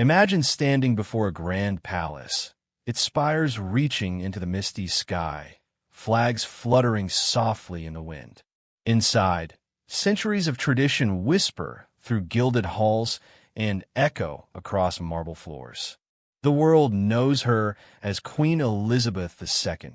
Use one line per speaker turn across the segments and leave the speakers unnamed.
Imagine standing before a grand palace, its spires reaching into the misty sky, flags fluttering softly in the wind. Inside, centuries of tradition whisper through gilded halls and echo across marble floors. The world knows her as Queen Elizabeth II,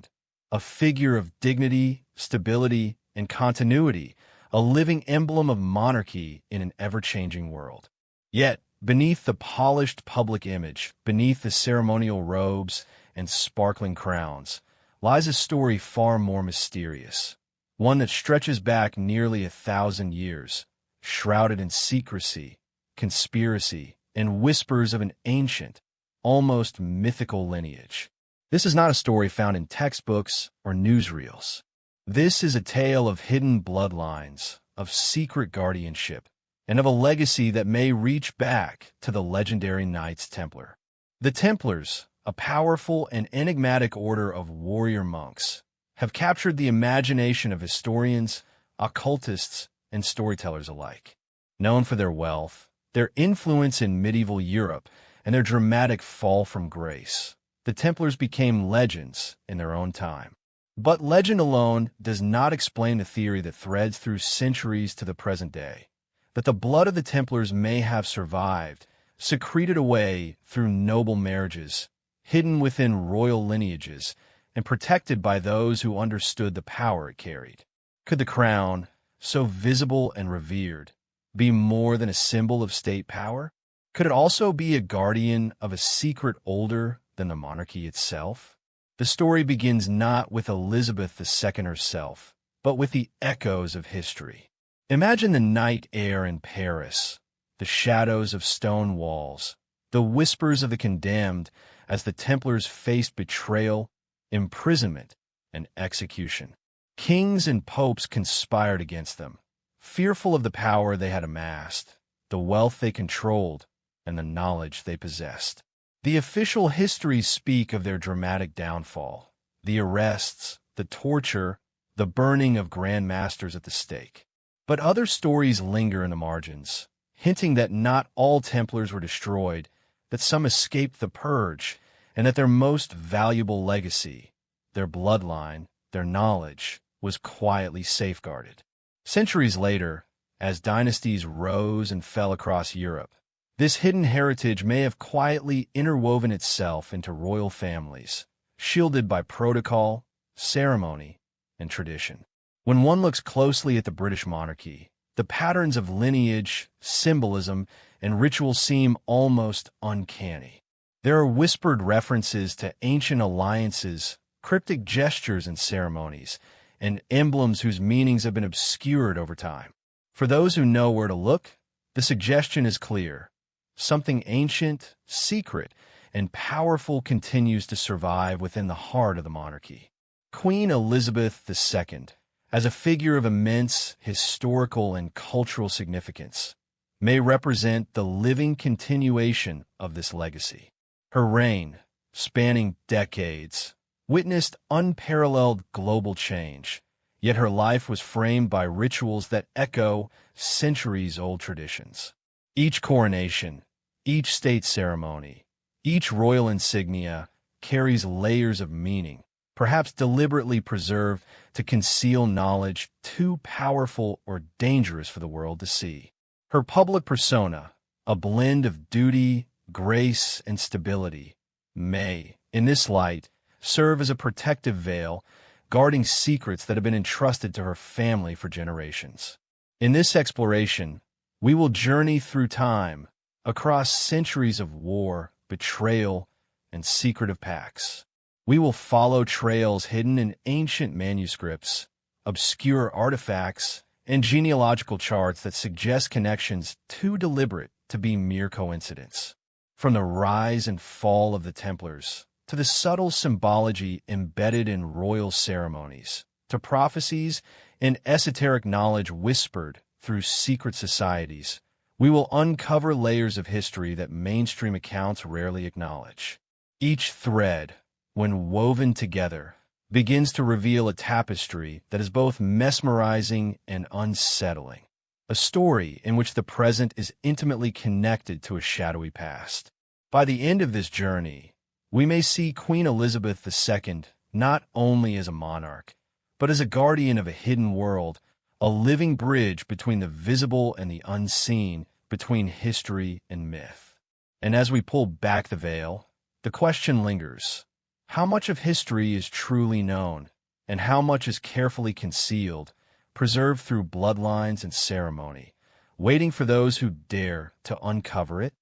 a figure of dignity, stability, and continuity, a living emblem of monarchy in an ever-changing world. Yet, beneath the polished public image, beneath the ceremonial robes and sparkling crowns, lies a story far more mysterious, one that stretches back nearly 1,000 years, shrouded in secrecy, conspiracy, and whispers of an ancient, almost mythical lineage. This is not a story found in textbooks or newsreels. This is a tale of hidden bloodlines, of secret guardianship, and of a legacy that may reach back to the legendary Knights Templar. The Templars, a powerful and enigmatic order of warrior monks, have captured the imagination of historians, occultists, and storytellers alike. Known for their wealth, their influence in medieval Europe, and their dramatic fall from grace, the Templars became legends in their own time. But legend alone does not explain the theory that threads through centuries to the present day, that the blood of the Templars may have survived, secreted away through noble marriages, hidden within royal lineages, and protected by those who understood the power it carried. Could the crown, so visible and revered, be more than a symbol of state power? Could it also be a guardian of a secret older than the monarchy itself? The story begins not with Elizabeth II herself, but with the echoes of history. Imagine the night air in Paris, the shadows of stone walls, the whispers of the condemned as the Templars faced betrayal, imprisonment, and execution. Kings and popes conspired against them, fearful of the power they had amassed, the wealth they controlled, and the knowledge they possessed. The official histories speak of their dramatic downfall, the arrests, the torture, the burning of grand masters at the stake. But other stories linger in the margins, hinting that not all Templars were destroyed, that some escaped the purge, and that their most valuable legacy, their bloodline, their knowledge, was quietly safeguarded. Centuries later, as dynasties rose and fell across Europe, this hidden heritage may have quietly interwoven itself into royal families, shielded by protocol, ceremony, and tradition. When one looks closely at the British monarchy, the patterns of lineage, symbolism, and ritual seem almost uncanny. There are whispered references to ancient alliances, cryptic gestures and ceremonies, and emblems whose meanings have been obscured over time. For those who know where to look, the suggestion is clear. Something ancient, secret, and powerful continues to survive within the heart of the monarchy. Queen Elizabeth II, as a figure of immense historical and cultural significance, may represent the living continuation of this legacy. Her reign, spanning decades, witnessed unparalleled global change, yet her life was framed by rituals that echo centuries-old traditions. Each coronation, each state ceremony, each royal insignia carries layers of meaning, perhaps deliberately preserved to conceal knowledge too powerful or dangerous for the world to see. Her public persona, a blend of duty, grace, and stability, may, in this light, serve as a protective veil, guarding secrets that have been entrusted to her family for generations. In this exploration, we will journey through time, across centuries of war, betrayal, and secretive pacts. We will follow trails hidden in ancient manuscripts, obscure artifacts, and genealogical charts that suggest connections too deliberate to be mere coincidence. From the rise and fall of the Templars, to the subtle symbology embedded in royal ceremonies, to prophecies and esoteric knowledge whispered through secret societies, we will uncover layers of history that mainstream accounts rarely acknowledge. Each thread, when woven together, begins to reveal a tapestry that is both mesmerizing and unsettling, a story in which the present is intimately connected to a shadowy past. By the end of this journey, we may see Queen Elizabeth II not only as a monarch, but as a guardian of a hidden world, a living bridge between the visible and the unseen, between history and myth. And as we pull back the veil, the question lingers: how much of history is truly known, and how much is carefully concealed, preserved through bloodlines and ceremony, waiting for those who dare to uncover it?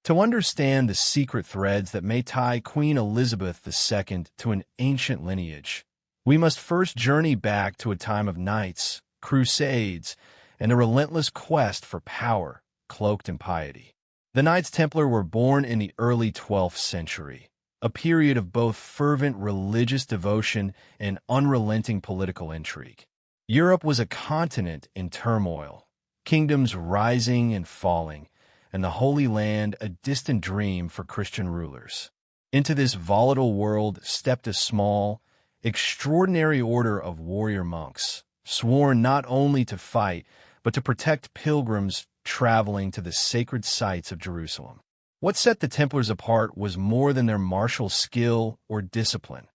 To understand the secret threads that may tie Queen Elizabeth II to an ancient lineage, we must first journey back to a time of knights, crusades, and a relentless quest for power, cloaked in piety. The Knights Templar were born in the early 12th century, a period of both fervent religious devotion and unrelenting political intrigue. Europe was a continent in turmoil, kingdoms rising and falling, and the Holy Land a distant dream for Christian rulers. Into this volatile world stepped a small, extraordinary order of warrior monks, sworn not only to fight, but to protect pilgrims traveling to the sacred sites of Jerusalem. What set the Templars apart was more than their martial skill or discipline.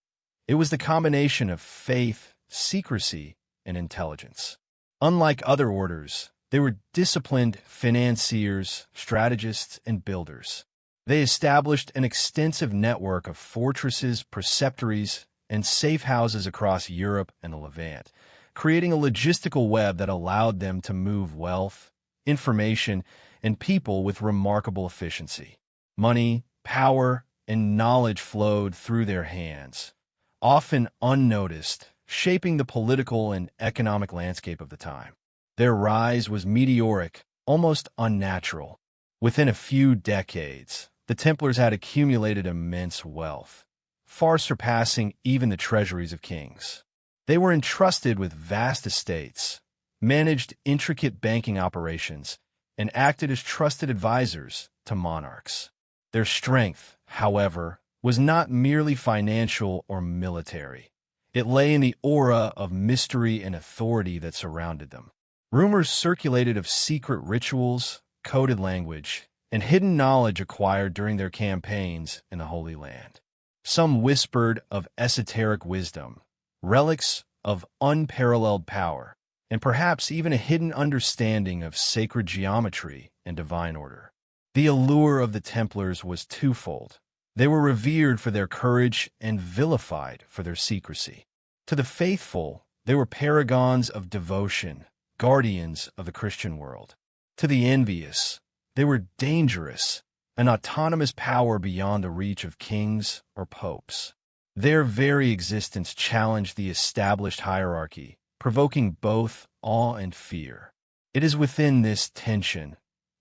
It was the combination of faith, secrecy, and intelligence. Unlike other orders, they were disciplined financiers, strategists, and builders. They established an extensive network of fortresses, preceptories, and safe houses across Europe and the Levant, creating a logistical web that allowed them to move wealth, information, and people with remarkable efficiency. Money, power, and knowledge flowed through their hands, often unnoticed, shaping the political and economic landscape of the time. Their rise was meteoric, almost unnatural. Within a few decades, the Templars had accumulated immense wealth, far surpassing even the treasuries of kings. They were entrusted with vast estates, managed intricate banking operations, and acted as trusted advisors to monarchs. Their strength, however, was not merely financial or military. It lay in the aura of mystery and authority that surrounded them. Rumors circulated of secret rituals, coded language, and hidden knowledge acquired during their campaigns in the Holy Land. Some whispered of esoteric wisdom, relics of unparalleled power, and perhaps even a hidden understanding of sacred geometry and divine order. The allure of the Templars was twofold. They were revered for their courage and vilified for their secrecy. To the faithful, they were paragons of devotion, guardians of the Christian world. To the envious, they were dangerous, an autonomous power beyond the reach of kings or popes. Their very existence challenged the established hierarchy, provoking both awe and fear. It is within this tension,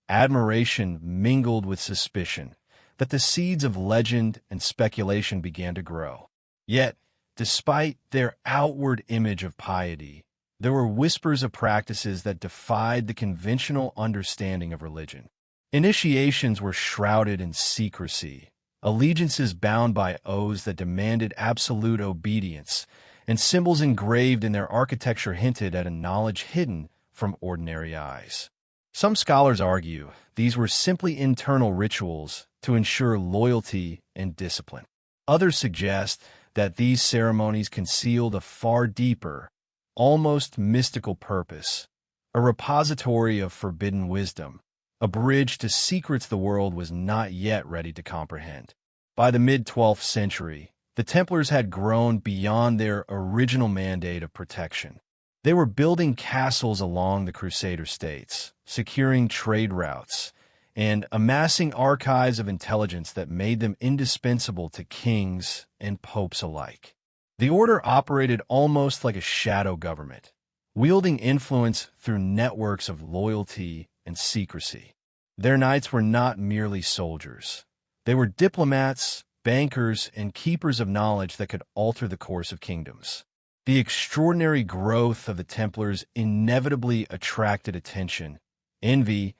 admiration mingled with suspicion, that the seeds of legend and speculation began to grow. Yet, despite their outward image of piety, there were whispers of practices that defied the conventional understanding of religion. Initiations were shrouded in secrecy, allegiances bound by oaths that demanded absolute obedience, and symbols engraved in their architecture hinted at a knowledge hidden from ordinary eyes. Some scholars argue these were simply internal rituals to ensure loyalty and discipline. Others suggest that these ceremonies concealed a far deeper, almost mystical purpose, a repository of forbidden wisdom, a bridge to secrets the world was not yet ready to comprehend. By the mid-12th century, the Templars had grown beyond their original mandate of protection. They were building castles along the Crusader states, securing trade routes, and amassing archives of intelligence that made them indispensable to kings and popes alike. The order operated almost like a shadow government, wielding influence through networks of loyalty and secrecy. Their knights were not merely soldiers. They were diplomats, bankers, and keepers of knowledge that could alter the course of kingdoms. The extraordinary growth of the Templars inevitably attracted attention, envy,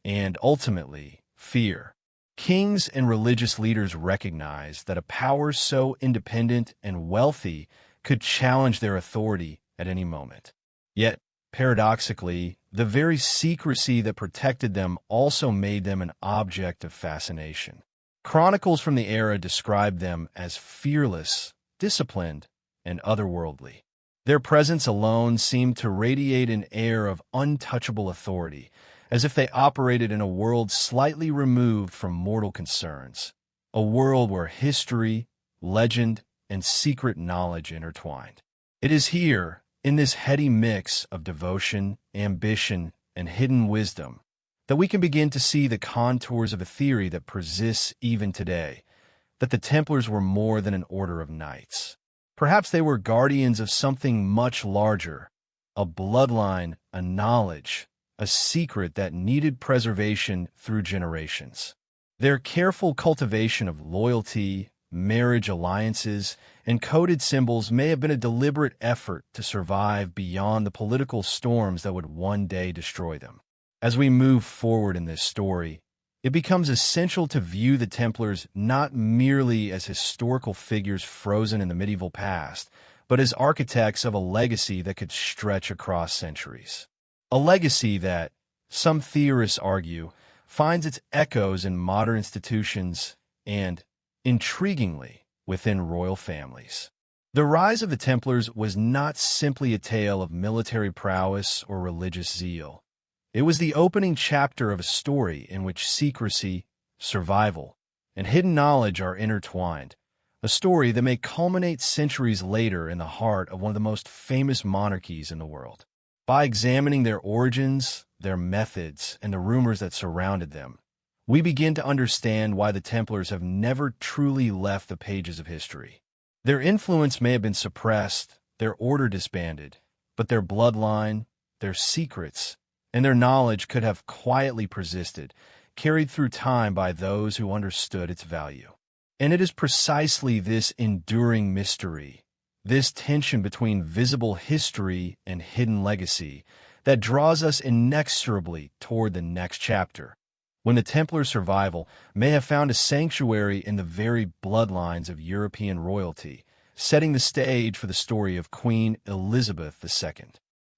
and ultimately, fear. Kings and religious leaders recognized that a power so independent and wealthy could challenge their authority at any moment. Yet, paradoxically, the very secrecy that protected them also made them an object of fascination. Chronicles from the era describe them as fearless, disciplined, and otherworldly. Their presence alone seemed to radiate an air of untouchable authority, as if they operated in a world slightly removed from mortal concerns, a world where history, legend, and secret knowledge intertwined. It is here, in this heady mix of devotion, ambition, and hidden wisdom, that we can begin to see the contours of a theory that persists even today, that the Templars were more than an order of knights. Perhaps they were guardians of something much larger, a bloodline, a knowledge, a secret that needed preservation through generations. Their careful cultivation of loyalty, marriage alliances, and coded symbols may have been a deliberate effort to survive beyond the political storms that would one day destroy them. As we move forward in this story, it becomes essential to view the Templars not merely as historical figures frozen in the medieval past, but as architects of a legacy that could stretch across centuries. A legacy that, some theorists argue, finds its echoes in modern institutions and, intriguingly, within royal families. The rise of the Templars was not simply a tale of military prowess or religious zeal. It was the opening chapter of a story in which secrecy, survival, and hidden knowledge are intertwined, a story that may culminate centuries later in the heart of one of the most famous monarchies in the world. By examining their origins, their methods, and the rumors that surrounded them, we begin to understand why the Templars have never truly left the pages of history. Their influence may have been suppressed, their order disbanded, but their bloodline, their secrets, and their knowledge could have quietly persisted, carried through time by those who understood its value. And it is precisely this enduring mystery, this tension between visible history and hidden legacy, that draws us inexorably toward the next chapter, when the Templar survival may have found a sanctuary in the very bloodlines of European royalty, setting the stage for the story of Queen Elizabeth II.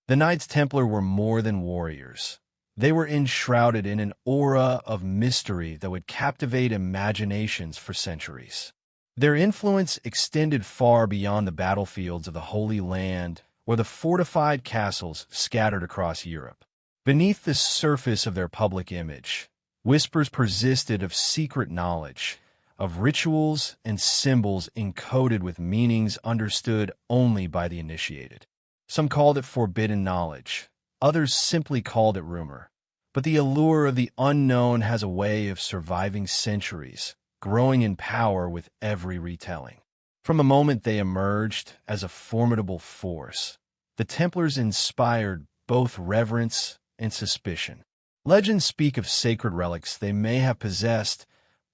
The Knights Templar were more than warriors. They were enshrouded in an aura of mystery that would captivate imaginations for centuries. Their influence extended far beyond the battlefields of the Holy Land or the fortified castles scattered across Europe. Beneath the surface of their public image, whispers persisted of secret knowledge, of rituals and symbols encoded with meanings understood only by the initiated. Some called it forbidden knowledge, others simply called it rumor. But the allure of the unknown has a way of surviving centuries, growing in power with every retelling. From the moment they emerged as a formidable force, the Templars inspired both reverence and suspicion. Legends speak of sacred relics they may have possessed,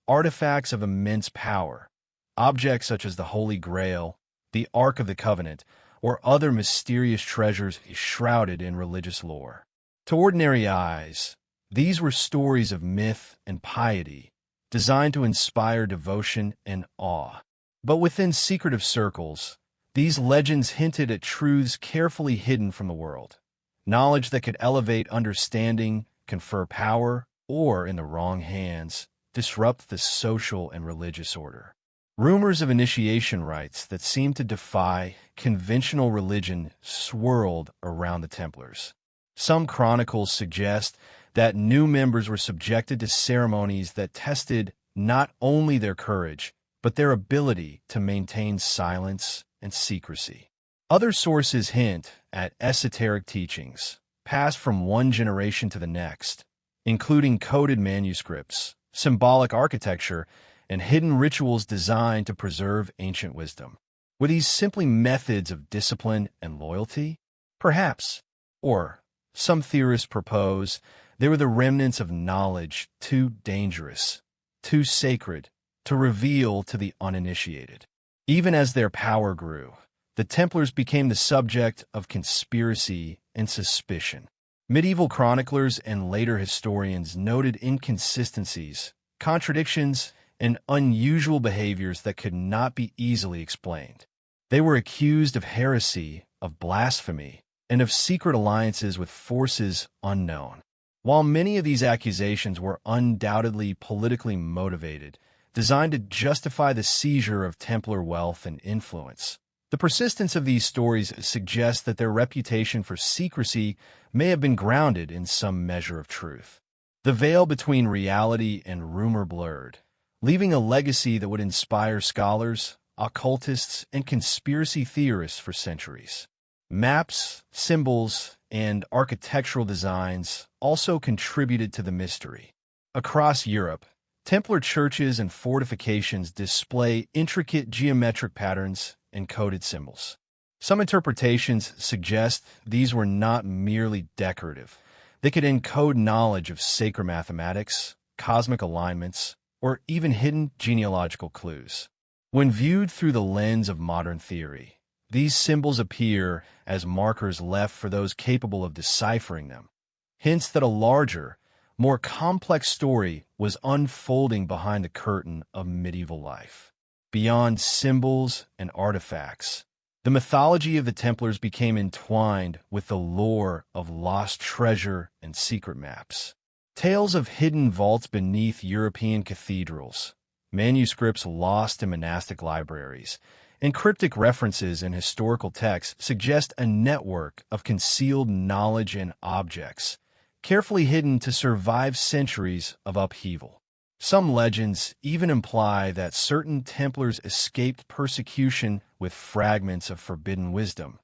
artifacts of immense power, objects such as the Holy Grail, the Ark of the Covenant, or other mysterious treasures shrouded in religious lore. To ordinary eyes, these were stories of myth and piety, designed to inspire devotion and awe. But within secretive circles, these legends hinted at truths carefully hidden from the world, knowledge that could elevate understanding, confer power, or, in the wrong hands, disrupt the social and religious order. Rumors of initiation rites that seemed to defy conventional religion swirled around the Templars. Some chronicles suggest that new members were subjected to ceremonies that tested not only their courage, but their ability to maintain silence and secrecy. Other sources hint at esoteric teachings, passed from one generation to the next, including coded manuscripts, symbolic architecture, and hidden rituals designed to preserve ancient wisdom. Were these simply methods of discipline and loyalty? Perhaps. Or, some theorists propose, they were the remnants of knowledge too dangerous, too sacred, to reveal to the uninitiated. Even as their power grew, the Templars became the subject of conspiracy and suspicion. Medieval chroniclers and later historians noted inconsistencies, contradictions, and unusual behaviors that could not be easily explained. They were accused of heresy, of blasphemy, and of secret alliances with forces unknown. While many of these accusations were undoubtedly politically motivated, designed to justify the seizure of Templar wealth and influence. The persistence of these stories suggests that their reputation for secrecy may have been grounded in some measure of truth. The veil between reality and rumor blurred, leaving a legacy that would inspire scholars, occultists, and conspiracy theorists for centuries. Maps, symbols, and architectural designs also contributed to the mystery. Across Europe, Templar churches and fortifications display intricate geometric patterns and coded symbols. Some interpretations suggest these were not merely decorative. They could encode knowledge of sacred mathematics, cosmic alignments, or even hidden genealogical clues. When viewed through the lens of modern theory, these symbols appear as markers left for those capable of deciphering them, hints that a larger, more complex story was unfolding behind the curtain of medieval life. Beyond symbols and artifacts, the mythology of the Templars became entwined with the lore of lost treasure and secret maps. Tales of hidden vaults beneath European cathedrals, manuscripts lost in monastic libraries, and cryptic references in historical texts suggest a network of concealed knowledge and objects, carefully hidden to survive centuries of upheaval. Some legends even imply that certain Templars escaped persecution with fragments of forbidden wisdom,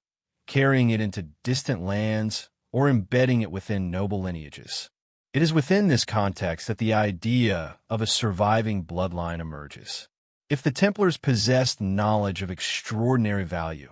carrying it into distant lands or embedding it within noble lineages. It is within this context that the idea of a surviving bloodline emerges. If the Templars possessed knowledge of extraordinary value,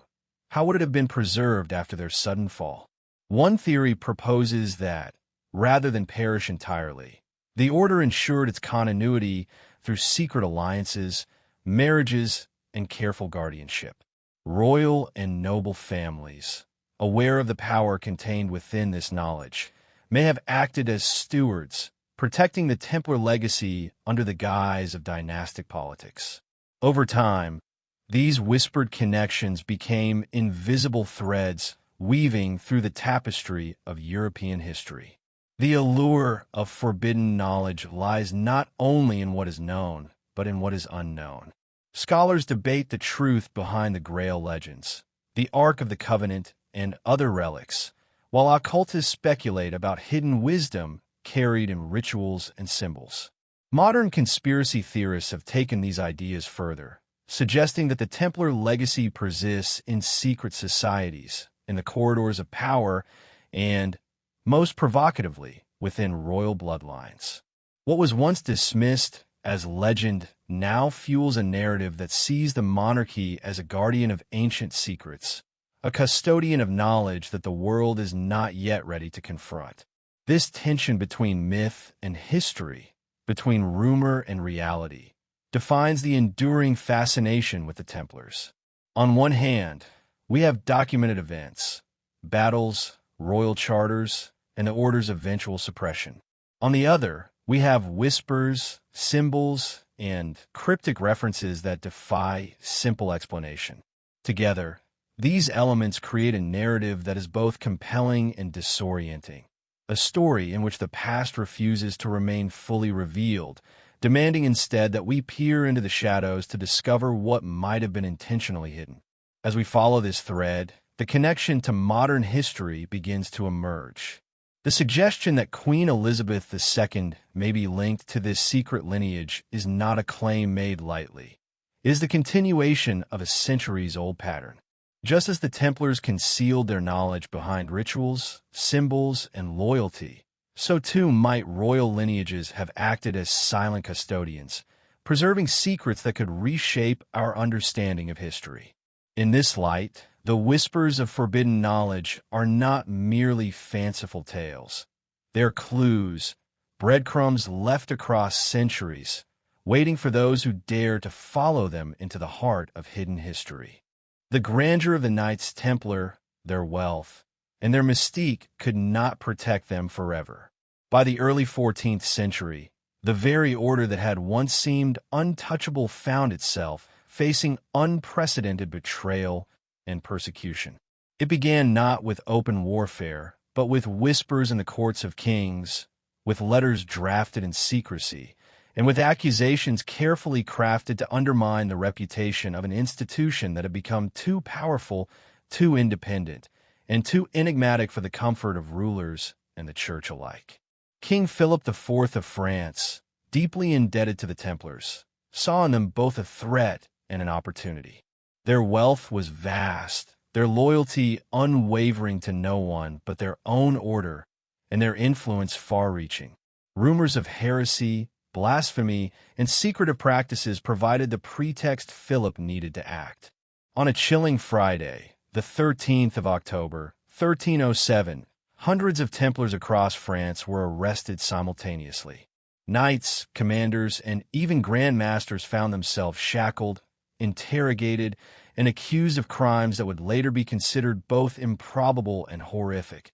how would it have been preserved after their sudden fall? One theory proposes that, rather than perish entirely, the order ensured its continuity through secret alliances, marriages, and careful guardianship. Royal and noble families, aware of the power contained within this knowledge, may have acted as stewards, protecting the Templar legacy under the guise of dynastic politics. Over time, these whispered connections became invisible threads weaving through the tapestry of European history. The allure of forbidden knowledge lies not only in what is known, but in what is unknown. Scholars debate the truth behind the Grail legends, the Ark of the Covenant, and other relics, while occultists speculate about hidden wisdom carried in rituals and symbols. Modern conspiracy theorists have taken these ideas further, suggesting that the Templar legacy persists in secret societies, in the corridors of power, and, most provocatively, within royal bloodlines. What was once dismissed as legend now fuels a narrative that sees the monarchy as a guardian of ancient secrets, a custodian of knowledge that the world is not yet ready to confront. This tension between myth and history, between rumor and reality, defines the enduring fascination with the Templars. On one hand, we have documented events, battles, royal charters, and the order's eventual suppression. On the other, we have whispers, symbols, and cryptic references that defy simple explanation. Together, these elements create a narrative that is both compelling and disorienting, a story in which the past refuses to remain fully revealed, demanding instead that we peer into the shadows to discover what might have been intentionally hidden. As we follow this thread, the connection to modern history begins to emerge. The suggestion that Queen Elizabeth II may be linked to this secret lineage is not a claim made lightly. It is the continuation of a centuries-old pattern. Just as the Templars concealed their knowledge behind rituals, symbols, and loyalty, so too might royal lineages have acted as silent custodians, preserving secrets that could reshape our understanding of history. In this light, the whispers of forbidden knowledge are not merely fanciful tales. They're clues, breadcrumbs left across centuries, waiting for those who dare to follow them into the heart of hidden history. The grandeur of the Knights Templar, their wealth, and their mystique could not protect them forever. By the early 14th century, the very order that had once seemed untouchable found itself facing unprecedented betrayal and persecution. It began not with open warfare, but with whispers in the courts of kings, with letters drafted in secrecy, and with accusations carefully crafted to undermine the reputation of an institution that had become too powerful, too independent, and too enigmatic for the comfort of rulers and the church alike. King Philip IV of France, deeply indebted to the Templars, saw in them both a threat and an opportunity. Their wealth was vast, their loyalty unwavering to no one but their own order, and their influence far-reaching. Rumors of heresy, blasphemy, and secretive practices provided the pretext Philip needed to act. On a chilling Friday, the 13th of October, 1307, hundreds of Templars across France were arrested simultaneously. Knights, commanders, and even Grand Masters found themselves shackled, interrogated, and accused of crimes that would later be considered both improbable and horrific: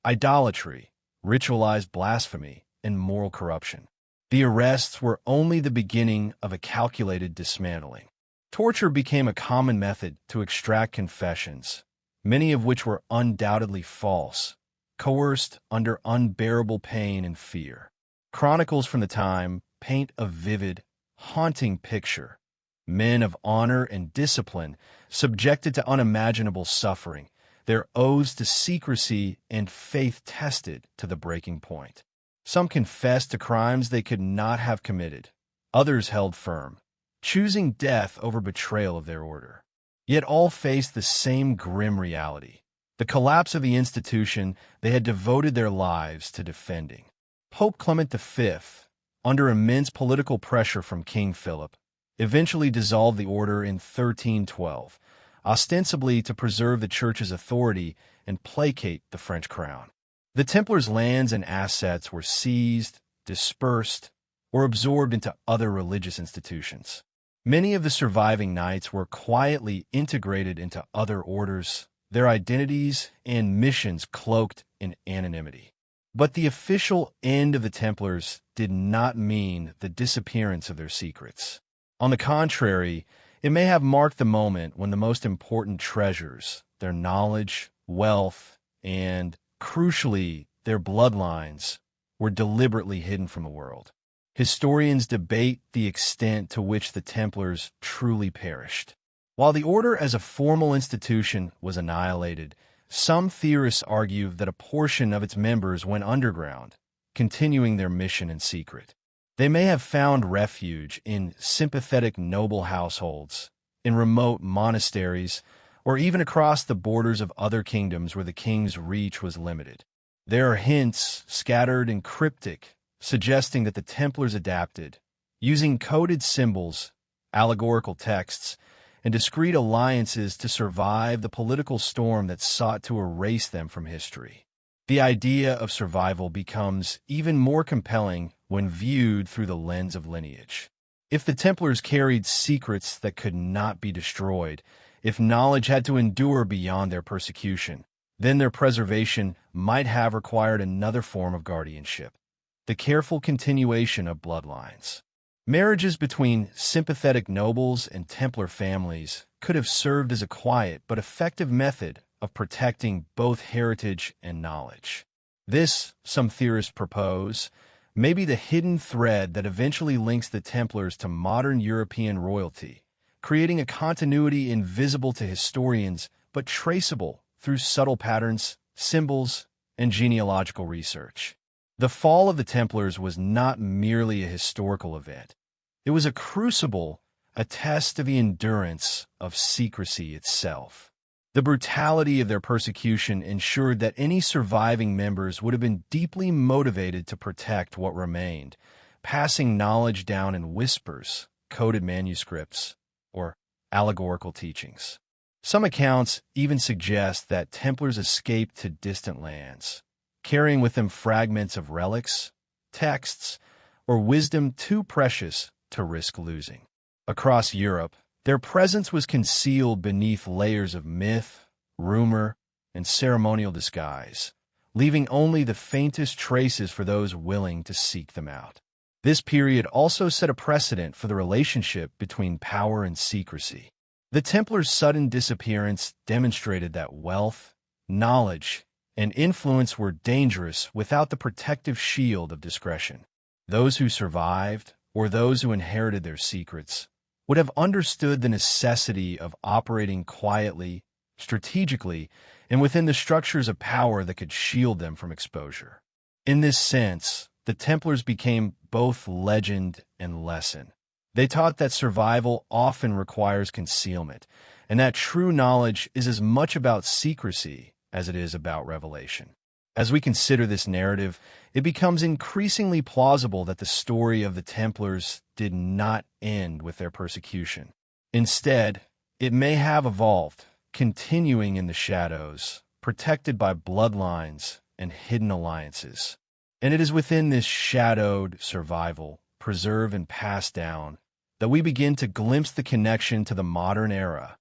idolatry, ritualized blasphemy, and moral corruption. The arrests were only the beginning of a calculated dismantling. Torture became a common method to extract confessions, many of which were undoubtedly false, coerced under unbearable pain and fear. Chronicles from the time paint a vivid, haunting picture. Men of honor and discipline subjected to unimaginable suffering, their oaths to secrecy and faith tested to the breaking point. Some confessed to crimes they could not have committed. Others held firm, choosing death over betrayal of their order. Yet all faced the same grim reality: the collapse of the institution they had devoted their lives to defending. Pope Clement V, under immense political pressure from King Philip, eventually dissolved the order in 1312, ostensibly to preserve the Church's authority and placate the French crown. The Templars' lands and assets were seized, dispersed, or absorbed into other religious institutions. Many of the surviving knights were quietly integrated into other orders, their identities and missions cloaked in anonymity. But the official end of the Templars did not mean the disappearance of their secrets. On the contrary, it may have marked the moment when the most important treasures, their knowledge, wealth, and, crucially, their bloodlines, were deliberately hidden from the world. Historians debate the extent to which the Templars truly perished. While the order as a formal institution was annihilated, some theorists argue that a portion of its members went underground, continuing their mission in secret. They may have found refuge in sympathetic noble households, in remote monasteries, or even across the borders of other kingdoms where the king's reach was limited. There are hints, scattered and cryptic, suggesting that the Templars adapted, using coded symbols, allegorical texts, and discrete alliances to survive the political storm that sought to erase them from history. The idea of survival becomes even more compelling when viewed through the lens of lineage. If the Templars carried secrets that could not be destroyed, if knowledge had to endure beyond their persecution, then their preservation might have required another form of guardianship: the careful continuation of bloodlines. Marriages between sympathetic nobles and Templar families could have served as a quiet but effective method of protecting both heritage and knowledge. This, some theorists propose, may be the hidden thread that eventually links the Templars to modern European royalty, creating a continuity invisible to historians but traceable through subtle patterns, symbols, and genealogical research. The fall of the Templars was not merely a historical event. It was a crucible, a test of the endurance of secrecy itself. The brutality of their persecution ensured that any surviving members would have been deeply motivated to protect what remained, passing knowledge down in whispers, coded manuscripts, or allegorical teachings. Some accounts even suggest that Templars escaped to distant lands, carrying with them fragments of relics, texts, or wisdom too precious to risk losing. Across Europe, their presence was concealed beneath layers of myth, rumor, and ceremonial disguise, leaving only the faintest traces for those willing to seek them out. This period also set a precedent for the relationship between power and secrecy. The Templars' sudden disappearance demonstrated that wealth, knowledge, and influence were dangerous without the protective shield of discretion. Those who survived, or those who inherited their secrets, would have understood the necessity of operating quietly, strategically, and within the structures of power that could shield them from exposure. In this sense, the Templars became both legend and lesson. They taught that survival often requires concealment, and that true knowledge is as much about secrecy as it is about revelation. As we consider this narrative, it becomes increasingly plausible that the story of the Templars did not end with their persecution. Instead, it may have evolved, continuing in the shadows, protected by bloodlines and hidden alliances. And it is within this shadowed survival, preserved and passed down, that we begin to glimpse the connection to the modern era.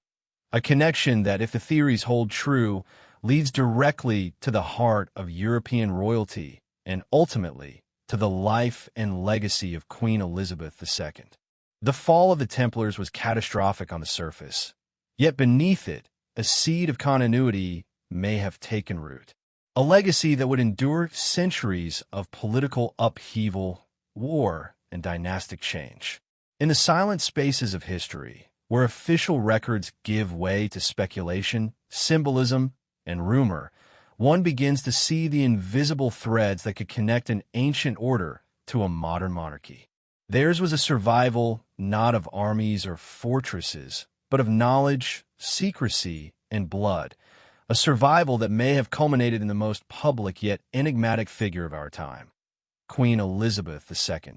A connection that, if the theories hold true, leads directly to the heart of European royalty and ultimately to the life and legacy of Queen Elizabeth II. The fall of the Templars was catastrophic on the surface, yet beneath it, a seed of continuity may have taken root. A legacy that would endure centuries of political upheaval, war, and dynastic change. In the silent spaces of history, where official records give way to speculation, symbolism, and rumor, one begins to see the invisible threads that could connect an ancient order to a modern monarchy. Theirs was a survival not of armies or fortresses, but of knowledge, secrecy, and blood, a survival that may have culminated in the most public yet enigmatic figure of our time, Queen Elizabeth II.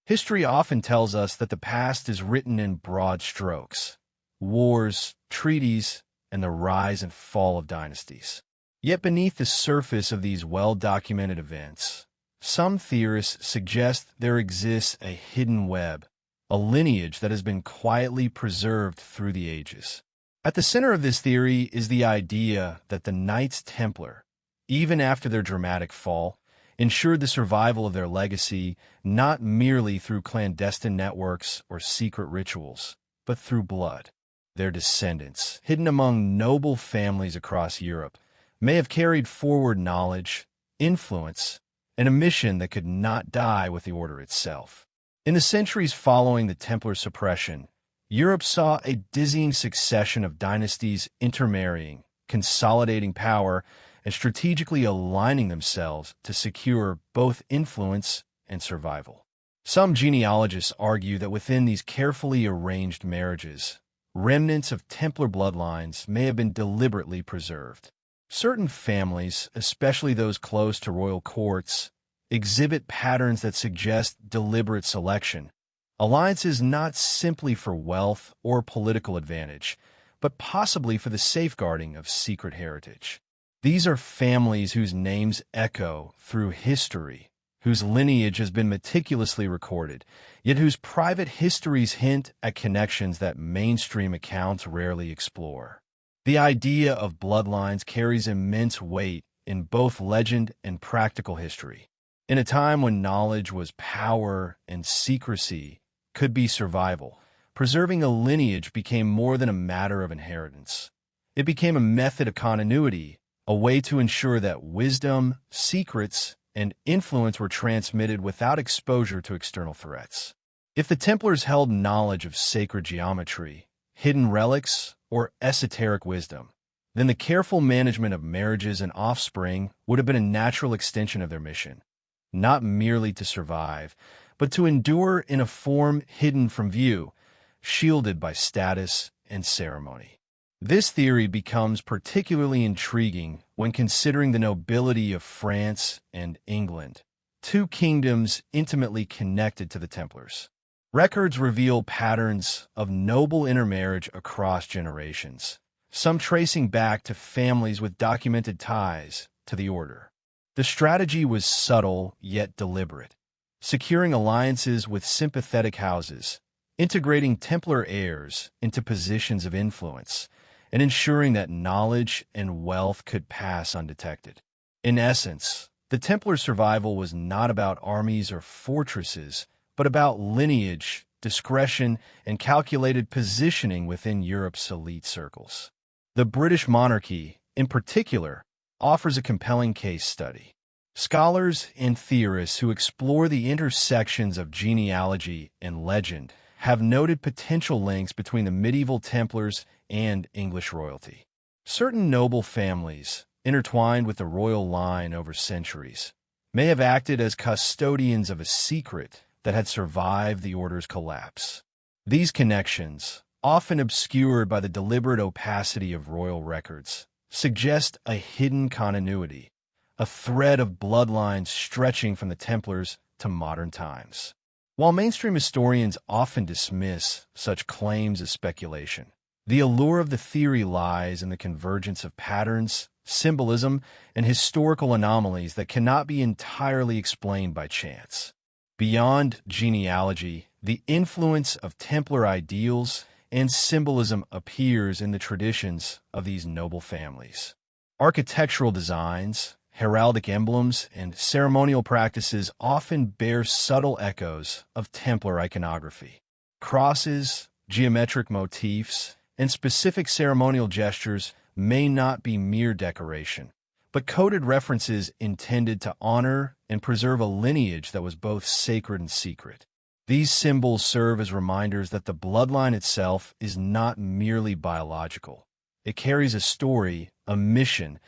History often tells us that the past is written in broad strokes: wars, treaties, and the rise and fall of dynasties. Yet beneath the surface of these well-documented events, some theorists suggest there exists a hidden web, a lineage that has been quietly preserved through the ages. At the center of this theory is the idea that the Knights Templar, even after their dramatic fall, ensured the survival of their legacy not merely through clandestine networks or secret rituals, but through blood. Their descendants, hidden among noble families across Europe, may have carried forward knowledge, influence, and a mission that could not die with the order itself. In the centuries following the Templar suppression, Europe saw a dizzying succession of dynasties intermarrying, consolidating power, and strategically aligning themselves to secure both influence and survival. Some genealogists argue that within these carefully arranged marriages, remnants of Templar bloodlines may have been deliberately preserved. Certain families, especially those close to royal courts, exhibit patterns that suggest deliberate selection, alliances not simply for wealth or political advantage, but possibly for the safeguarding of secret heritage. These are families whose names echo through history, whose lineage has been meticulously recorded, yet whose private histories hint at connections that mainstream accounts rarely explore. The idea of bloodlines carries immense weight in both legend and practical history. In a time when knowledge was power and secrecy could be survival, preserving a lineage became more than a matter of inheritance. It became a method of continuity, a way to ensure that wisdom, secrets, and influence were transmitted without exposure to external threats. If the Templars held knowledge of sacred geometry, hidden relics, or esoteric wisdom, then the careful management of marriages and offspring would have been a natural extension of their mission, not merely to survive, but to endure in a form hidden from view, shielded by status and ceremony. This theory becomes particularly intriguing when considering the nobility of France and England, two kingdoms intimately connected to the Templars. Records reveal patterns of noble intermarriage across generations, some tracing back to families with documented ties to the order. The strategy was subtle yet deliberate, securing alliances with sympathetic houses, integrating Templar heirs into positions of influence, and ensuring that knowledge and wealth could pass undetected. In essence, the Templar survival was not about armies or fortresses, but about lineage, discretion, and calculated positioning within Europe's elite circles. The British monarchy, in particular, offers a compelling case study. Scholars and theorists who explore the intersections of genealogy and legend have noted potential links between the medieval Templars and English royalty. Certain noble families, intertwined with the royal line over centuries, may have acted as custodians of a secret that had survived the order's collapse. These connections, often obscured by the deliberate opacity of royal records, suggest a hidden continuity, a thread of bloodlines stretching from the Templars to modern times. While mainstream historians often dismiss such claims as speculation, the allure of the theory lies in the convergence of patterns, symbolism, and historical anomalies that cannot be entirely explained by chance. Beyond genealogy, the influence of Templar ideals and symbolism appears in the traditions of these noble families. Architectural designs, heraldic emblems, and ceremonial practices often bear subtle echoes of Templar iconography. Crosses, geometric motifs, and specific ceremonial gestures may not be mere decoration, but coded references intended to honor and preserve a lineage that was both sacred and secret. These symbols serve as reminders that the bloodline itself is not merely biological. It carries a story, a mission,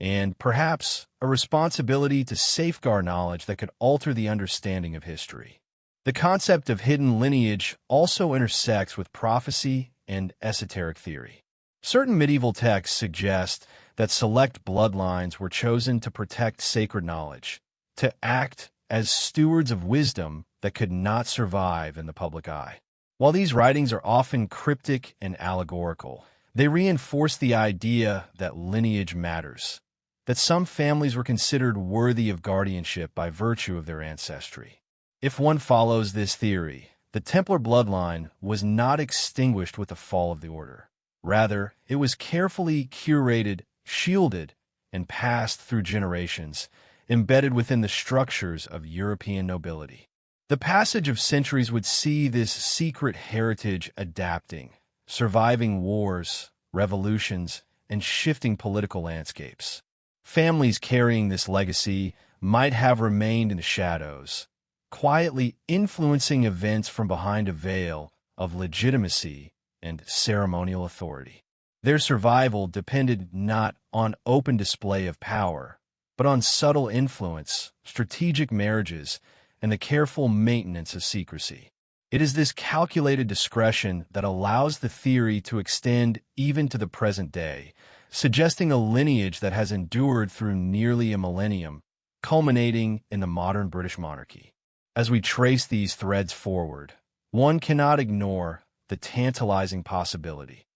and perhaps a responsibility to safeguard knowledge that could alter the understanding of history. The concept of hidden lineage also intersects with prophecy and esoteric theory. Certain medieval texts suggest that select bloodlines were chosen to protect sacred knowledge, to act as stewards of wisdom that could not survive in the public eye. While these writings are often cryptic and allegorical, they reinforce the idea that lineage matters, that some families were considered worthy of guardianship by virtue of their ancestry. If one follows this theory, the Templar bloodline was not extinguished with the fall of the order. Rather, it was carefully curated, shielded, and passed through generations, embedded within the structures of European nobility. The passage of centuries would see this secret heritage adapting, surviving wars, revolutions, and shifting political landscapes. Families carrying this legacy might have remained in the shadows, quietly influencing events from behind a veil of legitimacy and ceremonial authority. Their survival depended not on open display of power, but on subtle influence, strategic marriages, and the careful maintenance of secrecy. It is this calculated discretion that allows the theory to extend even to the present day, suggesting a lineage that has endured through nearly a millennium, culminating in the modern British monarchy. As we trace these threads forward, one cannot ignore the tantalizing possibility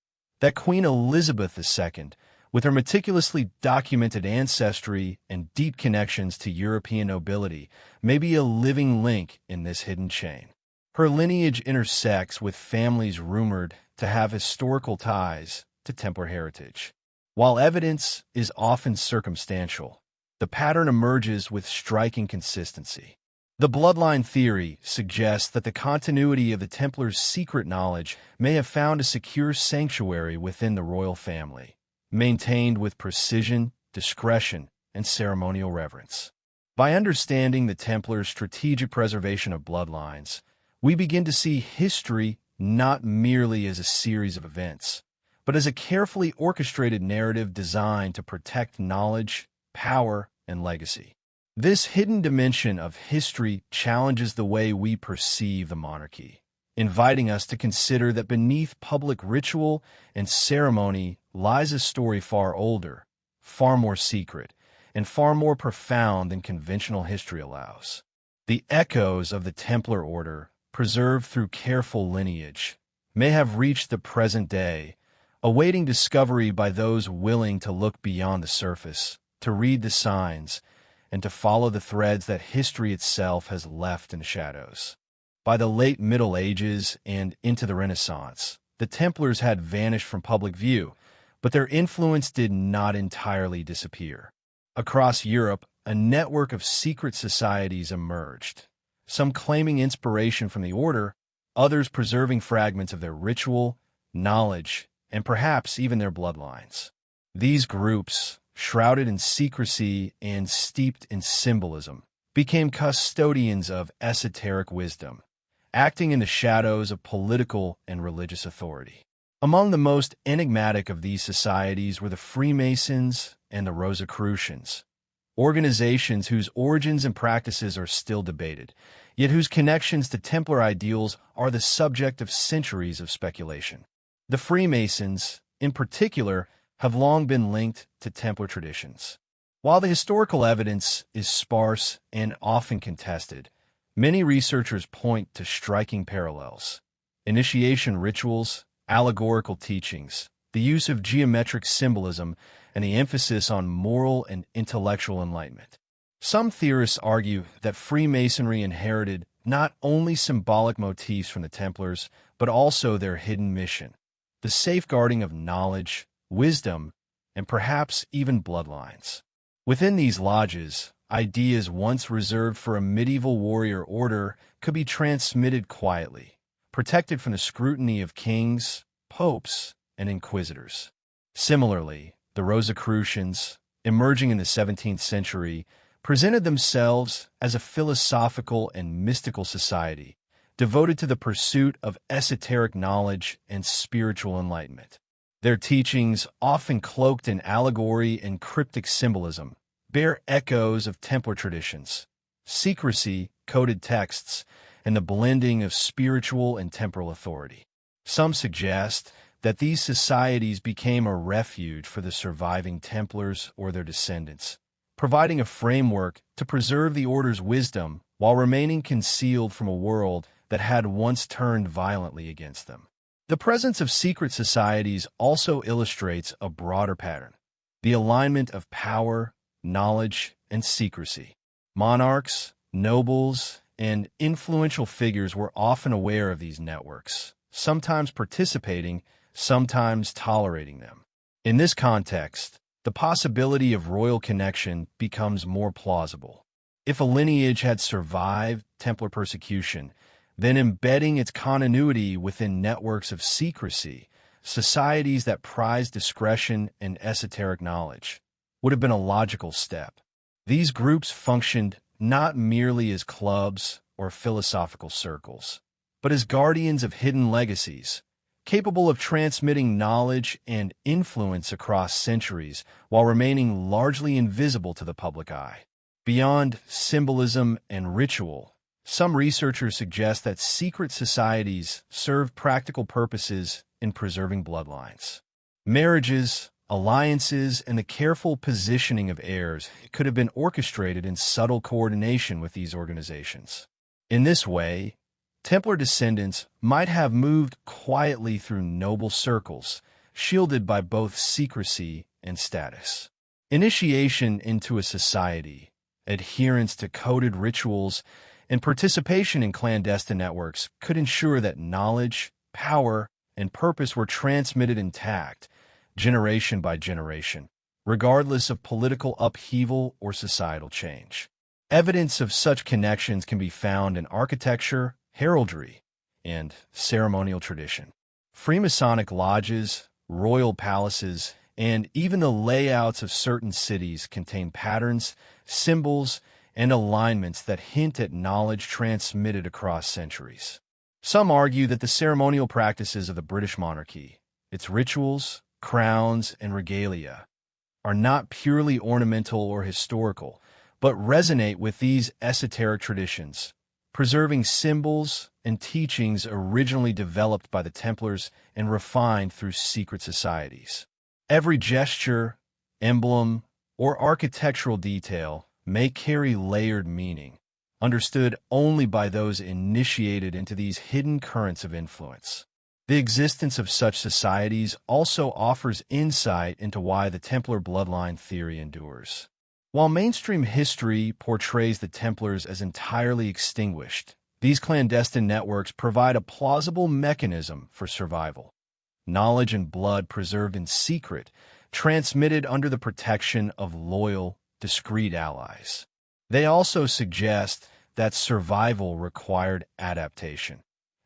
that Queen Elizabeth II, with her meticulously documented ancestry and deep connections to European nobility, may be a living link in this hidden chain. Her lineage intersects with families rumored to have historical ties to Templar heritage. While evidence is often circumstantial, the pattern emerges with striking consistency. The bloodline theory suggests that the continuity of the Templars' secret knowledge may have found a secure sanctuary within the royal family, maintained with precision, discretion, and ceremonial reverence. By understanding the Templars' strategic preservation of bloodlines, we begin to see history not merely as a series of events, but as a carefully orchestrated narrative designed to protect knowledge, power, and legacy. This hidden dimension of history challenges the way we perceive the monarchy, inviting us to consider that beneath public ritual and ceremony lies a story far older, far more secret, and far more profound than conventional history allows. The echoes of the Templar order, preserved through careful lineage, may have reached the present day, awaiting discovery by those willing to look beyond the surface, to read the signs, and to follow the threads that history itself has left in the shadows. By the late Middle Ages and into the Renaissance, the Templars had vanished from public view, but their influence did not entirely disappear. Across Europe, a network of secret societies emerged, some claiming inspiration from the order, others preserving fragments of their ritual, knowledge, and perhaps even their bloodlines. These groups, shrouded in secrecy and steeped in symbolism, became custodians of esoteric wisdom, acting in the shadows of political and religious authority. Among the most enigmatic of these societies were the Freemasons and the Rosicrucians, organizations whose origins and practices are still debated, yet whose connections to Templar ideals are the subject of centuries of speculation. The Freemasons, in particular, have long been linked to Templar traditions. While the historical evidence is sparse and often contested, many researchers point to striking parallels. Initiation rituals, allegorical teachings, the use of geometric symbolism, and the emphasis on moral and intellectual enlightenment. Some theorists argue that Freemasonry inherited not only symbolic motifs from the Templars, but also their hidden mission, the safeguarding of knowledge, wisdom, and perhaps even bloodlines. Within these lodges, ideas once reserved for a medieval warrior order could be transmitted quietly, protected from the scrutiny of kings, popes, and inquisitors. Similarly, the Rosicrucians, emerging in the 17th century, presented themselves as a philosophical and mystical society devoted to the pursuit of esoteric knowledge and spiritual enlightenment. Their teachings, often cloaked in allegory and cryptic symbolism, bear echoes of Templar traditions, secrecy, coded texts, and the blending of spiritual and temporal authority. Some suggest that these societies became a refuge for the surviving Templars or their descendants, providing a framework to preserve the order's wisdom while remaining concealed from a world that had once turned violently against them. The presence of secret societies also illustrates a broader pattern: the alignment of power, knowledge, and secrecy. Monarchs, nobles, and influential figures were often aware of these networks, sometimes participating, sometimes tolerating them. In this context, the possibility of royal connection becomes more plausible. If a lineage had survived Templar persecution, then embedding its continuity within networks of secrecy, societies that prize discretion and esoteric knowledge, would have been a logical step. These groups functioned not merely as clubs or philosophical circles, but as guardians of hidden legacies, capable of transmitting knowledge and influence across centuries while remaining largely invisible to the public eye. Beyond symbolism and ritual, some researchers suggest that secret societies serve practical purposes in preserving bloodlines. Marriages, alliances, and the careful positioning of heirs could have been orchestrated in subtle coordination with these organizations. In this way, Templar descendants might have moved quietly through noble circles, shielded by both secrecy and status. Initiation into a society, adherence to coded rituals, and participation in clandestine networks could ensure that knowledge, power, and purpose were transmitted intact, generation by generation, regardless of political upheaval or societal change. Evidence of such connections can be found in architecture, heraldry, and ceremonial tradition. Freemasonic lodges, royal palaces, and even the layouts of certain cities contain patterns, symbols, and alignments that hint at knowledge transmitted across centuries. Some argue that the ceremonial practices of the British monarchy, its rituals, crowns, and regalia, are not purely ornamental or historical, but resonate with these esoteric traditions, preserving symbols and teachings originally developed by the Templars and refined through secret societies. Every gesture, emblem, or architectural detail may carry layered meaning, understood only by those initiated into these hidden currents of influence. The existence of such societies also offers insight into why the Templar bloodline theory endures. While mainstream history portrays the Templars as entirely extinguished, these clandestine networks provide a plausible mechanism for survival. Knowledge and blood preserved in secret, transmitted under the protection of loyal, discreet allies. They also suggest that survival required adaptation,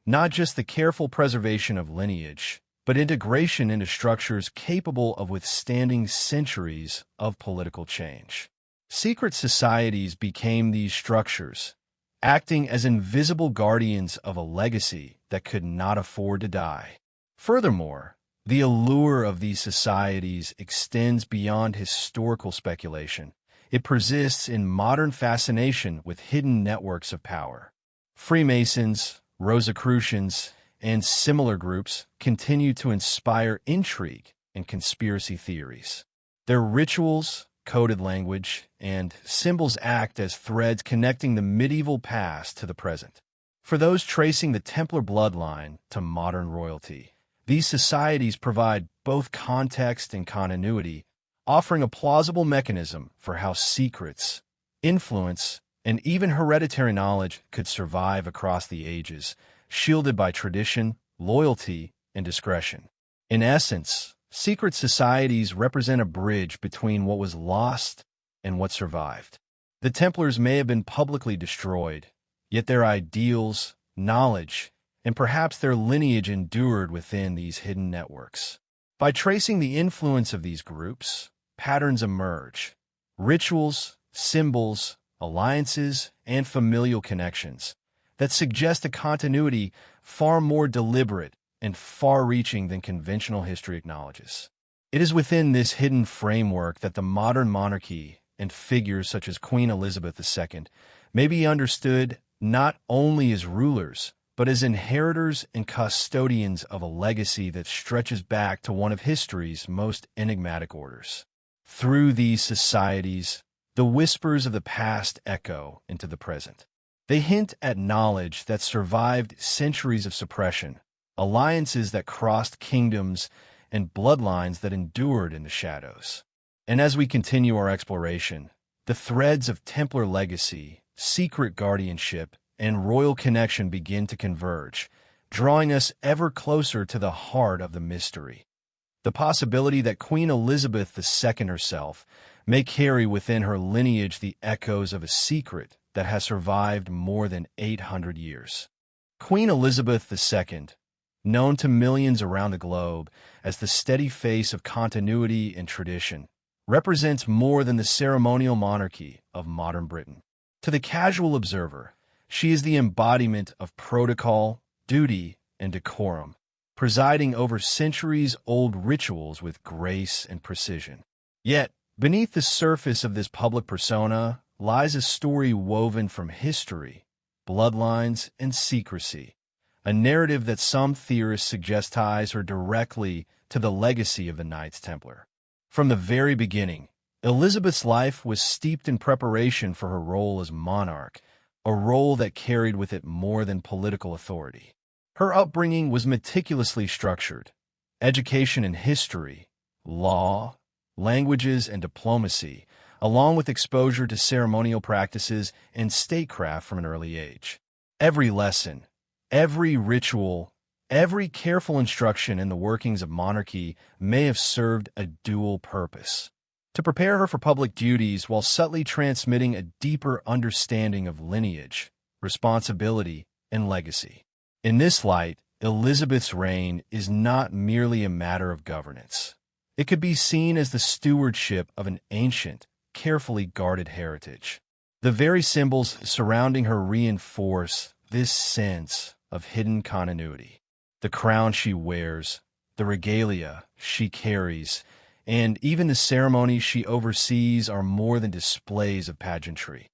not just the careful preservation of lineage, but integration into structures capable of withstanding centuries of political change. Secret societies became these structures, acting as invisible guardians of a legacy that could not afford to die. Furthermore, the allure of these societies extends beyond historical speculation. It persists in modern fascination with hidden networks of power. Freemasons, Rosicrucians, and similar groups continue to inspire intrigue and conspiracy theories. Their rituals, coded language, and symbols act as threads connecting the medieval past to the present. For those tracing the Templar bloodline to modern royalty, these societies provide both context and continuity, offering a plausible mechanism for how secrets, influence, and even hereditary knowledge could survive across the ages, shielded by tradition, loyalty, and discretion. In essence, secret societies represent a bridge between what was lost and what survived. The Templars may have been publicly destroyed, yet their ideals, knowledge, and perhaps their lineage endured within these hidden networks. By tracing the influence of these groups, patterns emerge: rituals, symbols, alliances, and familial connections that suggest a continuity far more deliberate and far-reaching than conventional history acknowledges. It is within this hidden framework that the modern monarchy and figures such as Queen Elizabeth II may be understood not only as rulers, but as inheritors and custodians of a legacy that stretches back to one of history's most enigmatic orders. Through these societies, the whispers of the past echo into the present. They hint at knowledge that survived centuries of suppression, alliances that crossed kingdoms, and bloodlines that endured in the shadows. And as we continue our exploration, the threads of Templar legacy, secret guardianship, and royal connection begin to converge, drawing us ever closer to the heart of the mystery. The possibility that Queen Elizabeth II herself may carry within her lineage the echoes of a secret that has survived more than 800 years. Queen Elizabeth II, known to millions around the globe as the steady face of continuity and tradition, represents more than the ceremonial monarchy of modern Britain. To the casual observer, she is the embodiment of protocol, duty, and decorum, presiding over centuries-old rituals with grace and precision. Yet, beneath the surface of this public persona lies a story woven from history, bloodlines, and secrecy, a narrative that some theorists suggest ties her directly to the legacy of the Knights Templar. From the very beginning, Elizabeth's life was steeped in preparation for her role as monarch, a role that carried with it more than political authority. Her upbringing was meticulously structured. Education in history, law, languages, and diplomacy, along with exposure to ceremonial practices and statecraft from an early age. Every lesson, every ritual, every careful instruction in the workings of monarchy may have served a dual purpose: to prepare her for public duties while subtly transmitting a deeper understanding of lineage, responsibility, and legacy. In this light, Elizabeth's reign is not merely a matter of governance. It could be seen as the stewardship of an ancient, carefully guarded heritage. The very symbols surrounding her reinforce this sense of hidden continuity. The crown she wears, the regalia she carries, and even the ceremonies she oversees are more than displays of pageantry.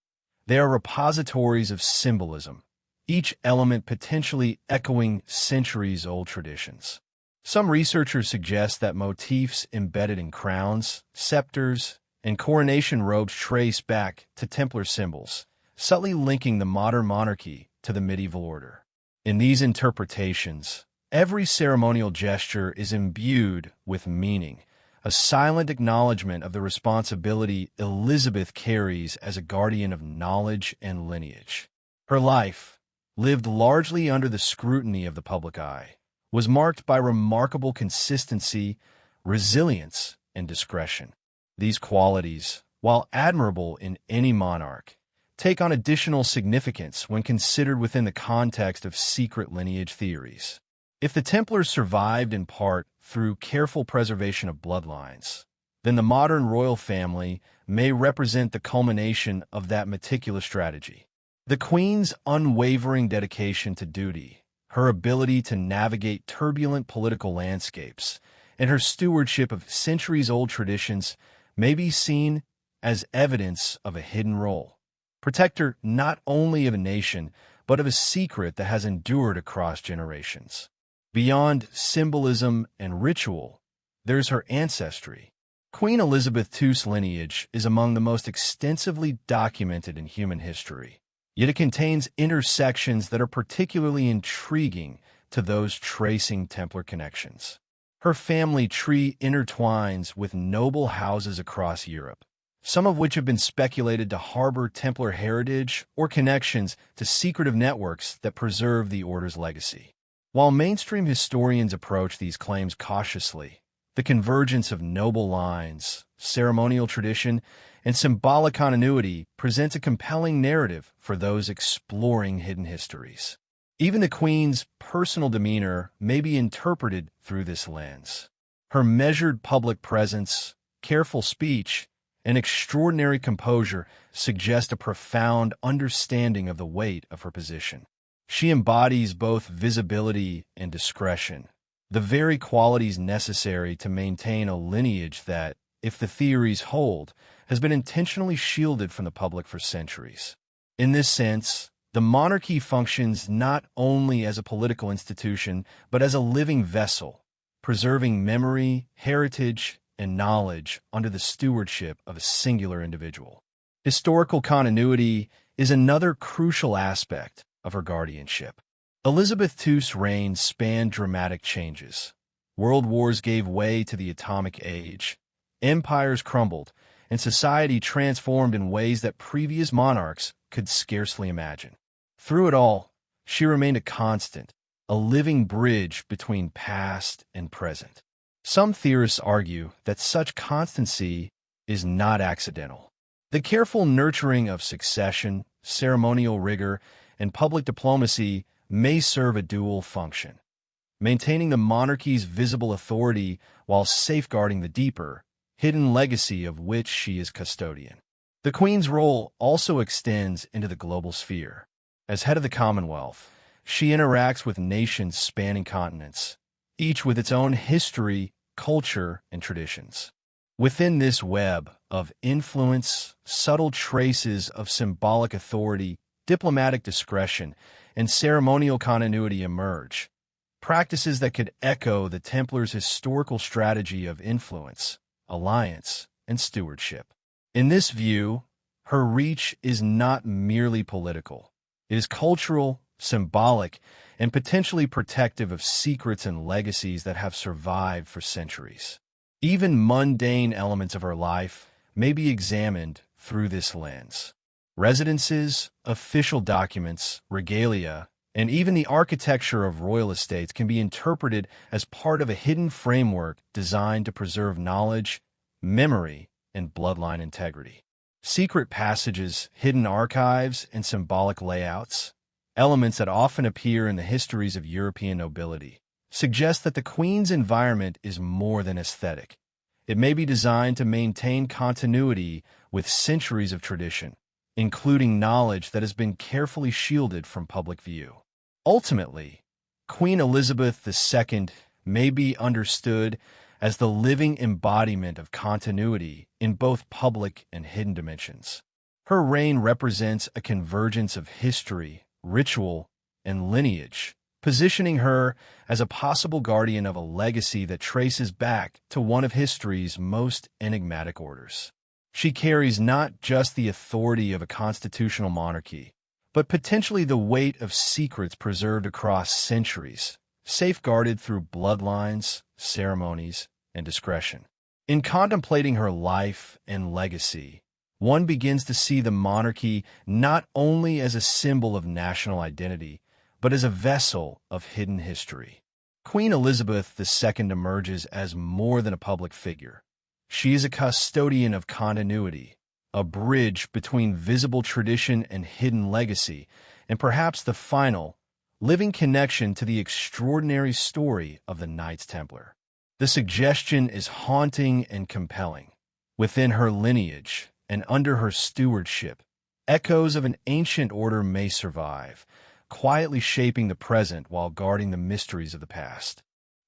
They are repositories of symbolism, each element potentially echoing centuries-old traditions. Some researchers suggest that motifs embedded in crowns, scepters, and coronation robes trace back to Templar symbols, subtly linking the modern monarchy to the medieval order. In these interpretations, every ceremonial gesture is imbued with meaning, a silent acknowledgement of the responsibility Elizabeth carries as a guardian of knowledge and lineage. Her life, lived largely under the scrutiny of the public eye, was marked by remarkable consistency, resilience, and discretion. These qualities, while admirable in any monarch, take on additional significance when considered within the context of secret lineage theories. If the Templars survived in part through careful preservation of bloodlines, then the modern royal family may represent the culmination of that meticulous strategy. The Queen's unwavering dedication to duty, her ability to navigate turbulent political landscapes, and her stewardship of centuries-old traditions may be seen as evidence of a hidden role. Protector not only of a nation, but of a secret that has endured across generations. Beyond symbolism and ritual, there's her ancestry. Queen Elizabeth II's lineage is among the most extensively documented in human history, yet it contains intersections that are particularly intriguing to those tracing Templar connections. Her family tree intertwines with noble houses across Europe, some of which have been speculated to harbor Templar heritage or connections to secretive networks that preserve the order's legacy. While mainstream historians approach these claims cautiously, the convergence of noble lines, ceremonial tradition, and symbolic continuity presents a compelling narrative for those exploring hidden histories. Even the Queen's personal demeanor may be interpreted through this lens. Her measured public presence, careful speech, and extraordinary composure suggest a profound understanding of the weight of her position. She embodies both visibility and discretion, the very qualities necessary to maintain a lineage that, if the theories hold, has been intentionally shielded from the public for centuries. In this sense, the monarchy functions not only as a political institution, but as a living vessel, preserving memory, heritage, and knowledge under the stewardship of a singular individual. Historical continuity is another crucial aspect of her guardianship. Elizabeth II's reign spanned dramatic changes. World wars gave way to the atomic age, empires crumbled, and society transformed in ways that previous monarchs could scarcely imagine. Through it all, she remained a constant, a living bridge between past and present. Some theorists argue that such constancy is not accidental. The careful nurturing of succession, ceremonial rigor, and public diplomacy may serve a dual function, maintaining the monarchy's visible authority while safeguarding the deeper, hidden legacy of which she is custodian. The Queen's role also extends into the global sphere. As head of the Commonwealth, she interacts with nations spanning continents, each with its own history, culture, and traditions. Within this web of influence, subtle traces of symbolic authority, diplomatic discretion, and ceremonial continuity emerge, practices that could echo the Templars' historical strategy of influence, alliance, and stewardship. In this view, her reach is not merely political. It is cultural, symbolic, and potentially protective of secrets and legacies that have survived for centuries. Even mundane elements of her life may be examined through this lens. Residences, official documents, regalia, and even the architecture of royal estates can be interpreted as part of a hidden framework designed to preserve knowledge, memory, and bloodline integrity. Secret passages, hidden archives, and symbolic layouts, elements that often appear in the histories of European nobility, suggest that the Queen's environment is more than aesthetic. It may be designed to maintain continuity with centuries of tradition, including knowledge that has been carefully shielded from public view. Ultimately, Queen Elizabeth II may be understood as the living embodiment of continuity in both public and hidden dimensions. Her reign represents a convergence of history, ritual, and lineage, positioning her as a possible guardian of a legacy that traces back to one of history's most enigmatic orders. She carries not just the authority of a constitutional monarchy, but potentially the weight of secrets preserved across centuries, safeguarded through bloodlines, ceremonies, and discretion. In contemplating her life and legacy, one begins to see the monarchy not only as a symbol of national identity, but as a vessel of hidden history. Queen Elizabeth II emerges as more than a public figure. She is a custodian of continuity, a bridge between visible tradition and hidden legacy, and perhaps the final, living connection to the extraordinary story of the Knights Templar. The suggestion is haunting and compelling. Within her lineage and under her stewardship, echoes of an ancient order may survive, quietly shaping the present while guarding the mysteries of the past.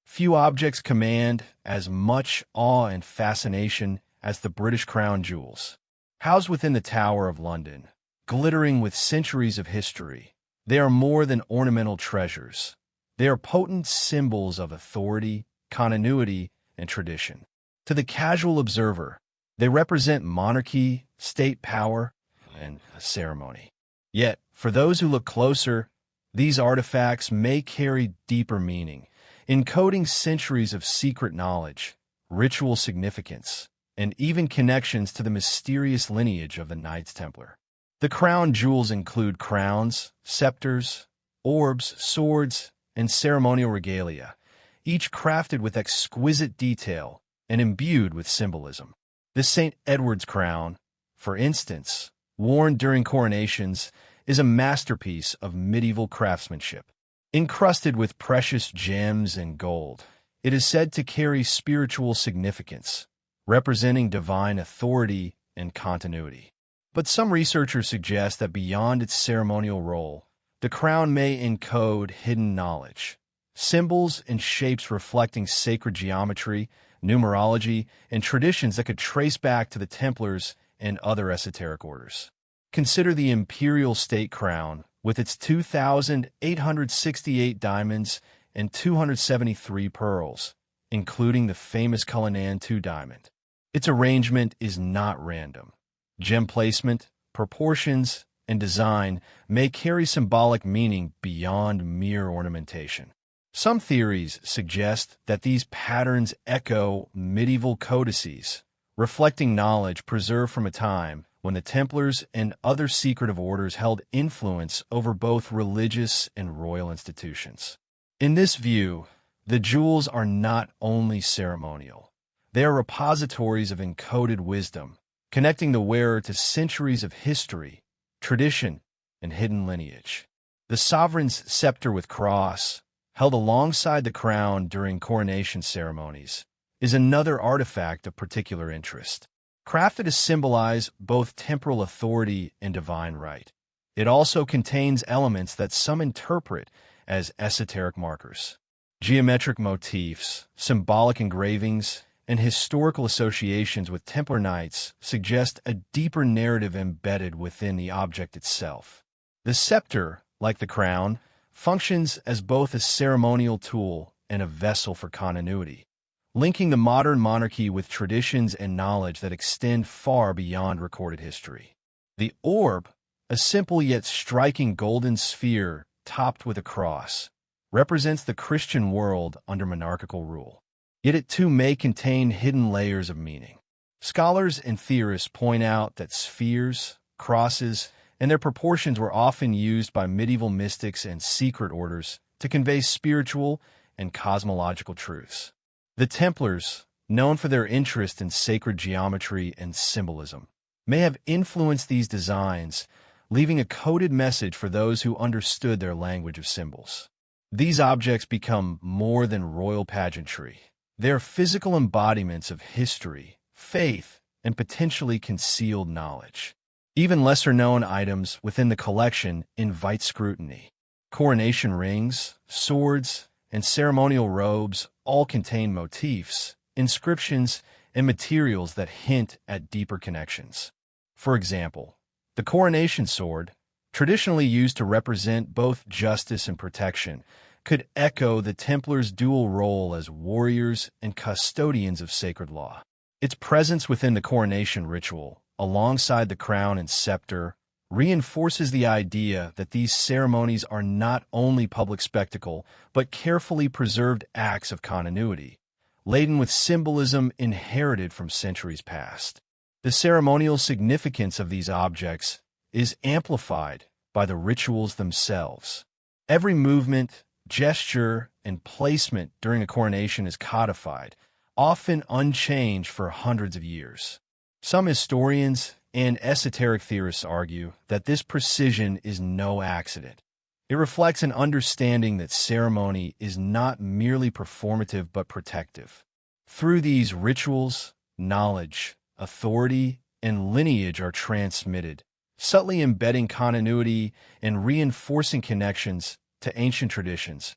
Few objects command as much awe and fascination as the British crown jewels. Housed within the Tower of London, glittering with centuries of history, they are more than ornamental treasures. They are potent symbols of authority, continuity, and tradition. To the casual observer, they represent monarchy, state power, and ceremony. Yet, for those who look closer, these artifacts may carry deeper meaning, encoding centuries of secret knowledge, ritual significance, and even connections to the mysterious lineage of the Knights Templar. The crown jewels include crowns, scepters, orbs, swords, and ceremonial regalia, each crafted with exquisite detail and imbued with symbolism. The St. Edward's crown, for instance, worn during coronations, is a masterpiece of medieval craftsmanship. Encrusted with precious gems and gold, it is said to carry spiritual significance, representing divine authority and continuity. But some researchers suggest that beyond its ceremonial role, the crown may encode hidden knowledge, symbols and shapes reflecting sacred geometry, numerology, and traditions that could trace back to the Templars and other esoteric orders. Consider the imperial state crown, with its 2,868 diamonds and 273 pearls, including the famous Cullinan II diamond. Its arrangement is not random. Gem placement, proportions, and design may carry symbolic meaning beyond mere ornamentation. Some theories suggest that these patterns echo medieval codices, reflecting knowledge preserved from a time when the Templars and other secretive orders held influence over both religious and royal institutions. In this view, the jewels are not only ceremonial. They are repositories of encoded wisdom, connecting the wearer to centuries of history, tradition, and hidden lineage. The sovereign's scepter with cross, held alongside the crown during coronation ceremonies, is another artifact of particular interest. Crafted to symbolize both temporal authority and divine right, it also contains elements that some interpret as esoteric markers. Geometric motifs, symbolic engravings, and historical associations with Templar Knights suggest a deeper narrative embedded within the object itself. The scepter, like the crown, functions as both a ceremonial tool and a vessel for continuity, linking the modern monarchy with traditions and knowledge that extend far beyond recorded history. The orb, a simple yet striking golden sphere topped with a cross, represents the Christian world under monarchical rule. Yet it too may contain hidden layers of meaning. Scholars and theorists point out that spheres, crosses, and their proportions were often used by medieval mystics and secret orders to convey spiritual and cosmological truths. The Templars, known for their interest in sacred geometry and symbolism, may have influenced these designs, leaving a coded message for those who understood their language of symbols. These objects become more than royal pageantry. They are physical embodiments of history, faith, and potentially concealed knowledge. Even lesser-known items within the collection invite scrutiny. Coronation rings, swords, and ceremonial robes all contain motifs, inscriptions, and materials that hint at deeper connections. For example, the coronation sword, traditionally used to represent both justice and protection, could echo the Templars' dual role as warriors and custodians of sacred law. Its presence within the coronation ritual, alongside the crown and scepter, reinforces the idea that these ceremonies are not only public spectacle, but carefully preserved acts of continuity, laden with symbolism inherited from centuries past. The ceremonial significance of these objects is amplified by the rituals themselves. Every movement, gesture, and placement during a coronation is codified, often unchanged for hundreds of years. Some historians and esoteric theorists argue that this precision is no accident. It reflects an understanding that ceremony is not merely performative but protective. Through these rituals, knowledge, authority, and lineage are transmitted, subtly embedding continuity and reinforcing connections to ancient traditions,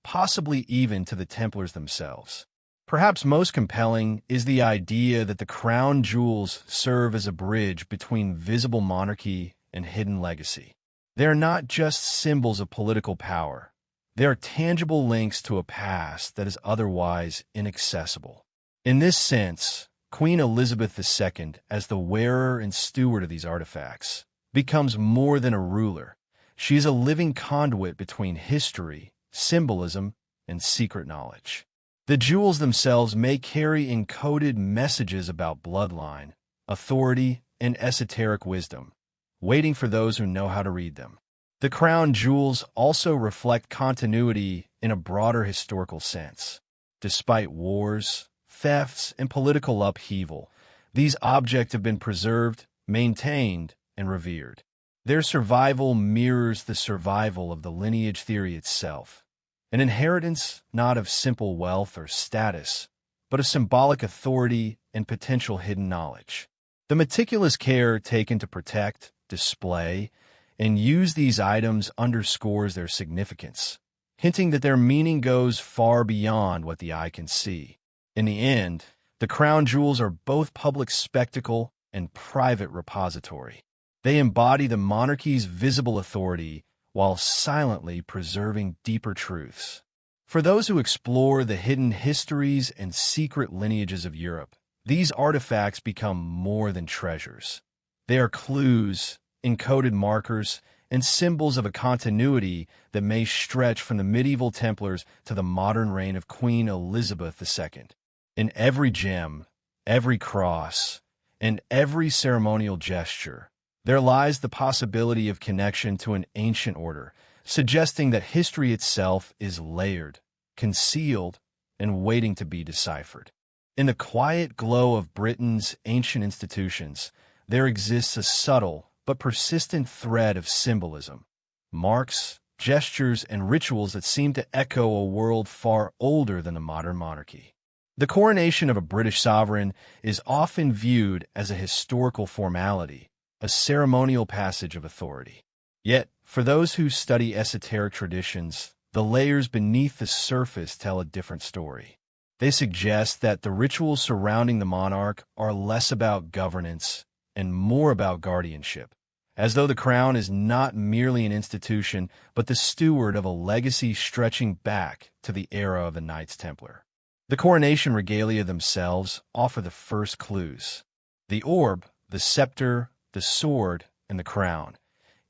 possibly even to the Templars themselves. Perhaps most compelling is the idea that the crown jewels serve as a bridge between visible monarchy and hidden legacy. They are not just symbols of political power. They are tangible links to a past that is otherwise inaccessible. In this sense, Queen Elizabeth II, as the wearer and steward of these artifacts, becomes more than a ruler. She is a living conduit between history, symbolism, and secret knowledge. The jewels themselves may carry encoded messages about bloodline, authority, and esoteric wisdom, waiting for those who know how to read them. The crown jewels also reflect continuity in a broader historical sense. Despite wars, thefts, and political upheaval, these objects have been preserved, maintained, and revered. Their survival mirrors the survival of the lineage theory itself, an inheritance not of simple wealth or status, but of symbolic authority and potential hidden knowledge. The meticulous care taken to protect, display, and use these items underscores their significance, hinting that their meaning goes far beyond what the eye can see. In the end, the crown jewels are both public spectacle and private repository. They embody the monarchy's visible authority while silently preserving deeper truths. For those who explore the hidden histories and secret lineages of Europe, these artifacts become more than treasures. They are clues, encoded markers, and symbols of a continuity that may stretch from the medieval Templars to the modern reign of Queen Elizabeth II. In every gem, every cross, and every ceremonial gesture, there lies the possibility of connection to an ancient order, suggesting that history itself is layered, concealed, and waiting to be deciphered. In the quiet glow of Britain's ancient institutions, there exists a subtle but persistent thread of symbolism, marks, gestures, and rituals that seem to echo a world far older than the modern monarchy. The coronation of a British sovereign is often viewed as a historical formality, a ceremonial passage of authority. Yet, for those who study esoteric traditions, the layers beneath the surface tell a different story. They suggest that the rituals surrounding the monarch are less about governance and more about guardianship, as though the crown is not merely an institution, but the steward of a legacy stretching back to the era of the Knights Templar. The coronation regalia themselves offer the first clues. The orb, the scepter, the sword, and the crown,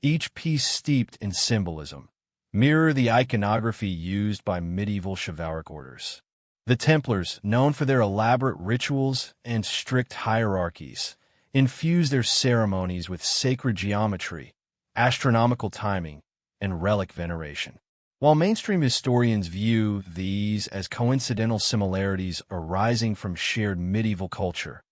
each piece steeped in symbolism, mirror the iconography used by medieval chivalric orders. The Templars, known for their elaborate rituals and strict hierarchies, infuse their ceremonies with sacred geometry, astronomical timing, and relic veneration. While mainstream historians view these as coincidental similarities arising from shared medieval culture,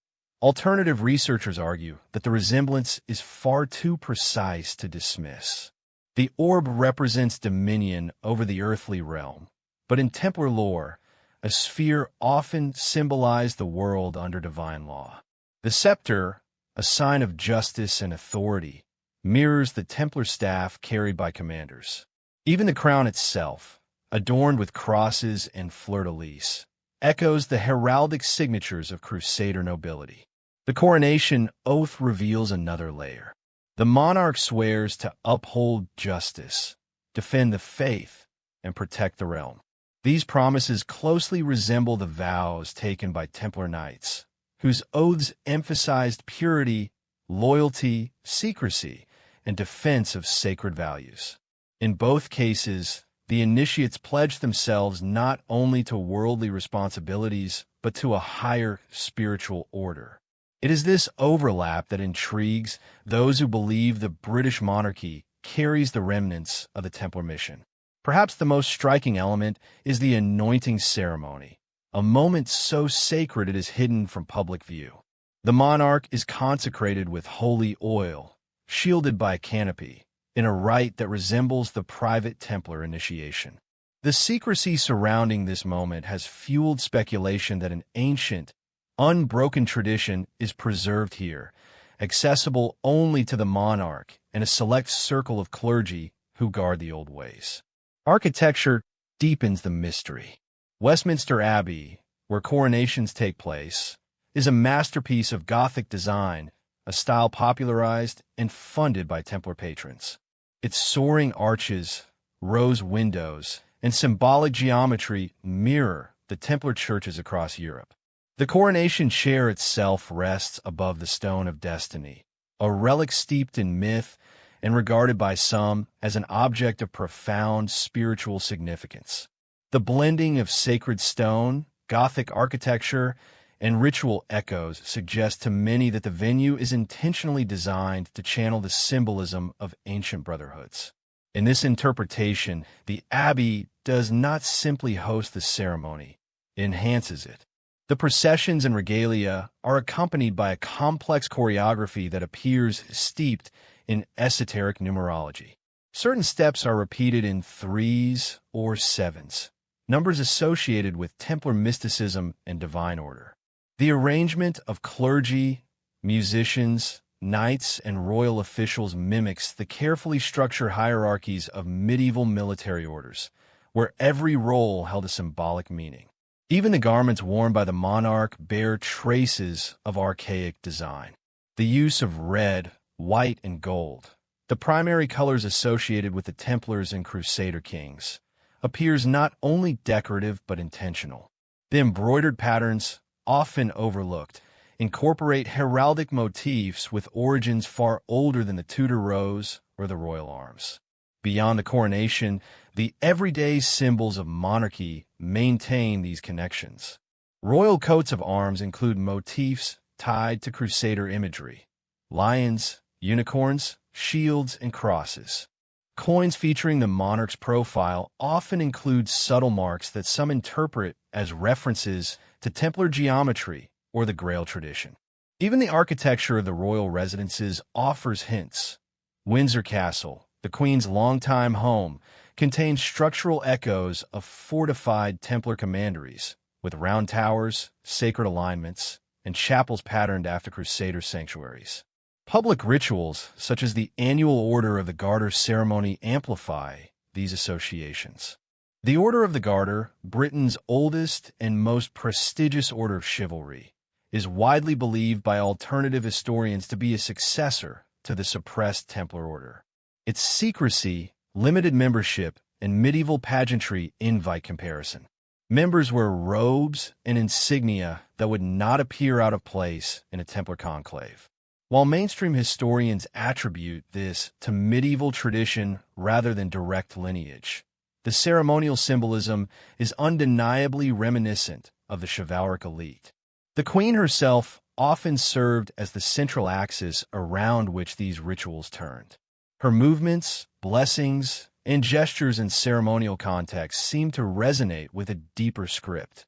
alternative researchers argue that the resemblance is far too precise to dismiss. The orb represents dominion over the earthly realm, but in Templar lore, a sphere often symbolized the world under divine law. The scepter, a sign of justice and authority, mirrors the Templar staff carried by commanders. Even the crown itself, adorned with crosses and fleur-de-lis, echoes the heraldic signatures of Crusader nobility. The coronation oath reveals another layer. The monarch swears to uphold justice, defend the faith, and protect the realm. These promises closely resemble the vows taken by Templar knights, whose oaths emphasized purity, loyalty, secrecy, and defense of sacred values. In both cases, the initiates pledged themselves not only to worldly responsibilities, but to a higher spiritual order. It is this overlap that intrigues those who believe the British monarchy carries the remnants of the Templar mission. Perhaps the most striking element is the anointing ceremony, a moment so sacred it is hidden from public view. The monarch is consecrated with holy oil, shielded by a canopy, in a rite that resembles the private Templar initiation. The secrecy surrounding this moment has fueled speculation that an ancient, unbroken tradition is preserved here, accessible only to the monarch and a select circle of clergy who guard the old ways. Architecture deepens the mystery. Westminster Abbey, where coronations take place, is a masterpiece of Gothic design, a style popularized and funded by Templar patrons. Its soaring arches, rose windows, and symbolic geometry mirror the Templar churches across Europe. The coronation chair itself rests above the Stone of Destiny, a relic steeped in myth and regarded by some as an object of profound spiritual significance. The blending of sacred stone, Gothic architecture, and ritual echoes suggest to many that the venue is intentionally designed to channel the symbolism of ancient brotherhoods. In this interpretation, the abbey does not simply host the ceremony, it enhances it. The processions and regalia are accompanied by a complex choreography that appears steeped in esoteric numerology. Certain steps are repeated in threes or sevens, numbers associated with Templar mysticism and divine order. The arrangement of clergy, musicians, knights, and royal officials mimics the carefully structured hierarchies of medieval military orders, where every role held a symbolic meaning. Even the garments worn by the monarch bear traces of archaic design. The use of red, white, and gold, the primary colors associated with the Templars and Crusader kings, appears not only decorative but intentional. The embroidered patterns, often overlooked, incorporate heraldic motifs with origins far older than the Tudor rose or the royal arms. Beyond the coronation, the everyday symbols of monarchy maintain these connections. Royal coats of arms include motifs tied to Crusader imagery: lions, unicorns, shields, and crosses. Coins featuring the monarch's profile often include subtle marks that some interpret as references to Templar geometry or the Grail tradition. Even the architecture of the royal residences offers hints. Windsor Castle, the Queen's longtime home, contains structural echoes of fortified Templar commanderies, with round towers, sacred alignments, and chapels patterned after Crusader sanctuaries. Public rituals, such as the annual Order of the Garter ceremony, amplify these associations. The Order of the Garter, Britain's oldest and most prestigious order of chivalry, is widely believed by alternative historians to be a successor to the suppressed Templar Order. Its secrecy, limited membership, and medieval pageantry invite comparison. Members wear robes and insignia that would not appear out of place in a Templar conclave. While mainstream historians attribute this to medieval tradition rather than direct lineage, the ceremonial symbolism is undeniably reminiscent of the chivalric elite. The Queen herself often served as the central axis around which these rituals turned. Her movements, blessings, and gestures in ceremonial contexts seem to resonate with a deeper script,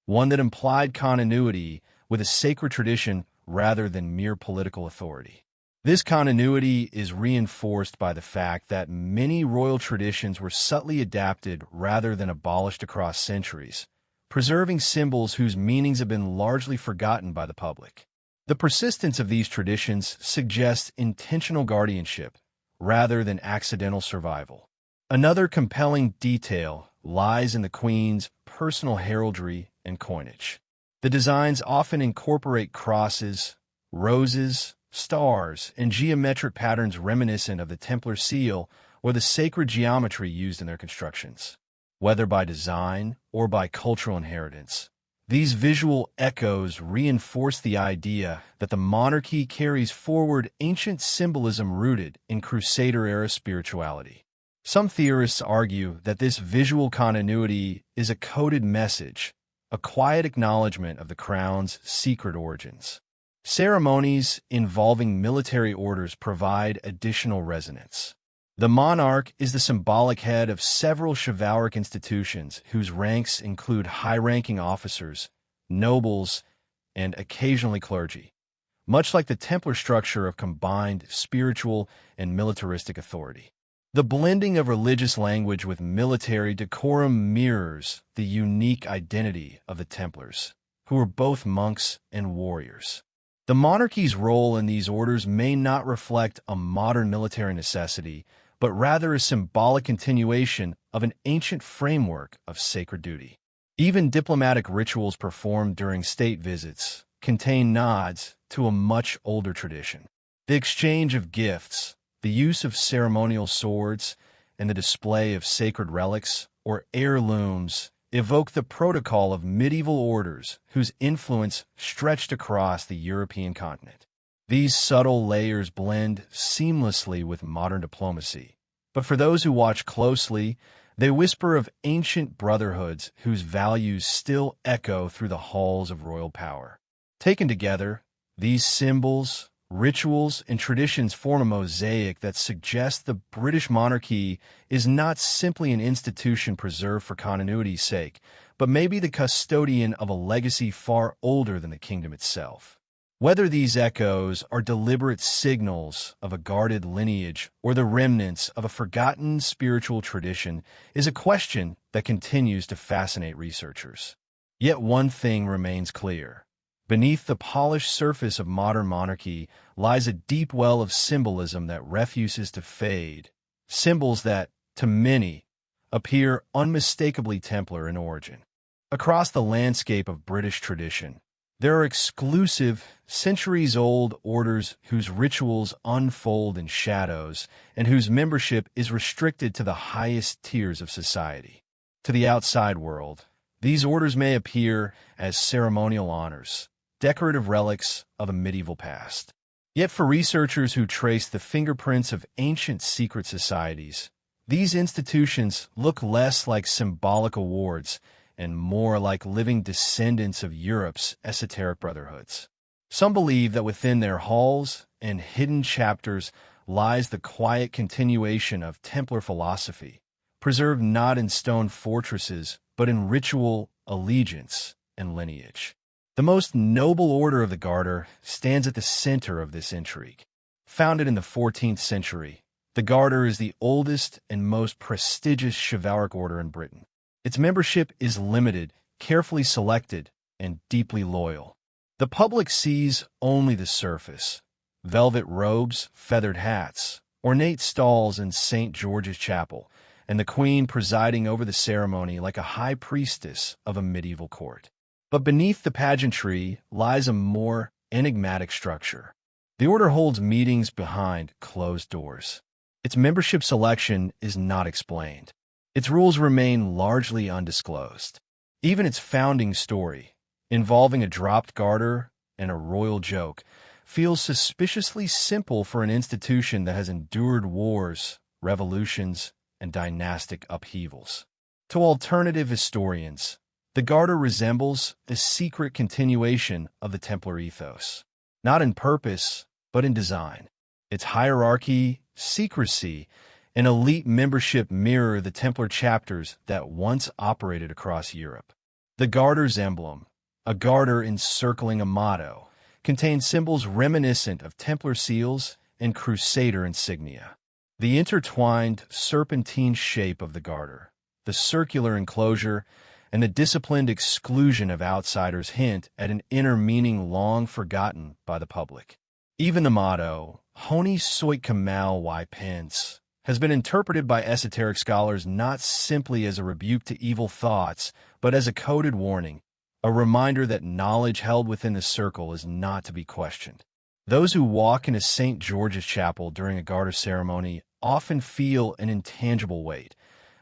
one that implied continuity with a sacred tradition rather than mere political authority. This continuity is reinforced by the fact that many royal traditions were subtly adapted rather than abolished across centuries, preserving symbols whose meanings have been largely forgotten by the public. The persistence of these traditions suggests intentional guardianship rather than accidental survival. Another compelling detail lies in the Queen's personal heraldry and coinage. The designs often incorporate crosses, roses, stars, and geometric patterns reminiscent of the Templar seal or the sacred geometry used in their constructions. Whether by design or by cultural inheritance, these visual echoes reinforce the idea that the monarchy carries forward ancient symbolism rooted in Crusader-era spirituality. Some theorists argue that this visual continuity is a coded message, a quiet acknowledgement of the crown's secret origins. Ceremonies involving military orders provide additional resonance. The monarch is the symbolic head of several chivalric institutions whose ranks include high-ranking officers, nobles, and occasionally clergy. much like the Templar structure of combined spiritual and militaristic authority. The blending of religious language with military decorum mirrors the unique identity of the Templars, who were both monks and warriors. The monarchy's role in these orders may not reflect a modern military necessity, but rather a symbolic continuation of an ancient framework of sacred duty. Even diplomatic rituals performed during state visits contain nods to a much older tradition. The exchange of gifts, the use of ceremonial swords, and the display of sacred relics or heirlooms evoke the protocol of medieval orders whose influence stretched across the European continent. These subtle layers blend seamlessly with modern diplomacy, but for those who watch closely, they whisper of ancient brotherhoods whose values still echo through the halls of royal power. Taken together, these symbols, rituals, and traditions form a mosaic that suggests the British monarchy is not simply an institution preserved for continuity's sake, but may be the custodian of a legacy far older than the kingdom itself. Whether these echoes are deliberate signals of a guarded lineage or the remnants of a forgotten spiritual tradition is a question that continues to fascinate researchers. Yet one thing remains clear. Beneath the polished surface of modern monarchy lies a deep well of symbolism that refuses to fade, symbols that, to many, appear unmistakably Templar in origin. Across the landscape of British tradition, there are exclusive, centuries-old orders whose rituals unfold in shadows and whose membership is restricted to the highest tiers of society. To the outside world, these orders may appear as ceremonial honors, decorative relics of a medieval past. Yet for researchers who trace the fingerprints of ancient secret societies, these institutions look less like symbolic awards and more like living descendants of Europe's esoteric brotherhoods. Some believe that within their halls and hidden chapters lies the quiet continuation of Templar philosophy, preserved not in stone fortresses, but in ritual, allegiance, and lineage. The most noble order of the Garter stands at the center of this intrigue. Founded in the 14th century, the Garter is the oldest and most prestigious chivalric order in Britain. Its membership is limited, carefully selected, and deeply loyal. The public sees only the surface: velvet robes, feathered hats, ornate stalls in St. George's Chapel, and the Queen presiding over the ceremony like a high priestess of a medieval court. But beneath the pageantry lies a more enigmatic structure. The order holds meetings behind closed doors. Its membership selection is not explained. Its rules remain largely undisclosed. Even its founding story, involving a dropped garter and a royal joke, feels suspiciously simple for an institution that has endured wars, revolutions, and dynastic upheavals. To alternative historians, the Garter resembles a secret continuation of the Templar ethos, not in purpose, but in design. Its hierarchy, secrecy, and elite membership mirror the Templar chapters that once operated across Europe. The Garter's emblem, a garter encircling a motto, contains symbols reminiscent of Templar seals and Crusader insignia. The intertwined serpentine shape of the garter, the circular enclosure, and the disciplined exclusion of outsiders hint at an inner meaning long forgotten by the public. Even the motto, Honi soit camal y pence, has been interpreted by esoteric scholars not simply as a rebuke to evil thoughts, but as a coded warning, a reminder that knowledge held within the circle is not to be questioned. Those who walk into St. George's Chapel during a Garter ceremony often feel an intangible weight,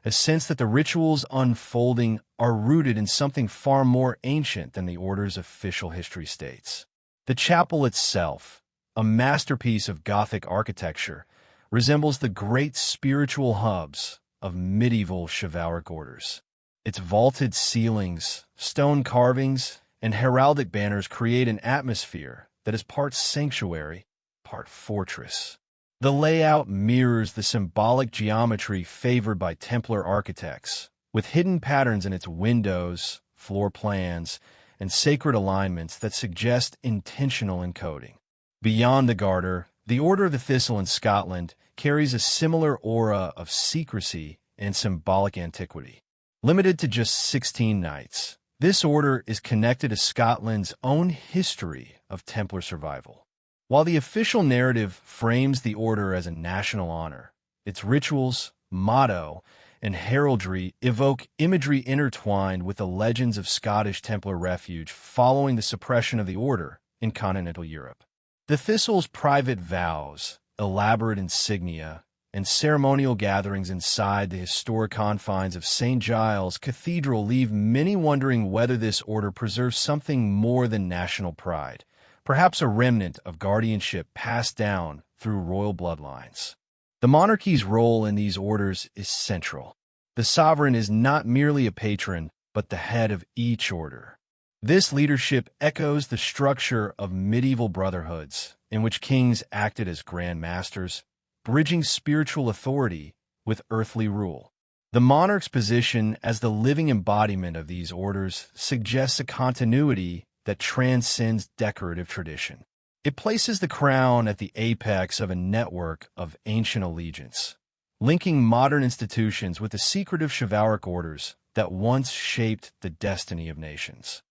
a sense that the rituals unfolding are rooted in something far more ancient than the order's official history states. The chapel itself, a masterpiece of Gothic architecture, resembles the great spiritual hubs of medieval chivalric orders. Its vaulted ceilings, stone carvings, and heraldic banners create an atmosphere that is part sanctuary, part fortress. The layout mirrors the symbolic geometry favored by Templar architects, with hidden patterns in its windows, floor plans, and sacred alignments that suggest intentional encoding. Beyond the Garter, the Order of the Thistle in Scotland carries a similar aura of secrecy and symbolic antiquity. Limited to just 16 knights, this order is connected to Scotland's own history of Templar survival. While the official narrative frames the order as a national honor, its rituals, motto, and heraldry evoke imagery intertwined with the legends of Scottish Templar refuge following the suppression of the order in continental Europe. The Thistle's private vows, elaborate insignia, and ceremonial gatherings inside the historic confines of St. Giles Cathedral leave many wondering whether this order preserves something more than national pride, perhaps a remnant of guardianship passed down through royal bloodlines. The monarchy's role in these orders is central. The sovereign is not merely a patron, but the head of each order. This leadership echoes the structure of medieval brotherhoods, in which kings acted as grand masters, bridging spiritual authority with earthly rule. The monarch's position as the living embodiment of these orders suggests a continuity that transcends decorative tradition. It places the crown at the apex of a network of ancient allegiance, linking modern institutions with the secretive chivalric orders that once shaped the destiny of nations.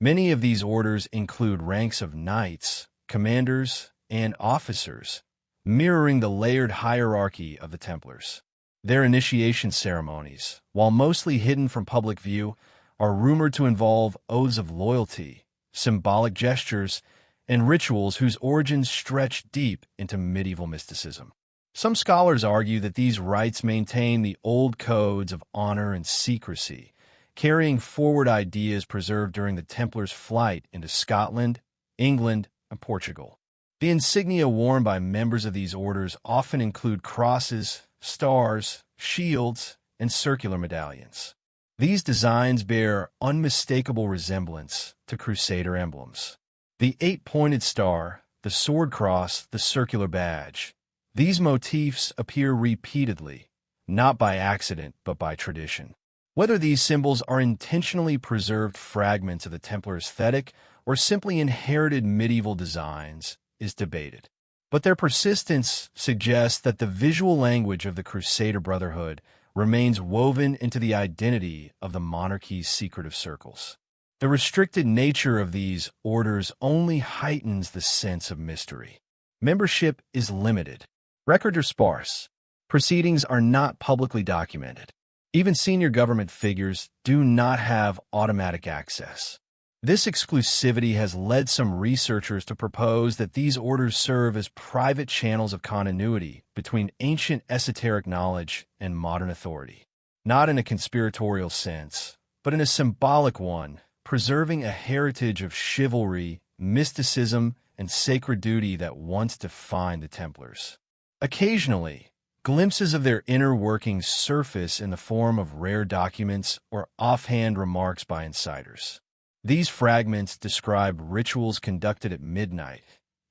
Many of these orders include ranks of knights, commanders, and officers, mirroring the layered hierarchy of the Templars. Their initiation ceremonies, while mostly hidden from public view, are rumored to involve oaths of loyalty, symbolic gestures, and rituals whose origins stretch deep into medieval mysticism. Some scholars argue that these rites maintain the old codes of honor and secrecy, carrying forward ideas preserved during the Templars' flight into Scotland, England, and Portugal. The insignia worn by members of these orders often include crosses, stars, shields, and circular medallions. These designs bear unmistakable resemblance to Crusader emblems. The eight-pointed star, the sword cross, the circular badge. These motifs appear repeatedly, not by accident but by tradition. Whether these symbols are intentionally preserved fragments of the Templar aesthetic or simply inherited medieval designs is debated. But their persistence suggests that the visual language of the Crusader Brotherhood remains woven into the identity of the monarchy's secretive circles. The restricted nature of these orders only heightens the sense of mystery. Membership is limited. Records are sparse. Proceedings are not publicly documented. Even senior government figures do not have automatic access. This exclusivity has led some researchers to propose that these orders serve as private channels of continuity between ancient esoteric knowledge and modern authority. Not in a conspiratorial sense, but in a symbolic one, preserving a heritage of chivalry, mysticism, and sacred duty that once defined the Templars. Occasionally, glimpses of their inner workings surface in the form of rare documents or offhand remarks by insiders. These fragments describe rituals conducted at midnight,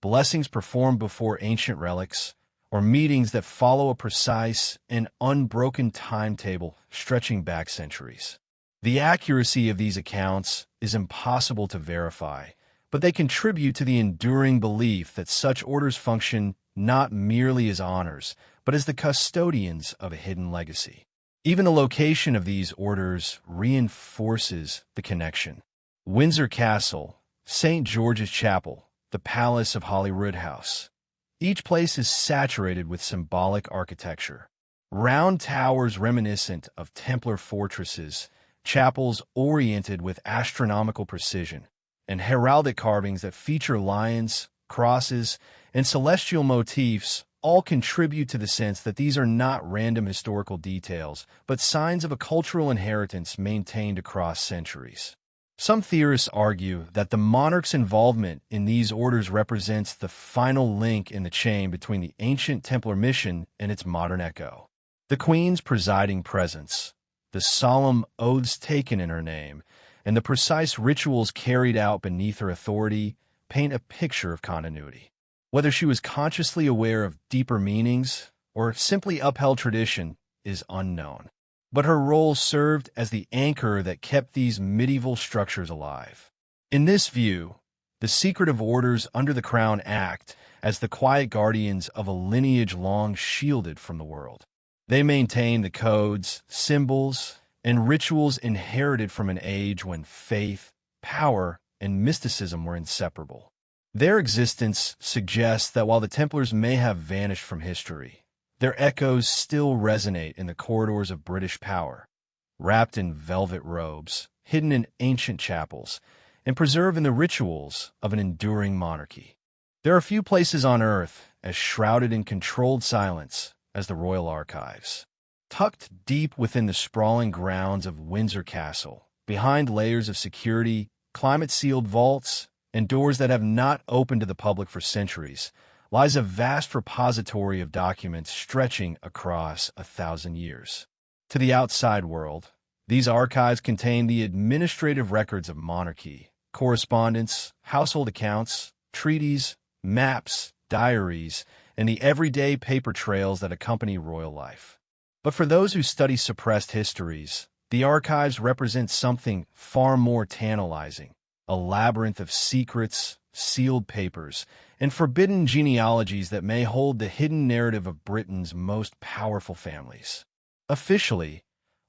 blessings performed before ancient relics, or meetings that follow a precise and unbroken timetable stretching back centuries. The accuracy of these accounts is impossible to verify, but they contribute to the enduring belief that such orders function not merely as honors, but as the custodians of a hidden legacy. Even the location of these orders reinforces the connection. Windsor Castle, St. George's Chapel, the Palace of Holyrood House. Each place is saturated with symbolic architecture. Round towers reminiscent of Templar fortresses, chapels oriented with astronomical precision, and heraldic carvings that feature lions, crosses, and celestial motifs all contribute to the sense that these are not random historical details, but signs of a cultural inheritance maintained across centuries. Some theorists argue that the monarch's involvement in these orders represents the final link in the chain between the ancient Templar mission and its modern echo. The Queen's presiding presence, the solemn oaths taken in her name, and the precise rituals carried out beneath her authority paint a picture of continuity. Whether she was consciously aware of deeper meanings or simply upheld tradition is unknown. But her role served as the anchor that kept these medieval structures alive. In this view, The secretive orders under the Crown act as the quiet guardians of a lineage long shielded from the world. They maintain the codes, symbols, and rituals inherited from an age when faith, power, and mysticism were inseparable. Their existence suggests that while the Templars may have vanished from history, their echoes still resonate in the corridors of British power, wrapped in velvet robes, hidden in ancient chapels, and preserved in the rituals of an enduring monarchy. There are few places on earth as shrouded in controlled silence as the royal archives. Tucked deep within the sprawling grounds of Windsor Castle, behind layers of security, climate-sealed vaults, and doors that have not opened to the public for centuries, lies a vast repository of documents stretching across 1,000 years. To the outside world, these archives contain the administrative records of monarchy, correspondence, household accounts, treaties, maps, diaries, and the everyday paper trails that accompany royal life. But for those who study suppressed histories, the archives represent something far more tantalizing, a labyrinth of secrets, sealed papers, and forbidden genealogies that may hold the hidden narrative of Britain's most powerful families. Officially,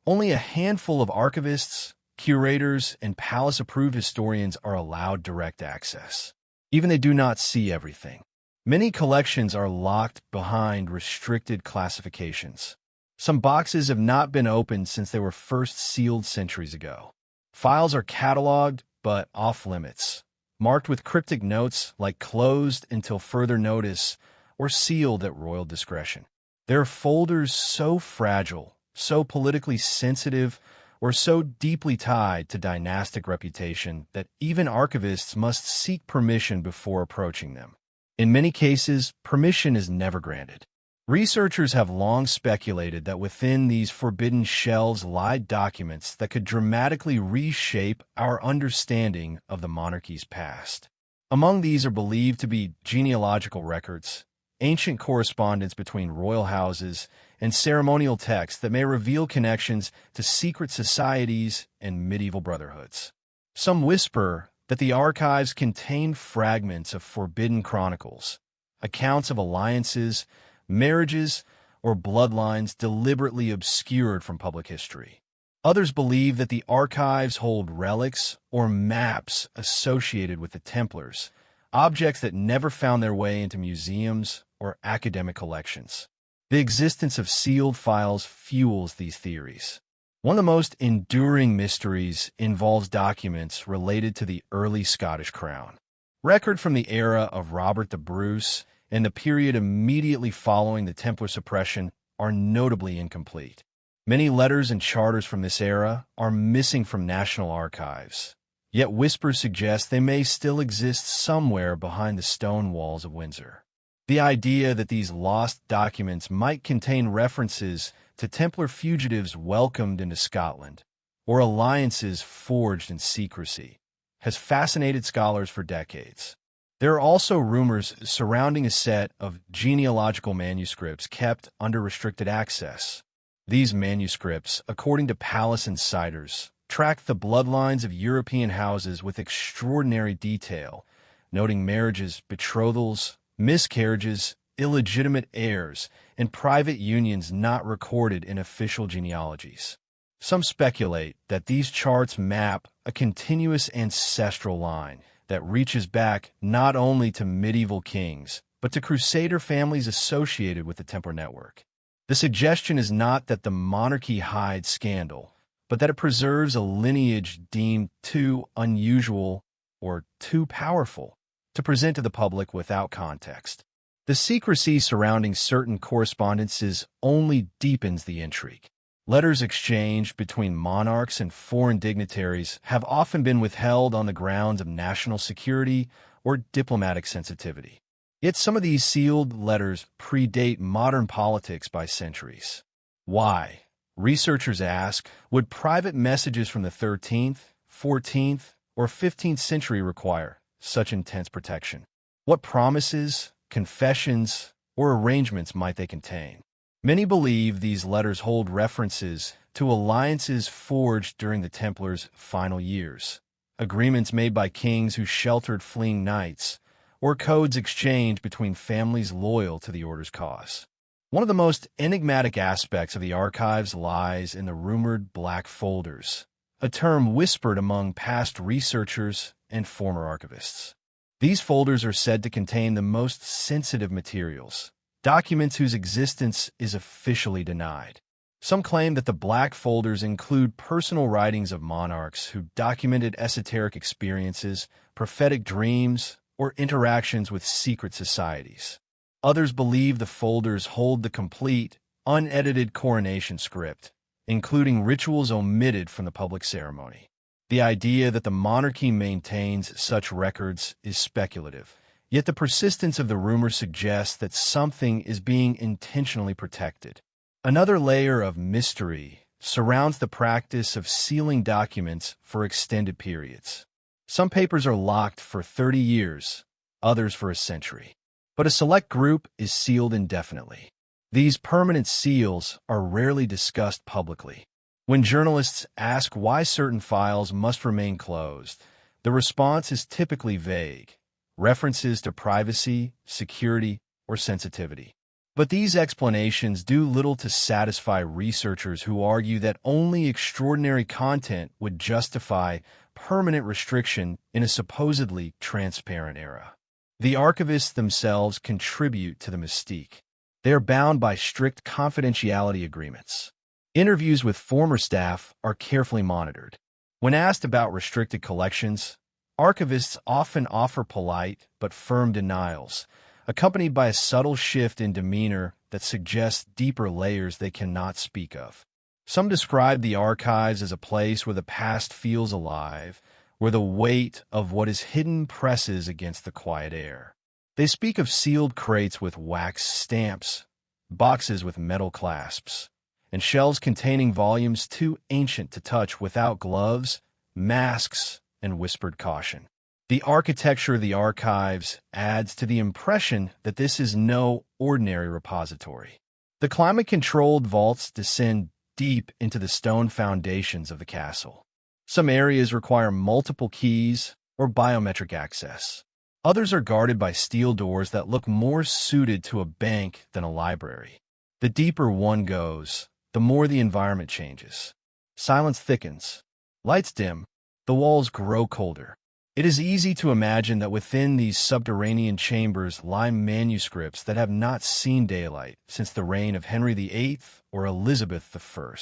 only a handful of archivists, curators, and palace-approved historians are allowed direct access. Even they do not see everything. Many collections are locked behind restricted classifications. Some boxes have not been opened since they were first sealed centuries ago. Files are cataloged but off-limits, marked with cryptic notes like closed until further notice or sealed at royal discretion. There are folders so fragile, so politically sensitive, or so deeply tied to dynastic reputation that even archivists must seek permission before approaching them. In many cases, permission is never granted. Researchers have long speculated that within these forbidden shelves lie documents that could dramatically reshape our understanding of the monarchy's past. Among these are believed to be genealogical records, ancient correspondence between royal houses, and ceremonial texts that may reveal connections to secret societies and medieval brotherhoods. Some whisper that the archives contain fragments of forbidden chronicles, accounts of alliances, marriages, or bloodlines deliberately obscured from public history. Others believe that the archives hold relics or maps associated with the Templars, objects that never found their way into museums or academic collections. The existence of sealed files fuels these theories. One of the most enduring mysteries involves documents related to the early Scottish crown. Record from the era of Robert the Bruce and the period immediately following the Templar suppression are notably incomplete. Many letters and charters from this era are missing from national archives, yet whispers suggest they may still exist somewhere behind the stone walls of Windsor. The idea that these lost documents might contain references to Templar fugitives welcomed into Scotland, or alliances forged in secrecy, has fascinated scholars for decades. There are also rumors surrounding a set of genealogical manuscripts kept under restricted access. These manuscripts, according to palace insiders, track the bloodlines of European houses with extraordinary detail, noting marriages, betrothals, miscarriages, illegitimate heirs, and private unions not recorded in official genealogies. Some speculate that these charts map a continuous ancestral line that reaches back not only to medieval kings, but to crusader families associated with the Templar network. The suggestion is not that the monarchy hides scandal, but that it preserves a lineage deemed too unusual or too powerful to present to the public without context. The secrecy surrounding certain correspondences only deepens the intrigue. Letters exchanged between monarchs and foreign dignitaries have often been withheld on the grounds of national security or diplomatic sensitivity. Yet some of these sealed letters predate modern politics by centuries. Why? Researchers ask, would private messages from the 13th, 14th, or 15th century require such intense protection? What promises, confessions, or arrangements might they contain? Many believe these letters hold references to alliances forged during the Templars' final years, agreements made by kings who sheltered fleeing knights, or codes exchanged between families loyal to the order's cause. One of the most enigmatic aspects of the archives lies in the rumored black folders, a term whispered among past researchers and former archivists. These folders are said to contain the most sensitive materials, documents whose existence is officially denied. Some claim that the black folders include personal writings of monarchs who documented esoteric experiences, prophetic dreams, or interactions with secret societies. Others believe the folders hold the complete, unedited coronation script, including rituals omitted from the public ceremony. The idea that the monarchy maintains such records is speculative, yet the persistence of the rumor suggests that something is being intentionally protected. Another layer of mystery surrounds the practice of sealing documents for extended periods. Some papers are locked for 30 years, others for a century. But a select group is sealed indefinitely. These permanent seals are rarely discussed publicly. When journalists ask why certain files must remain closed, the response is typically vague, references to privacy, security, or sensitivity. But these explanations do little to satisfy researchers who argue that only extraordinary content would justify permanent restriction in a supposedly transparent era. The archivists themselves contribute to the mystique. They are bound by strict confidentiality agreements. Interviews with former staff are carefully monitored. When asked about restricted collections, archivists often offer polite but firm denials, accompanied by a subtle shift in demeanor that suggests deeper layers they cannot speak of. Some describe the archives as a place where the past feels alive, where the weight of what is hidden presses against the quiet air. They speak of sealed crates with wax stamps, boxes with metal clasps, and shelves containing volumes too ancient to touch without gloves, masks, and whispered caution. The architecture of the archives adds to the impression that this is no ordinary repository. The climate-controlled vaults descend deep into the stone foundations of the castle. Some areas require multiple keys or biometric access. Others are guarded by steel doors that look more suited to a bank than a library. The deeper one goes, the more the environment changes. Silence thickens. Lights dim. The walls grow colder. It is easy to imagine that within these subterranean chambers lie manuscripts that have not seen daylight since the reign of Henry VIII or Elizabeth I.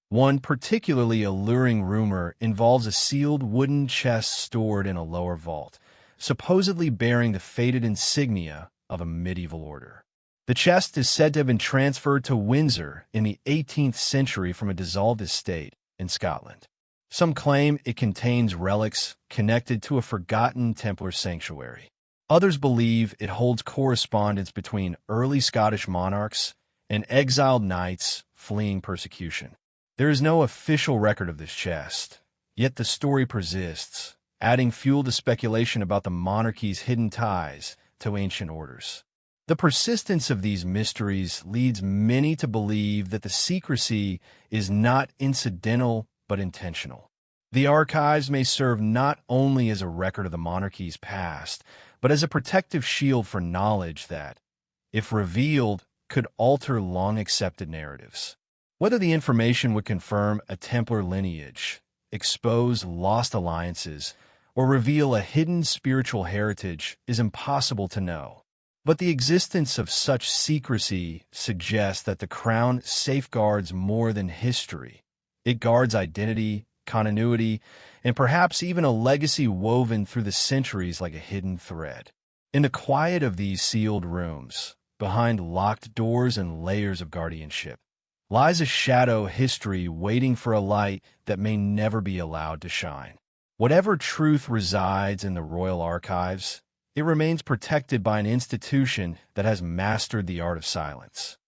One particularly alluring rumor involves a sealed wooden chest stored in a lower vault, supposedly bearing the faded insignia of a medieval order. The chest is said to have been transferred to Windsor in the 18th century from a dissolved estate in Scotland. Some claim it contains relics connected to a forgotten Templar sanctuary. Others believe it holds correspondence between early Scottish monarchs and exiled knights fleeing persecution. There is no official record of this chest, yet the story persists, adding fuel to speculation about the monarchy's hidden ties to ancient orders. The persistence of these mysteries leads many to believe that the secrecy is not incidental but intentional. The archives may serve not only as a record of the monarchy's past, but as a protective shield for knowledge that, if revealed, could alter long-accepted narratives. Whether the information would confirm a Templar lineage, expose lost alliances, or reveal a hidden spiritual heritage is impossible to know. But the existence of such secrecy suggests that the crown safeguards more than history. It guards identity, continuity, and perhaps even a legacy woven through the centuries like a hidden thread. In the quiet of these sealed rooms, behind locked doors and layers of guardianship, lies a shadow history waiting for a light that may never be allowed to shine. Whatever truth resides in the royal archives, it remains protected by an institution that has mastered the art of silence.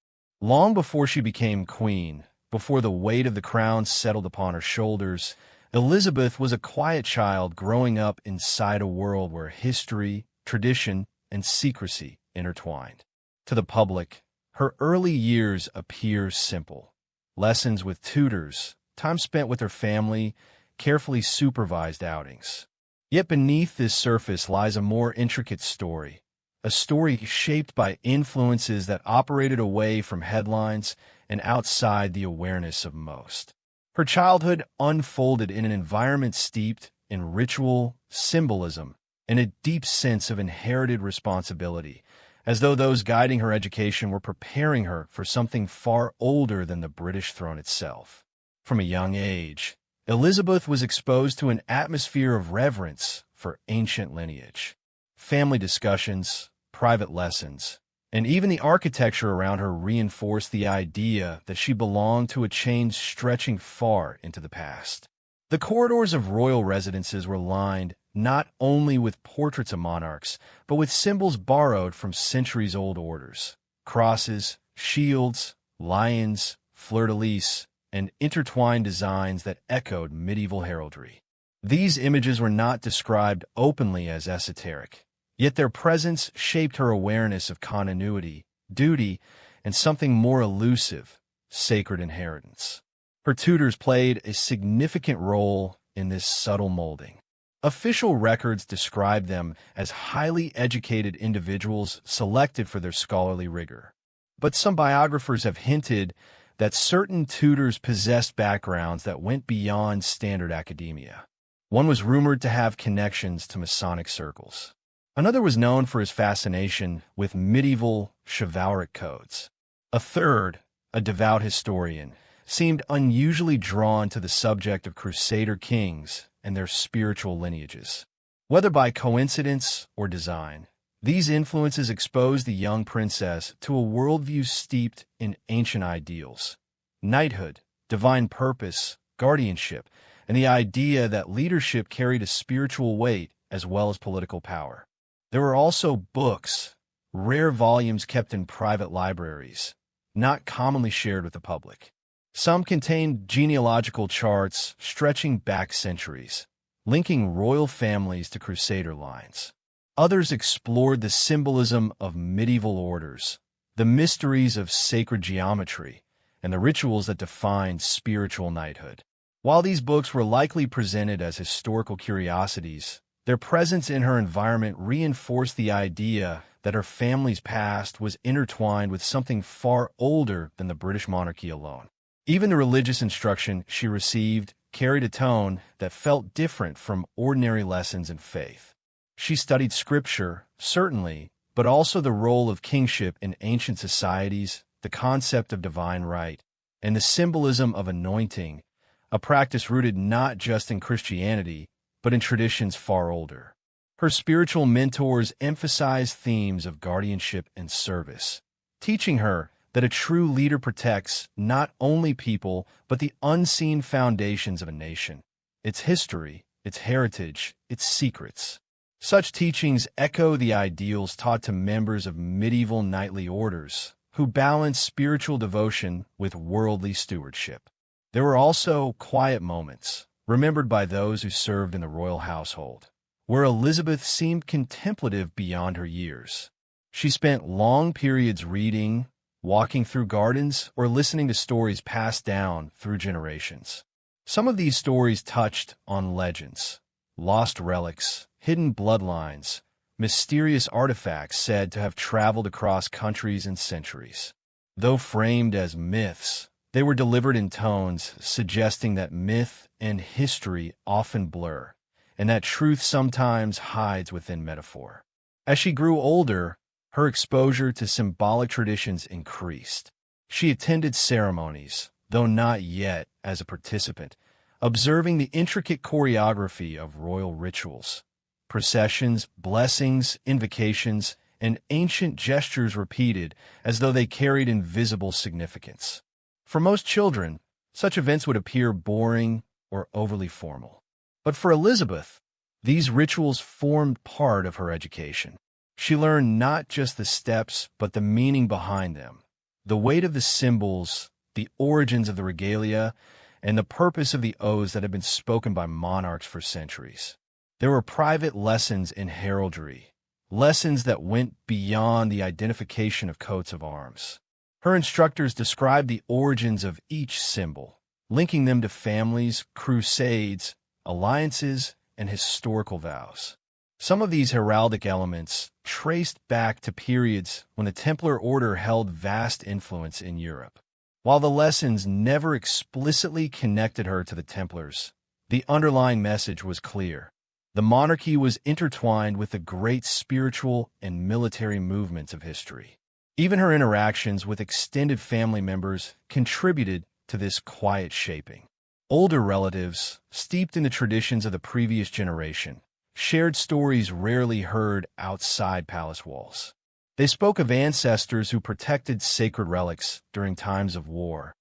Long before she became queen, before the weight of the crown settled upon her shoulders, Elizabeth was a quiet child growing up inside a world where history, tradition, and secrecy intertwined. To the public, her early years appear simple. Lessons with tutors, time spent with her family, carefully supervised outings. Yet beneath this surface lies a more intricate story, a story shaped by influences that operated away from headlines and outside the awareness of most. Her childhood unfolded in an environment steeped in ritual, symbolism, and a deep sense of inherited responsibility, as though those guiding her education were preparing her for something far older than the British throne itself. From a young age, Elizabeth was exposed to an atmosphere of reverence for ancient lineage. Family discussions, private lessons, and even the architecture around her reinforced the idea that she belonged to a chain stretching far into the past. The corridors of royal residences were lined not only with portraits of monarchs, but with symbols borrowed from centuries-old orders: crosses, shields, lions, fleur-de-lis, and intertwined designs that echoed medieval heraldry. These images were not described openly as esoteric, yet their presence shaped her awareness of continuity, duty, and something more elusive: sacred inheritance. Her tutors played a significant role in this subtle molding. Official records describe them as highly educated individuals selected for their scholarly rigor. But some biographers have hinted that certain tutors possessed backgrounds that went beyond standard academia. One was rumored to have connections to Masonic circles. Another was known for his fascination with medieval chivalric codes. A third, a devout historian, seemed unusually drawn to the subject of Crusader kings and their spiritual lineages. Whether by coincidence or design, these influences exposed the young princess to a worldview steeped in ancient ideals: knighthood, divine purpose, guardianship, and the idea that leadership carried a spiritual weight as well as political power. There were also books, rare volumes kept in private libraries, not commonly shared with the public. Some contained genealogical charts stretching back centuries, linking royal families to Crusader lines. Others explored the symbolism of medieval orders, the mysteries of sacred geometry, and the rituals that defined spiritual knighthood. While these books were likely presented as historical curiosities, their presence in her environment reinforced the idea that her family's past was intertwined with something far older than the British monarchy alone. Even the religious instruction she received carried a tone that felt different from ordinary lessons in faith. She studied scripture, certainly, but also the role of kingship in ancient societies, the concept of divine right, and the symbolism of anointing, a practice rooted not just in Christianity, but in traditions far older. Her spiritual mentors emphasized themes of guardianship and service, teaching her that a true leader protects not only people, but the unseen foundations of a nation: its history, its heritage, its secrets. Such teachings echo the ideals taught to members of medieval knightly orders, who balanced spiritual devotion with worldly stewardship. There were also quiet moments, remembered by those who served in the royal household, where Elizabeth seemed contemplative beyond her years. She spent long periods reading, walking through gardens, or listening to stories passed down through generations. Some of these stories touched on legends, lost relics, hidden bloodlines, mysterious artifacts said to have traveled across countries and centuries. Though framed as myths, they were delivered in tones suggesting that myth and history often blur, and that truth sometimes hides within metaphor. As she grew older, her exposure to symbolic traditions increased. She attended ceremonies, though not yet as a participant, observing the intricate choreography of royal rituals. Processions, blessings, invocations, and ancient gestures repeated as though they carried invisible significance. For most children, such events would appear boring or overly formal. But for Elizabeth, these rituals formed part of her education. She learned not just the steps, but the meaning behind them, the weight of the symbols, the origins of the regalia, and the purpose of the oaths that had been spoken by monarchs for centuries. There were private lessons in heraldry, lessons that went beyond the identification of coats of arms. Her instructors described the origins of each symbol, linking them to families, crusades, alliances, and historical vows. Some of these heraldic elements traced back to periods when the Templar Order held vast influence in Europe. While the lessons never explicitly connected her to the Templars, the underlying message was clear. The monarchy was intertwined with the great spiritual and military movements of history. Even her interactions with extended family members contributed to this quiet shaping. Older relatives, steeped in the traditions of the previous generation, shared stories rarely heard outside palace walls. They spoke of ancestors who protected sacred relics during times of war,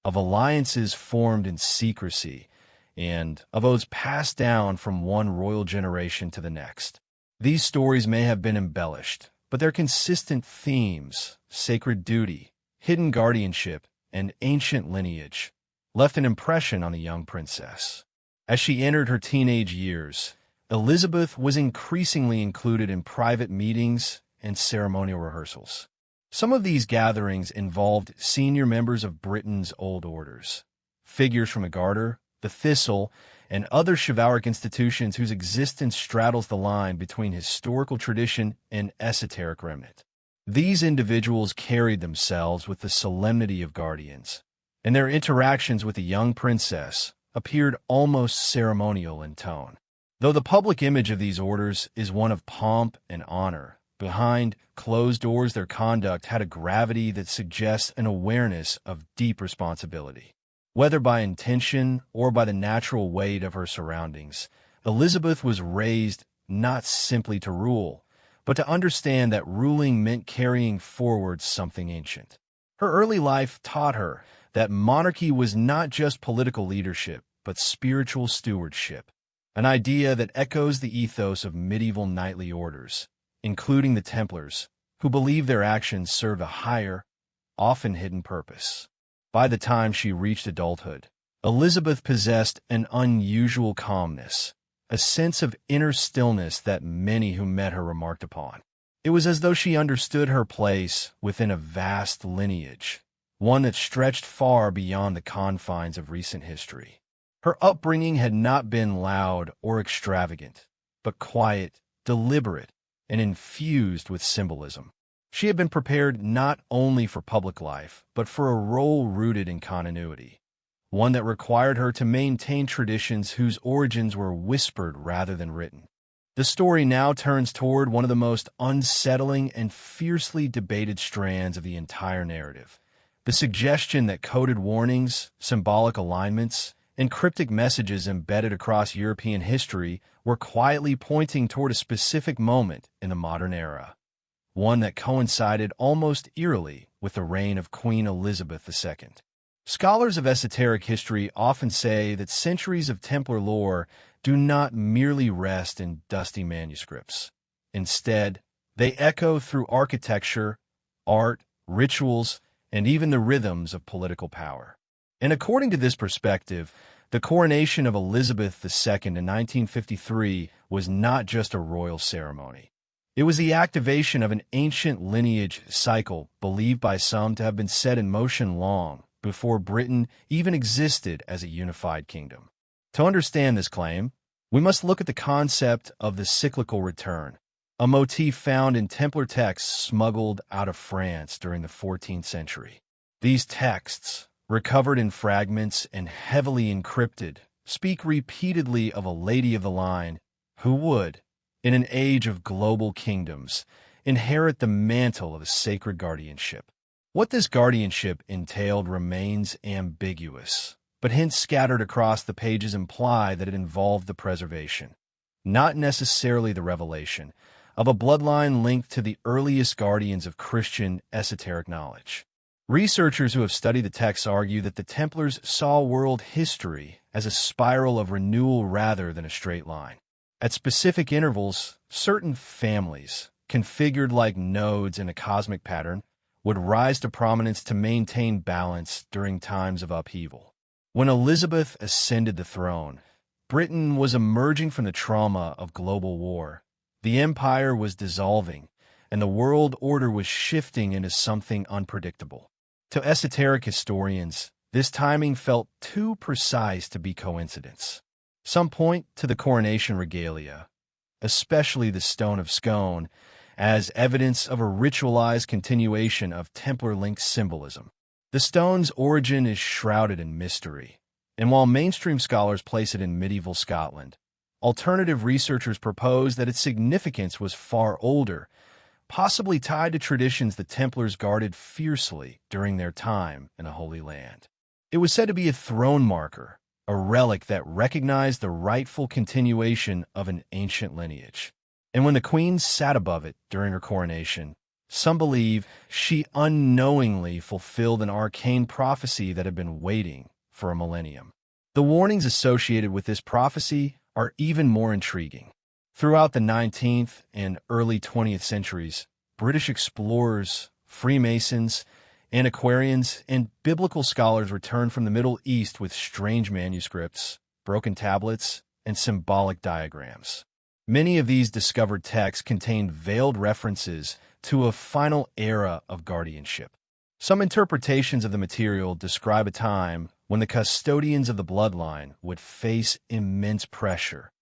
of alliances formed in secrecy, and of oaths passed down from one royal generation to the next. These stories may have been embellished, but their consistent themes, sacred duty, hidden guardianship, and ancient lineage, left an impression on the young princess. As she entered her teenage years, Elizabeth was increasingly included in private meetings and ceremonial rehearsals. Some of these gatherings involved senior members of Britain's old orders, figures from the Garter, the Thistle, and other chivalric institutions whose existence straddles the line between historical tradition and esoteric remnant. These individuals carried themselves with the solemnity of guardians, and their interactions with the young princess appeared almost ceremonial in tone. Though the public image of these orders is one of pomp and honor, behind closed doors their conduct had a gravity that suggests an awareness of deep responsibility. Whether by intention or by the natural weight of her surroundings, Elizabeth was raised not simply to rule, but to understand that ruling meant carrying forward something ancient. Her early life taught her that monarchy was not just political leadership, but spiritual stewardship, an idea that echoes the ethos of medieval knightly orders, including the Templars, who believed their actions served a higher, often hidden purpose. By the time she reached adulthood, Elizabeth possessed an unusual calmness, a sense of inner stillness that many who met her remarked upon. It was as though she understood her place within a vast lineage, one that stretched far beyond the confines of recent history. Her upbringing had not been loud or extravagant, but quiet, deliberate, and infused with symbolism. She had been prepared not only for public life, but for a role rooted in continuity, one that required her to maintain traditions whose origins were whispered rather than written. The story now turns toward one of the most unsettling and fiercely debated strands of the entire narrative: the suggestion that coded warnings, symbolic alignments, and cryptic messages embedded across European history were quietly pointing toward a specific moment in the modern era, one that coincided almost eerily with the reign of Queen Elizabeth II. Scholars of esoteric history often say that centuries of Templar lore do not merely rest in dusty manuscripts. Instead, they echo through architecture, art, rituals, and even the rhythms of political power. And according to this perspective, the coronation of Elizabeth II in 1953 was not just a royal ceremony. It was the activation of an ancient lineage cycle believed by some to have been set in motion long before Britain even existed as a unified kingdom. To understand this claim, we must look at the concept of the cyclical return, a motif found in Templar texts smuggled out of France during the 14th century. These texts, recovered in fragments and heavily encrypted, speak repeatedly of a lady of the line who would, in an age of global kingdoms, inherit the mantle of a sacred guardianship. What this guardianship entailed remains ambiguous, but hints scattered across the pages imply that it involved the preservation, not necessarily the revelation, of a bloodline linked to the earliest guardians of Christian esoteric knowledge. Researchers who have studied the texts argue that the Templars saw world history as a spiral of renewal rather than a straight line. At specific intervals, certain families, configured like nodes in a cosmic pattern, would rise to prominence to maintain balance during times of upheaval. When Elizabeth ascended the throne, Britain was emerging from the trauma of global war. The empire was dissolving, and the world order was shifting into something unpredictable. To esoteric historians, this timing felt too precise to be coincidence. Some point to the coronation regalia, especially the Stone of Scone, as evidence of a ritualized continuation of Templar-linked symbolism. The stone's origin is shrouded in mystery, and while mainstream scholars place it in medieval Scotland, alternative researchers propose that its significance was far older, possibly tied to traditions the Templars guarded fiercely during their time in a Holy Land. It was said to be a throne marker, a relic that recognized the rightful continuation of an ancient lineage. And when the queen sat above it during her coronation, some believe she unknowingly fulfilled an arcane prophecy that had been waiting for a millennium. The warnings associated with this prophecy are even more intriguing. Throughout the 19th and early 20th centuries, British explorers, Freemasons, antiquarians, and biblical scholars returned from the Middle East with strange manuscripts, broken tablets, and symbolic diagrams. Many of these discovered texts contained veiled references to a final era of guardianship. Some interpretations of the material describe a time when the custodians of the bloodline would face immense pressure,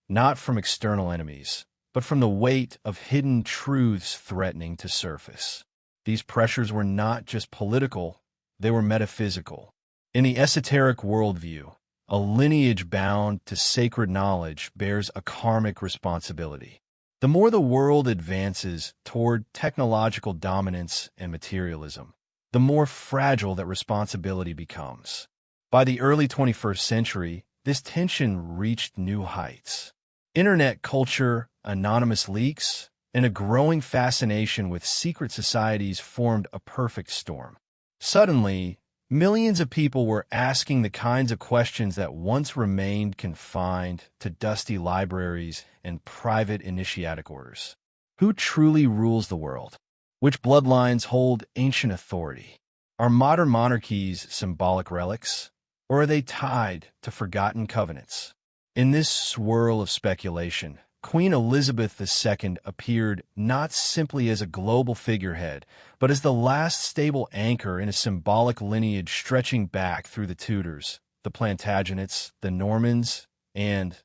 not from external enemies, but from the weight of hidden truths threatening to surface. These pressures were not just political, they were metaphysical. In the esoteric worldview, a lineage bound to sacred knowledge bears a karmic responsibility. The more the world advances toward technological dominance and materialism, the more fragile that responsibility becomes. By the early 21st century, this tension reached new heights. Internet culture, anonymous leaks, and a growing fascination with secret societies formed a perfect storm. Suddenly, millions of people were asking the kinds of questions that once remained confined to dusty libraries and private initiatic orders. Who truly rules the world? Which bloodlines hold ancient authority? Are modern monarchies symbolic relics, or are they tied to forgotten covenants? In this swirl of speculation, Queen Elizabeth II appeared not simply as a global figurehead, but as the last stable anchor in a symbolic lineage stretching back through the Tudors, the Plantagenets, the Normans, and,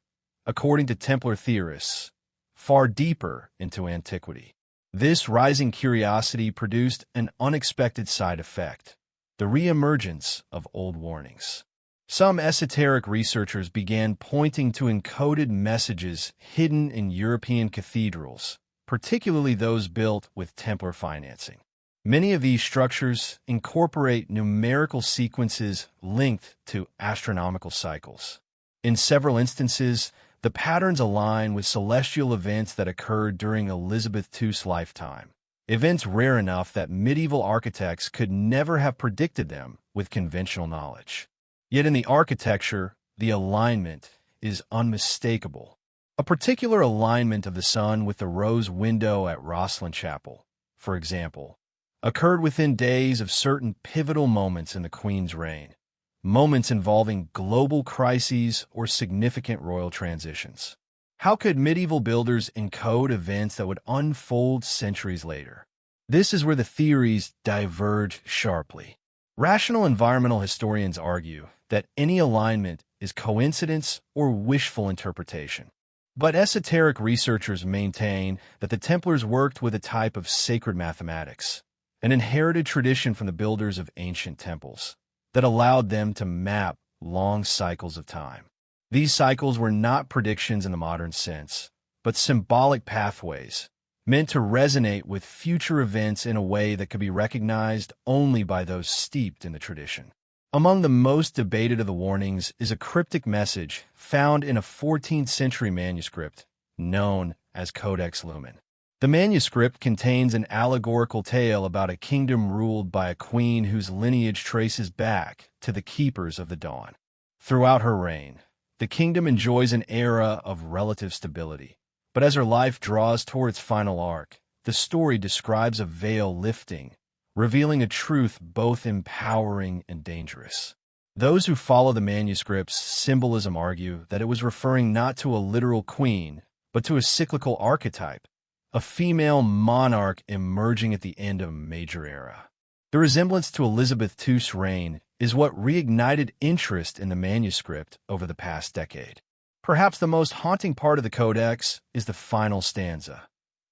according to Templar theorists, far deeper into antiquity. This rising curiosity produced an unexpected side effect: the reemergence of old warnings. Some esoteric researchers began pointing to encoded messages hidden in European cathedrals, particularly those built with Templar financing. Many of these structures incorporate numerical sequences linked to astronomical cycles. In several instances, the patterns align with celestial events that occurred during Elizabeth II's lifetime, events rare enough that medieval architects could never have predicted them with conventional knowledge. Yet in the architecture, the alignment is unmistakable. A particular alignment of the sun with the rose window at Rosslyn Chapel, for example, occurred within days of certain pivotal moments in the Queen's reign, moments involving global crises or significant royal transitions. How could medieval builders encode events that would unfold centuries later? This is where the theories diverge sharply. Rational environmental historians argue that any alignment is coincidence or wishful interpretation. But esoteric researchers maintain that the Templars worked with a type of sacred mathematics, an inherited tradition from the builders of ancient temples, that allowed them to map long cycles of time. These cycles were not predictions in the modern sense, but symbolic pathways, meant to resonate with future events in a way that could be recognized only by those steeped in the tradition. Among the most debated of the warnings is a cryptic message found in a 14th century manuscript known as Codex Lumen. The manuscript contains an allegorical tale about a kingdom ruled by a queen whose lineage traces back to the Keepers of the Dawn. Throughout her reign, the kingdom enjoys an era of relative stability, but as her life draws toward its final arc, the story describes a veil lifting, revealing a truth both empowering and dangerous. Those who follow the manuscript's symbolism argue that it was referring not to a literal queen, but to a cyclical archetype, a female monarch emerging at the end of a major era. The resemblance to Elizabeth II's reign is what reignited interest in the manuscript over the past decade. Perhaps the most haunting part of the Codex is the final stanza.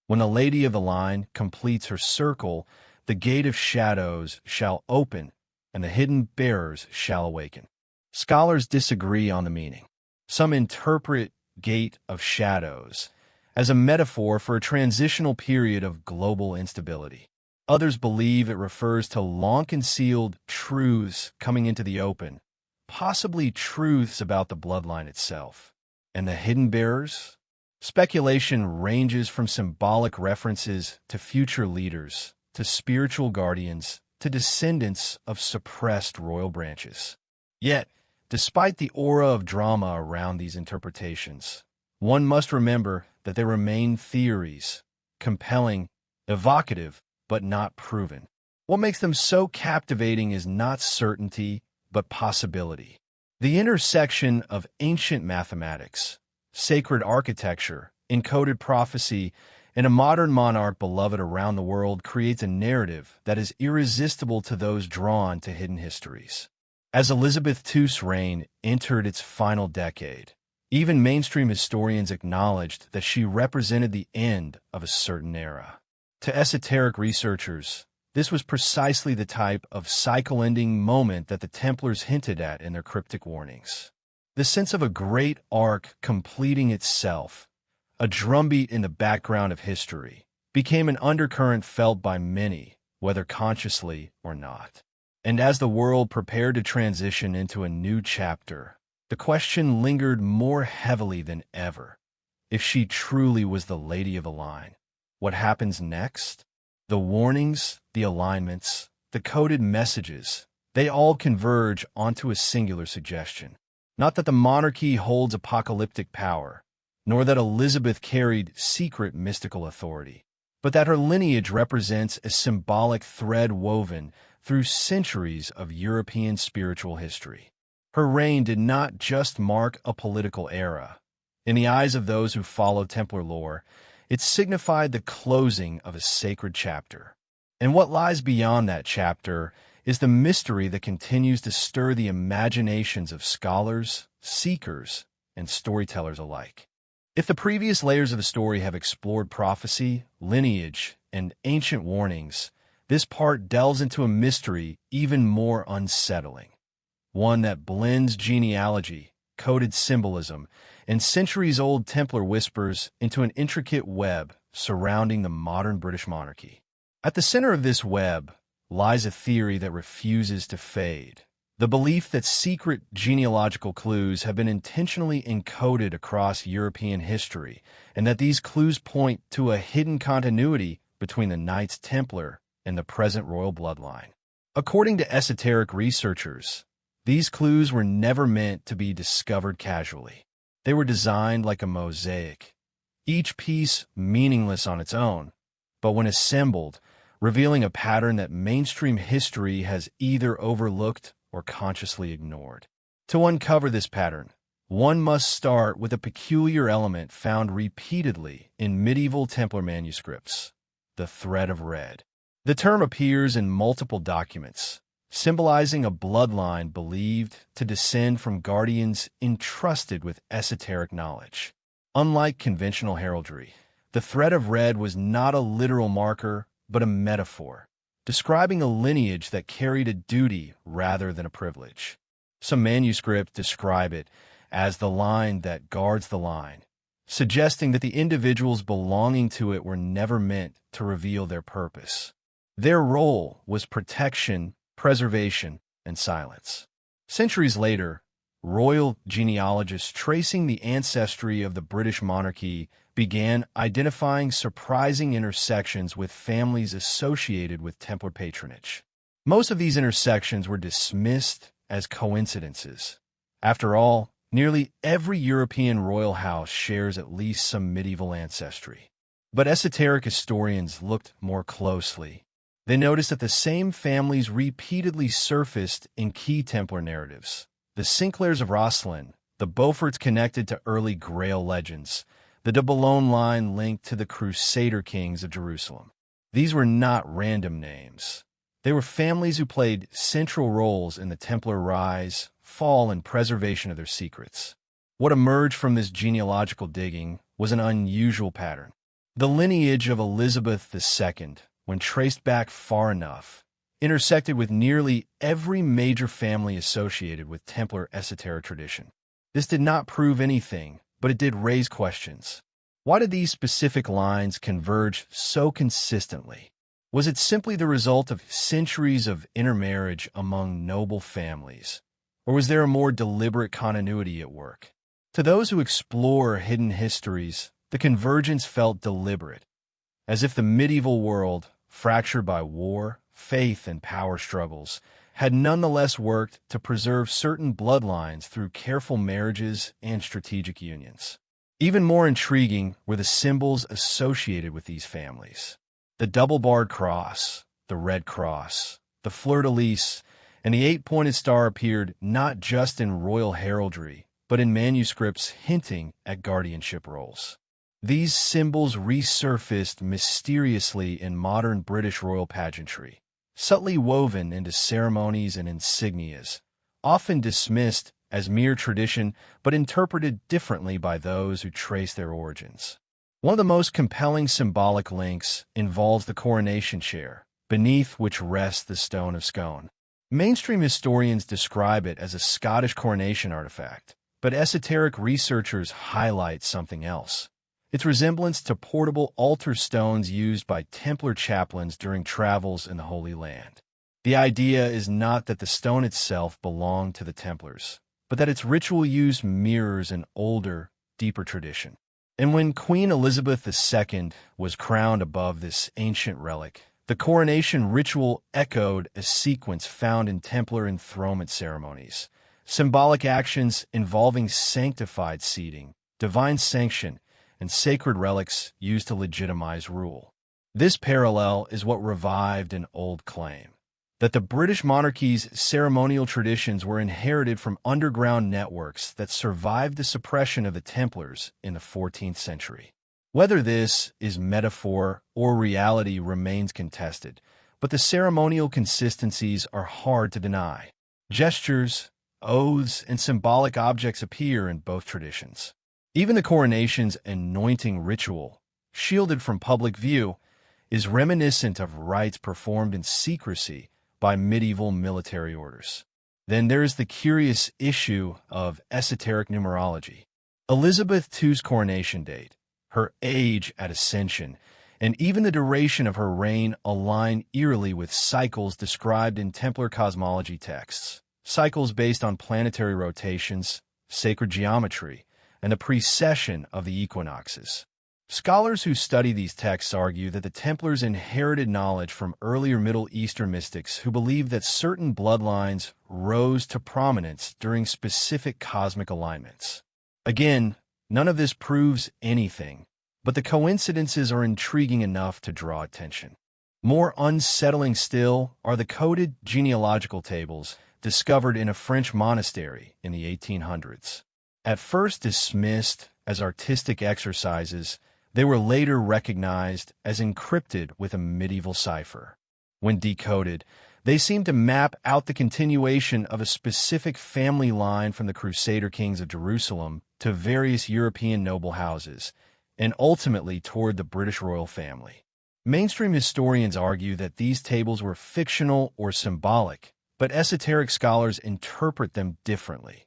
When the Lady of the Line completes her circle, the gate of shadows shall open, and the hidden bearers shall awaken. Scholars disagree on the meaning. Some interpret gate of shadows as a metaphor for a transitional period of global instability. Others believe it refers to long-concealed truths coming into the open, possibly truths about the bloodline itself. And the hidden bearers? Speculation ranges from symbolic references to future leaders, to spiritual guardians, to descendants of suppressed royal branches. Yet, despite the aura of drama around these interpretations, one must remember that they remain theories, compelling, evocative, but not proven. What makes them so captivating is not certainty, but possibility. The intersection of ancient mathematics, sacred architecture, encoded prophecy, and a modern monarch beloved around the world creates a narrative that is irresistible to those drawn to hidden histories. As Elizabeth II's reign entered its final decade, even mainstream historians acknowledged that she represented the end of a certain era. To esoteric researchers, this was precisely the type of cycle-ending moment that the Templars hinted at in their cryptic warnings. The sense of a great arc completing itself, a drumbeat in the background of history, became an undercurrent felt by many, whether consciously or not. And as the world prepared to transition into a new chapter, the question lingered more heavily than ever. If she truly was the Lady of the Line, what happens next? The warnings, the alignments, the coded messages, they all converge onto a singular suggestion. Not that the monarchy holds apocalyptic power, nor that Elizabeth carried secret mystical authority, but that her lineage represents a symbolic thread woven through centuries of European spiritual history. Her reign did not just mark a political era. In the eyes of those who followed Templar lore, it signified the closing of a sacred chapter. And what lies beyond that chapter is the mystery that continues to stir the imaginations of scholars, seekers, and storytellers alike. If the previous layers of the story have explored prophecy, lineage, and ancient warnings, this part delves into a mystery even more unsettling, one that blends genealogy, coded symbolism, and centuries-old Templar whispers into an intricate web surrounding the modern British monarchy. At the center of this web lies a theory that refuses to fade, the belief that secret genealogical clues have been intentionally encoded across European history, and that these clues point to a hidden continuity between the Knights Templar and the present royal bloodline. According to esoteric researchers, these clues were never meant to be discovered casually. They were designed like a mosaic, each piece meaningless on its own, but when assembled, revealing a pattern that mainstream history has either overlooked or consciously ignored. To uncover this pattern, one must start with a peculiar element found repeatedly in medieval Templar manuscripts, the thread of red. The term appears in multiple documents, symbolizing a bloodline believed to descend from guardians entrusted with esoteric knowledge. Unlike conventional heraldry, the thread of red was not a literal marker, but a metaphor, describing a lineage that carried a duty rather than a privilege. Some manuscripts describe it as the line that guards the line, suggesting that the individuals belonging to it were never meant to reveal their purpose. Their role was protection, preservation, and silence. Centuries later, royal genealogists tracing the ancestry of the British monarchy began identifying surprising intersections with families associated with Templar patronage. Most of these intersections were dismissed as coincidences. After all, nearly every European royal house shares at least some medieval ancestry. But esoteric historians looked more closely. They noticed that the same families repeatedly surfaced in key Templar narratives. The Sinclairs of Rosslyn, the Beauforts connected to early Grail legends, the de Boulogne line linked to the Crusader kings of Jerusalem. These were not random names. They were families who played central roles in the Templar rise, fall, and preservation of their secrets. What emerged from this genealogical digging was an unusual pattern. The lineage of Elizabeth II, when traced back far enough, intersected with nearly every major family associated with Templar esoteric tradition. This did not prove anything, but it did raise questions. Why did these specific lines converge so consistently? Was it simply the result of centuries of intermarriage among noble families, or was there a more deliberate continuity at work? To those who explore hidden histories, the convergence felt deliberate, as if the medieval world, fractured by war, faith, and power struggles, had nonetheless worked to preserve certain bloodlines through careful marriages and strategic unions. Even more intriguing were the symbols associated with these families. The double-barred cross, the red cross, the fleur-de-lis, and the eight-pointed star appeared not just in royal heraldry, but in manuscripts hinting at guardianship roles. These symbols resurfaced mysteriously in modern British royal pageantry, subtly woven into ceremonies and insignias, often dismissed as mere tradition but interpreted differently by those who trace their origins. One of the most compelling symbolic links involves the coronation chair, beneath which rests the Stone of Scone. Mainstream historians describe it as a Scottish coronation artifact, but esoteric researchers highlight something else: its resemblance to portable altar stones used by Templar chaplains during travels in the Holy Land. The idea is not that the stone itself belonged to the Templars, but that its ritual use mirrors an older, deeper tradition. And when Queen Elizabeth II was crowned above this ancient relic, the coronation ritual echoed a sequence found in Templar enthronement ceremonies, symbolic actions involving sanctified seating, divine sanction, and sacred relics used to legitimize rule. This parallel is what revived an old claim, that the British monarchy's ceremonial traditions were inherited from underground networks that survived the suppression of the Templars in the 14th century. Whether this is metaphor or reality remains contested, but the ceremonial consistencies are hard to deny. Gestures, oaths, and symbolic objects appear in both traditions. Even the coronation's anointing ritual, shielded from public view, is reminiscent of rites performed in secrecy by medieval military orders. Then there is the curious issue of esoteric numerology. Elizabeth II's coronation date, her age at ascension, and even the duration of her reign align eerily with cycles described in Templar cosmology texts, cycles based on planetary rotations, sacred geometry, and the precession of the equinoxes. Scholars who study these texts argue that the Templars inherited knowledge from earlier Middle Eastern mystics who believed that certain bloodlines rose to prominence during specific cosmic alignments. Again, none of this proves anything, but the coincidences are intriguing enough to draw attention. More unsettling still are the coded genealogical tables discovered in a French monastery in the 1800s. At first dismissed as artistic exercises, they were later recognized as encrypted with a medieval cipher. When decoded, they seem to map out the continuation of a specific family line from the Crusader kings of Jerusalem to various European noble houses, and ultimately toward the British royal family. Mainstream historians argue that these tables were fictional or symbolic, but esoteric scholars interpret them differently,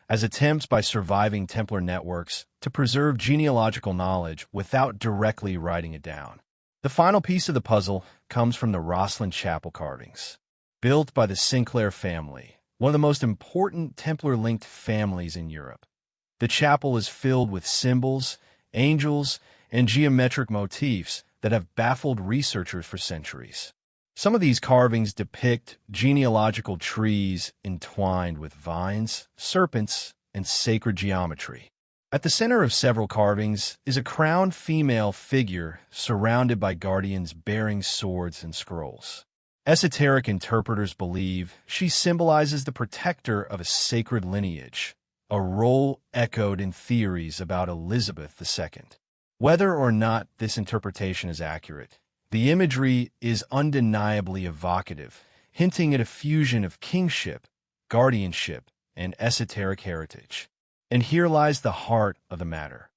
as attempts by surviving Templar networks to preserve genealogical knowledge without directly writing it down. The final piece of the puzzle comes from the Rosslyn Chapel carvings. Built by the Sinclair family, one of the most important Templar-linked families in Europe. The chapel is filled with symbols, angels, and geometric motifs that have baffled researchers for centuries. Some of these carvings depict genealogical trees entwined with vines, serpents, and sacred geometry. At the center of several carvings is a crowned female figure surrounded by guardians bearing swords and scrolls. Esoteric interpreters believe she symbolizes the protector of a sacred lineage, a role echoed in theories about Elizabeth II. Whether or not this interpretation is accurate, the imagery is undeniably evocative, hinting at a fusion of kingship, guardianship, and esoteric heritage. And here lies the heart of the matter.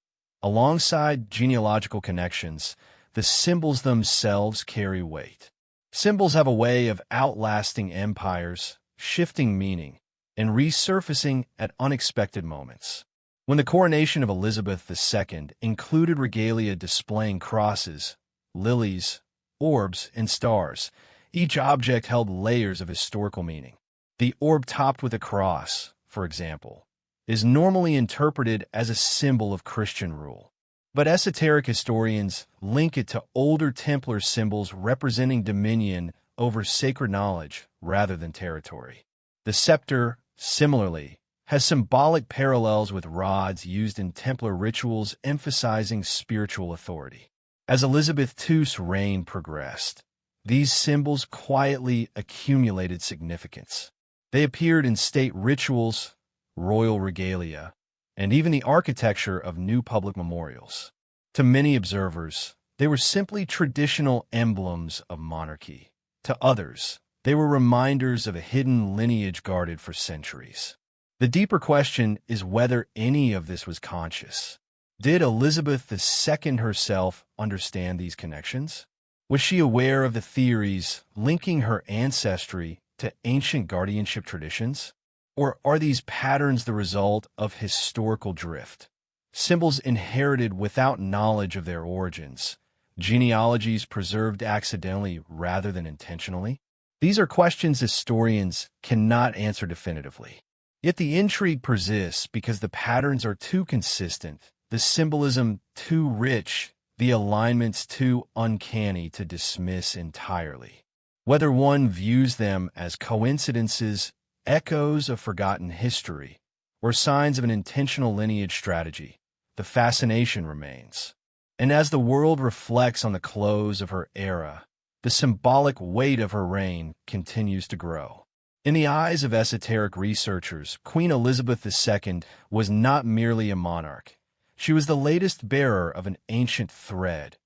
Alongside genealogical connections, the symbols themselves carry weight. Symbols have a way of outlasting empires, shifting meaning, and resurfacing at unexpected moments. When the coronation of Elizabeth II included regalia displaying crosses, lilies, orbs, and stars, each object held layers of historical meaning. The orb topped with a cross, for example, is normally interpreted as a symbol of Christian rule. But esoteric historians link it to older Templar symbols representing dominion over sacred knowledge rather than territory. The scepter, similarly, has symbolic parallels with rods used in Templar rituals emphasizing spiritual authority. As Elizabeth II's reign progressed, these symbols quietly accumulated significance. They appeared in state rituals, royal regalia, and even the architecture of new public memorials. To many observers, they were simply traditional emblems of monarchy. To others, they were reminders of a hidden lineage guarded for centuries. The deeper question is whether any of this was conscious. Did Elizabeth II herself understand these connections? Was she aware of the theories linking her ancestry to ancient guardianship traditions? Or are these patterns the result of historical drift? Symbols inherited without knowledge of their origins, genealogies preserved accidentally rather than intentionally? These are questions historians cannot answer definitively. Yet the intrigue persists because the patterns are too consistent, the symbolism too rich, the alignments too uncanny to dismiss entirely. Whether one views them as coincidences, echoes of forgotten history, or signs of an intentional lineage strategy, the fascination remains. And as the world reflects on the close of her era, the symbolic weight of her reign continues to grow. In the eyes of esoteric researchers, Queen Elizabeth II was not merely a monarch. She was the latest bearer of an ancient thread,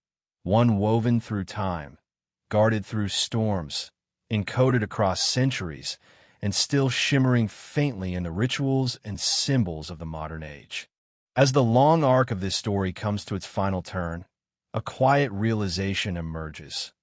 one woven through time, guarded through storms, encoded across centuries, and still shimmering faintly in the rituals and symbols of the modern age. As the long arc of this story comes to its final turn, a quiet realization emerges,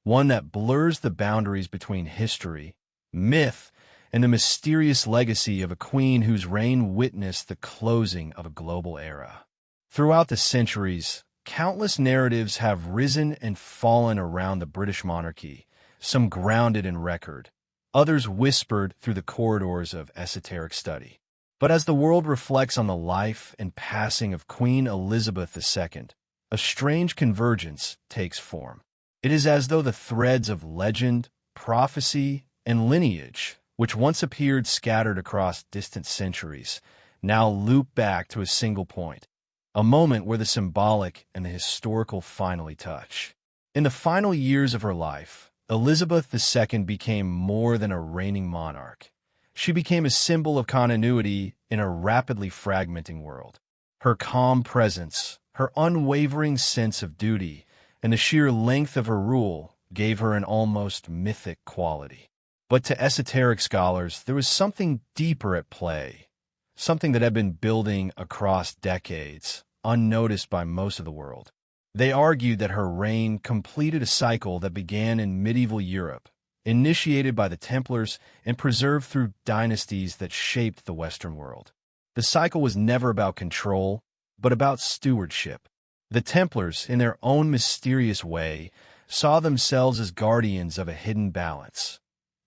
one that blurs the boundaries between history, myth, and the mysterious legacy of a queen whose reign witnessed the closing of a global era. Throughout the centuries, countless narratives have risen and fallen around the British monarchy, some grounded in record, others whispered through the corridors of esoteric study. But as the world reflects on the life and passing of Queen Elizabeth II, a strange convergence takes form. It is as though the threads of legend, prophecy, and lineage, which once appeared scattered across distant centuries, now loop back to a single point, a moment where the symbolic and the historical finally touch. In the final years of her life, Elizabeth II became more than a reigning monarch. She became a symbol of continuity in a rapidly fragmenting world. Her calm presence, her unwavering sense of duty, and the sheer length of her rule gave her an almost mythic quality. But to esoteric scholars, there was something deeper at play, something that had been building across decades, unnoticed by most of the world. They argued that her reign completed a cycle that began in medieval Europe, initiated by the Templars and preserved through dynasties that shaped the Western world. The cycle was never about control, but about stewardship. The Templars, in their own mysterious way, saw themselves as guardians of a hidden balance,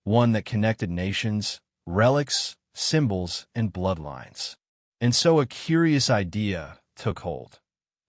one that connected nations, relics, symbols, and bloodlines. And so a curious idea took hold,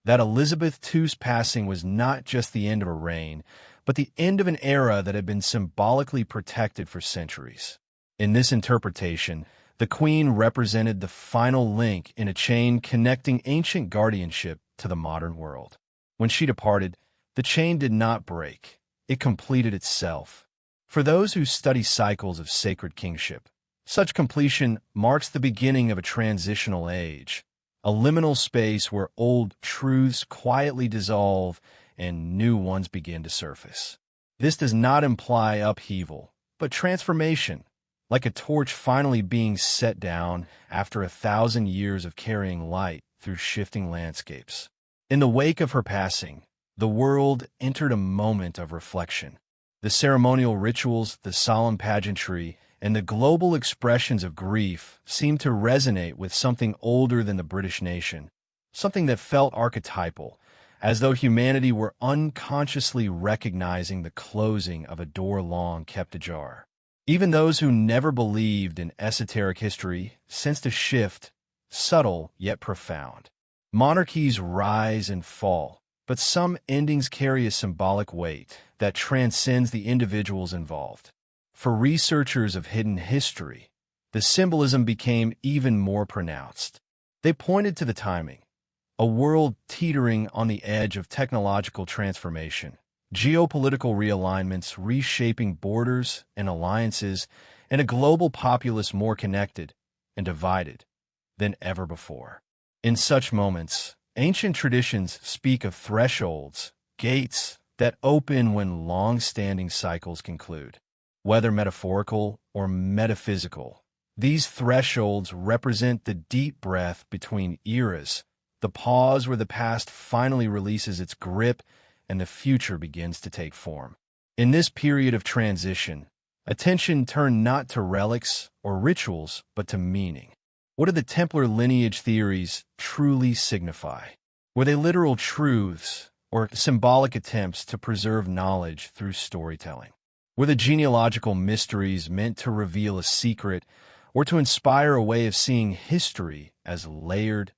that Elizabeth II's passing was not just the end of a reign, but the end of an era that had been symbolically protected for centuries. In this interpretation, the Queen represented the final link in a chain connecting ancient guardianship to the modern world. When she departed, the chain did not break. It completed itself. For those who study cycles of sacred kingship, such completion marks the beginning of a transitional age, a liminal space where old truths quietly dissolve and new ones begin to surface. This does not imply upheaval, but transformation, like a torch finally being set down after 1,000 years of carrying light through shifting landscapes. In the wake of her passing, the world entered a moment of reflection. The ceremonial rituals, the solemn pageantry, and the global expressions of grief seemed to resonate with something older than the British nation, something that felt archetypal, as though humanity were unconsciously recognizing the closing of a door long kept ajar. Even those who never believed in esoteric history sensed a shift, subtle yet profound. Monarchies rise and fall, but some endings carry a symbolic weight that transcends the individuals involved. For researchers of hidden history, the symbolism became even more pronounced. They pointed to the timing, a world teetering on the edge of technological transformation, geopolitical realignments reshaping borders and alliances, and a global populace more connected and divided than ever before. In such moments, ancient traditions speak of thresholds, gates that open when long-standing cycles conclude. Whether metaphorical or metaphysical, these thresholds represent the deep breath between eras, the pause where the past finally releases its grip and the future begins to take form. In this period of transition, attention turned not to relics or rituals, but to meaning. What did the Templar lineage theories truly signify? Were they literal truths or symbolic attempts to preserve knowledge through storytelling? Were the genealogical mysteries meant to reveal a secret or to inspire a way of seeing history as layered,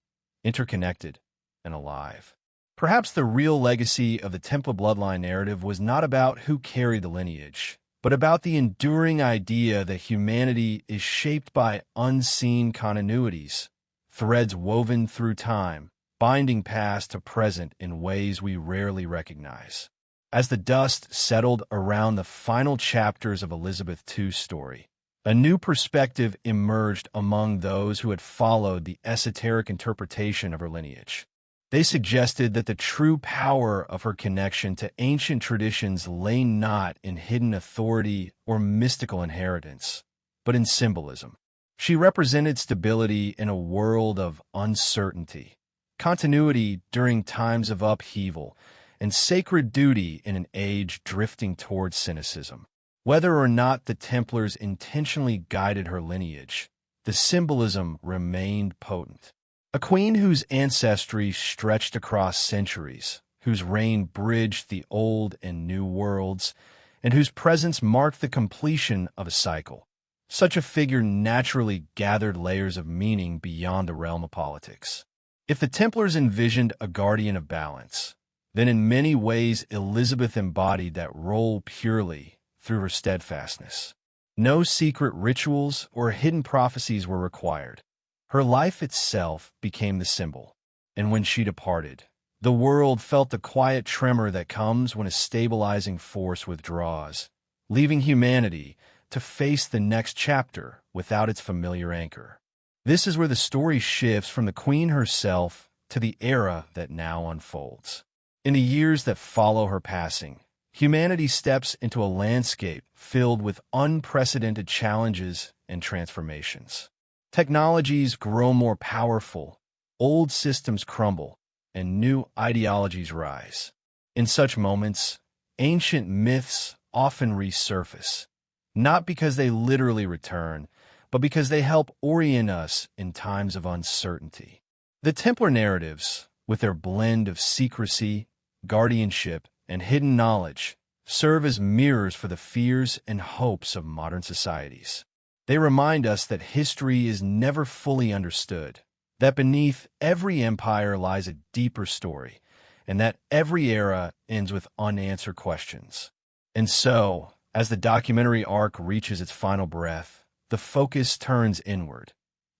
interconnected, and alive? Perhaps the real legacy of the Templar Bloodline narrative was not about who carried the lineage, but about the enduring idea that humanity is shaped by unseen continuities, threads woven through time, binding past to present in ways we rarely recognize. As the dust settled around the final chapters of Elizabeth II's story, a new perspective emerged among those who had followed the esoteric interpretation of her lineage. They suggested that the true power of her connection to ancient traditions lay not in hidden authority or mystical inheritance, but in symbolism. She represented stability in a world of uncertainty, continuity during times of upheaval, and sacred duty in an age drifting towards cynicism. Whether or not the Templars intentionally guided her lineage, the symbolism remained potent. A queen whose ancestry stretched across centuries, whose reign bridged the old and new worlds, and whose presence marked the completion of a cycle. Such a figure naturally gathered layers of meaning beyond the realm of politics. If the Templars envisioned a guardian of balance, then in many ways Elizabeth embodied that role purely through her steadfastness. No secret rituals or hidden prophecies were required. Her life itself became the symbol, and when she departed, the world felt the quiet tremor that comes when a stabilizing force withdraws, leaving humanity to face the next chapter without its familiar anchor. This is where the story shifts from the queen herself to the era that now unfolds. In the years that follow her passing, humanity steps into a landscape filled with unprecedented challenges and transformations. Technologies grow more powerful, old systems crumble, and new ideologies rise. In such moments, ancient myths often resurface, not because they literally return, but because they help orient us in times of uncertainty. The Templar narratives, with their blend of secrecy, guardianship, and hidden knowledge, serve as mirrors for the fears and hopes of modern societies. They remind us that history is never fully understood, that beneath every empire lies a deeper story, and that every era ends with unanswered questions. And so, as the documentary arc reaches its final breath, the focus turns inward,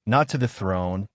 not to the throne,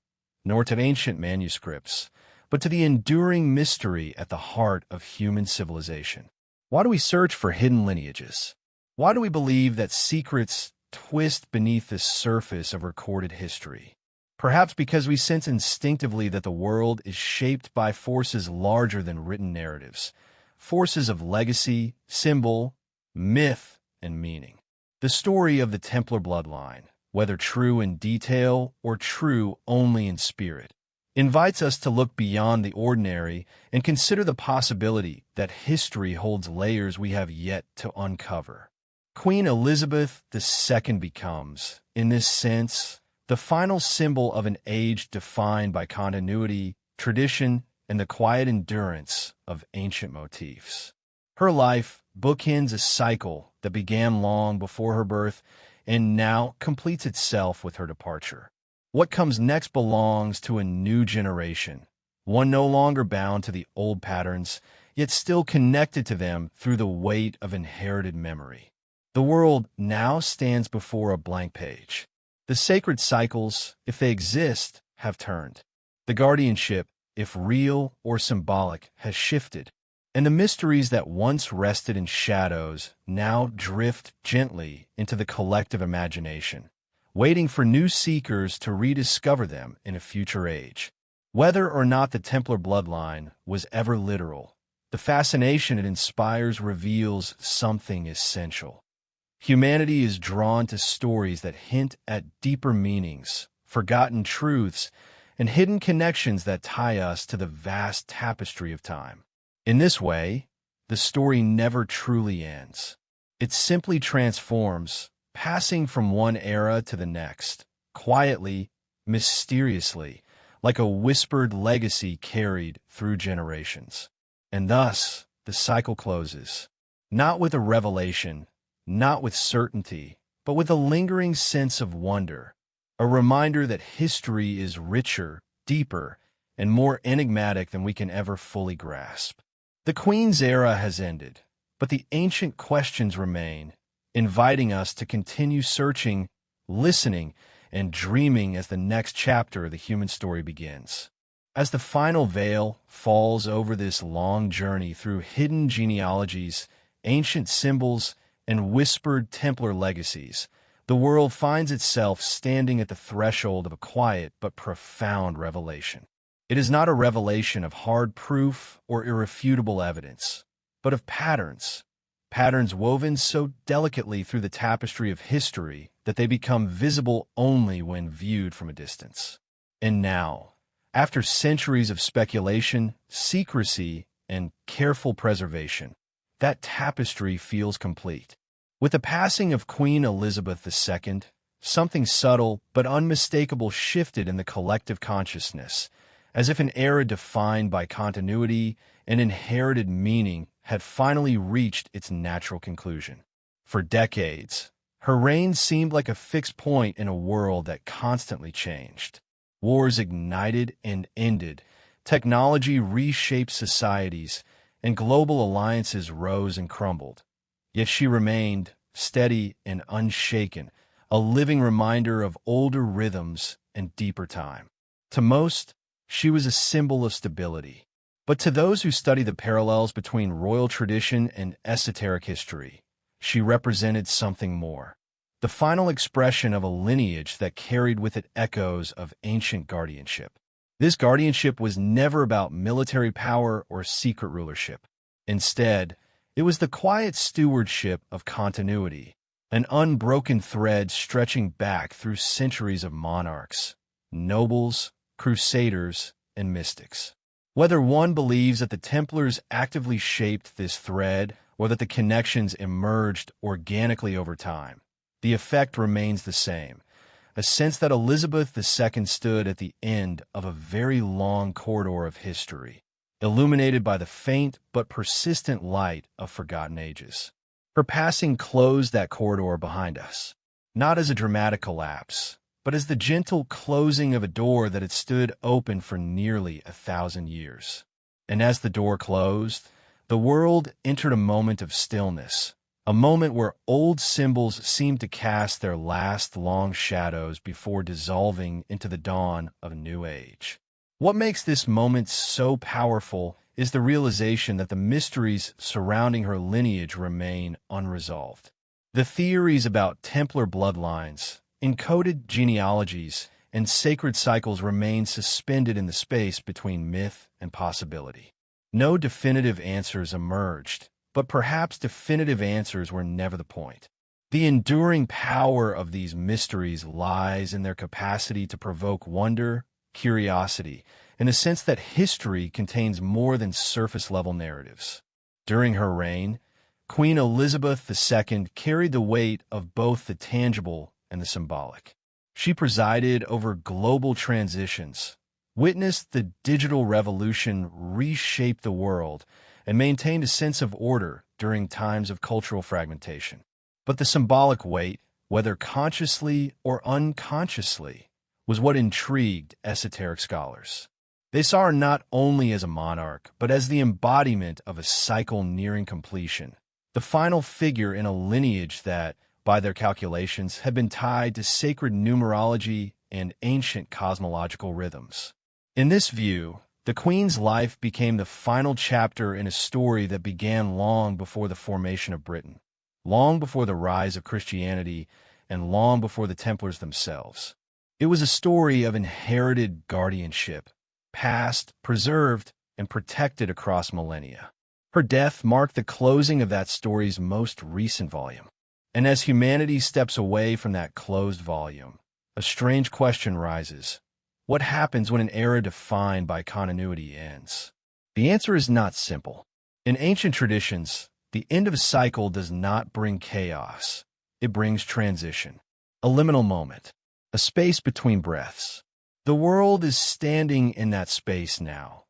nor to ancient manuscripts, but to the enduring mystery at the heart of human civilization. Why do we search for hidden lineages? Why do we believe that secrets twist beneath the surface of recorded history? Perhaps because we sense instinctively that the world is shaped by forces larger than written narratives, forces of legacy, symbol, myth, and meaning. The story of the Templar bloodline, whether true in detail or true only in spirit, invites us to look beyond the ordinary and consider the possibility that history holds layers we have yet to uncover. Queen Elizabeth II becomes, in this sense, the final symbol of an age defined by continuity, tradition, and the quiet endurance of ancient motifs. Her life bookends a cycle that began long before her birth and now completes itself with her departure. What comes next belongs to a new generation, one no longer bound to the old patterns, yet still connected to them through the weight of inherited memory. The world now stands before a blank page. The sacred cycles, if they exist, have turned. The guardianship, if real or symbolic, has shifted. And the mysteries that once rested in shadows now drift gently into the collective imagination, waiting for new seekers to rediscover them in a future age. Whether or not the Templar bloodline was ever literal, the fascination it inspires reveals something essential. Humanity is drawn to stories that hint at deeper meanings, forgotten truths, and hidden connections that tie us to the vast tapestry of time. In this way, the story never truly ends. It simply transforms, passing from one era to the next, quietly, mysteriously, like a whispered legacy carried through generations. And thus, the cycle closes, not with a revelation, not with certainty, but with a lingering sense of wonder, a reminder that history is richer, deeper, and more enigmatic than we can ever fully grasp. The Queen's era has ended, but the ancient questions remain, inviting us to continue searching, listening, and dreaming as the next chapter of the human story begins. As the final veil falls over this long journey through hidden genealogies, ancient symbols, and whispered Templar legacies, the world finds itself standing at the threshold of a quiet but profound revelation. It is not a revelation of hard proof or irrefutable evidence, but of patterns woven so delicately through the tapestry of history that they become visible only when viewed from a distance. And now, after centuries of speculation, secrecy, and careful preservation, that tapestry feels complete. With the passing of Queen Elizabeth II, something subtle but unmistakable shifted in the collective consciousness, as if an era defined by continuity and inherited meaning had finally reached its natural conclusion. For decades, her reign seemed like a fixed point in a world that constantly changed. Wars ignited and ended, technology reshaped societies, and global alliances rose and crumbled. Yet she remained steady and unshaken, a living reminder of older rhythms and deeper time. To most, she was a symbol of stability. But to those who study the parallels between royal tradition and esoteric history, she represented something more. The final expression of a lineage that carried with it echoes of ancient guardianship. This guardianship was never about military power or secret rulership. Instead, it was the quiet stewardship of continuity, an unbroken thread stretching back through centuries of monarchs, nobles, crusaders, and mystics. Whether one believes that the Templars actively shaped this thread or that the connections emerged organically over time, the effect remains the same, a sense that Elizabeth II stood at the end of a very long corridor of history, illuminated by the faint but persistent light of forgotten ages. Her passing closed that corridor behind us, not as a dramatic collapse, but as the gentle closing of a door that had stood open for nearly 1,000 years. And as the door closed, the world entered a moment of stillness, a moment where old symbols seemed to cast their last long shadows before dissolving into the dawn of a new age. What makes this moment so powerful is the realization that the mysteries surrounding her lineage remain unresolved. The theories about Templar bloodlines, encoded genealogies, and sacred cycles remain suspended in the space between myth and possibility. No definitive answers emerged, but perhaps definitive answers were never the point. The enduring power of these mysteries lies in their capacity to provoke wonder, curiosity, in the sense that history contains more than surface-level narratives. During her reign, Queen Elizabeth II carried the weight of both the tangible and the symbolic. She presided over global transitions, witnessed the digital revolution reshape the world, and maintained a sense of order during times of cultural fragmentation. But the symbolic weight, whether consciously or unconsciously, was what intrigued esoteric scholars. They saw her not only as a monarch, but as the embodiment of a cycle nearing completion, the final figure in a lineage that, by their calculations, had been tied to sacred numerology and ancient cosmological rhythms. In this view, the Queen's life became the final chapter in a story that began long before the formation of Britain, long before the rise of Christianity, and long before the Templars themselves. It was a story of inherited guardianship, passed, preserved, and protected across millennia. Her death marked the closing of that story's most recent volume. And as humanity steps away from that closed volume, a strange question rises. What happens when an era defined by continuity ends? The answer is not simple. In ancient traditions, the end of a cycle does not bring chaos. It brings transition, a liminal moment, a space between breaths. The world is standing in that space now,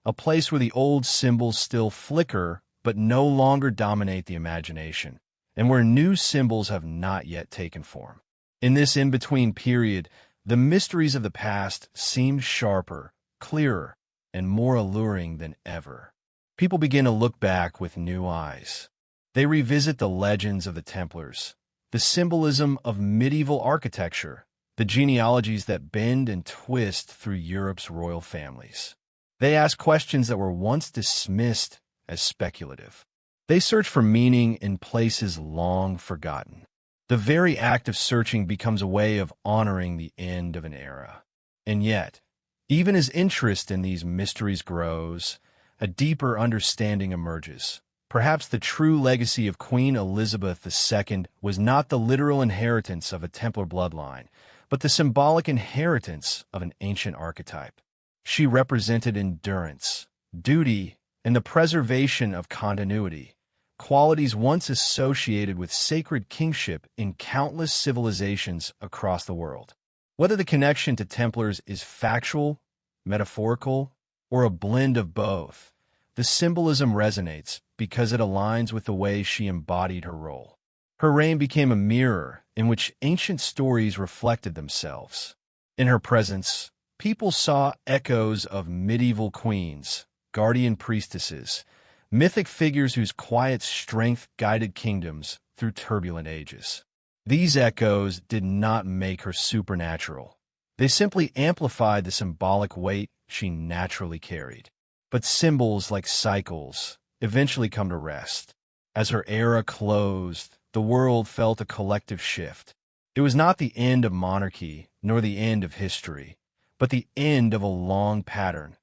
a place where the old symbols still flicker but no longer dominate the imagination, and where new symbols have not yet taken form. In this in-between period, the mysteries of the past seem sharper, clearer, and more alluring than ever. People begin to look back with new eyes. They revisit the legends of the Templars, the symbolism of medieval architecture, the genealogies that bend and twist through Europe's royal families. They ask questions that were once dismissed as speculative. They search for meaning in places long forgotten. The very act of searching becomes a way of honoring the end of an era. And yet, even as interest in these mysteries grows, a deeper understanding emerges. Perhaps the true legacy of Queen Elizabeth II was not the literal inheritance of a Templar bloodline, but the symbolic inheritance of an ancient archetype. She represented endurance, duty, and the preservation of continuity, qualities once associated with sacred kingship in countless civilizations across the world. Whether the connection to Templars is factual, metaphorical, or a blend of both, the symbolism resonates because it aligns with the way she embodied her role. Her reign became a mirror in which ancient stories reflected themselves. In her presence, people saw echoes of medieval queens, guardian priestesses, mythic figures whose quiet strength guided kingdoms through turbulent ages. These echoes did not make her supernatural. They simply amplified the symbolic weight she naturally carried. But symbols like cycles eventually come to rest. As her era closed, the world felt a collective shift. It was not the end of monarchy, nor the end of history, but the end of a long pattern,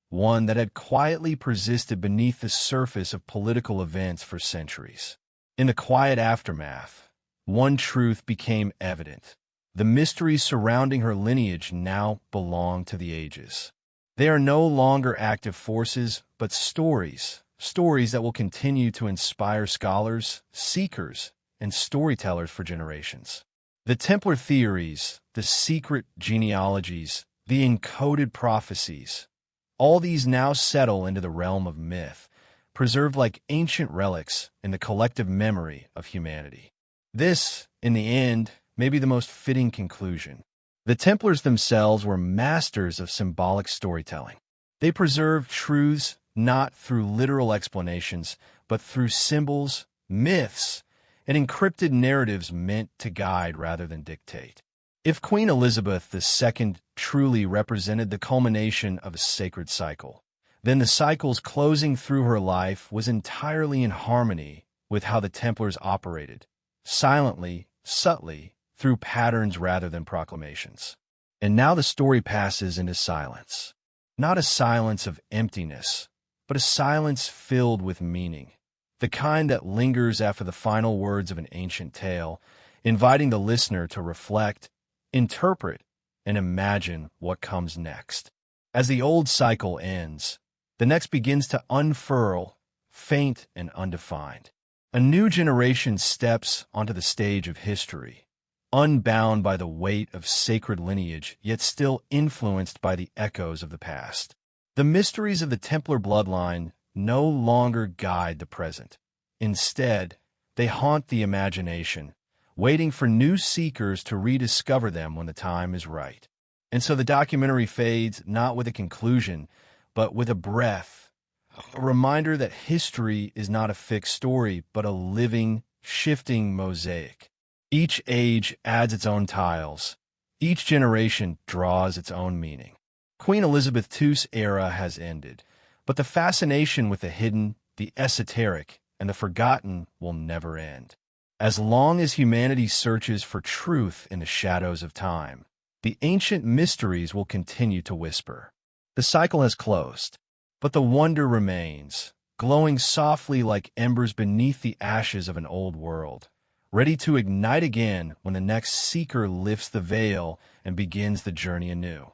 one that had quietly persisted beneath the surface of political events for centuries. In the quiet aftermath, one truth became evident. The mysteries surrounding her lineage now belong to the ages. They are no longer active forces, but stories that will continue to inspire scholars, seekers, and storytellers for generations. The Templar theories, the secret genealogies, the encoded prophecies, all these now settle into the realm of myth, preserved like ancient relics in the collective memory of humanity. This, in the end, may be the most fitting conclusion. The Templars themselves were masters of symbolic storytelling. They preserved truths not through literal explanations, but through symbols, myths, and encrypted narratives meant to guide rather than dictate. If Queen Elizabeth II truly represented the culmination of a sacred cycle, then the cycle's closing through her life was entirely in harmony with how the Templars operated, silently, subtly, through patterns rather than proclamations. And now the story passes into silence. Not a silence of emptiness, but a silence filled with meaning. the kind that lingers after the final words of an ancient tale, inviting the listener to reflect, interpret, and imagine what comes next. As the old cycle ends, the next begins to unfurl, faint and undefined. A new generation steps onto the stage of history, unbound by the weight of sacred lineage, yet still influenced by the echoes of the past. The mysteries of the Templar bloodline no longer guide the present. Instead, they haunt the imagination, waiting for new seekers to rediscover them when the time is right. And so the documentary fades not with a conclusion, but with a breath, a reminder that history is not a fixed story, but a living, shifting mosaic. Each age adds its own tiles. Each generation draws its own meaning. Queen Elizabeth II's era has ended, but the fascination with the hidden, the esoteric, and the forgotten will never end. As long as humanity searches for truth in the shadows of time, the ancient mysteries will continue to whisper. The cycle has closed, but the wonder remains, glowing softly like embers beneath the ashes of an old world, ready to ignite again when the next seeker lifts the veil and begins the journey anew.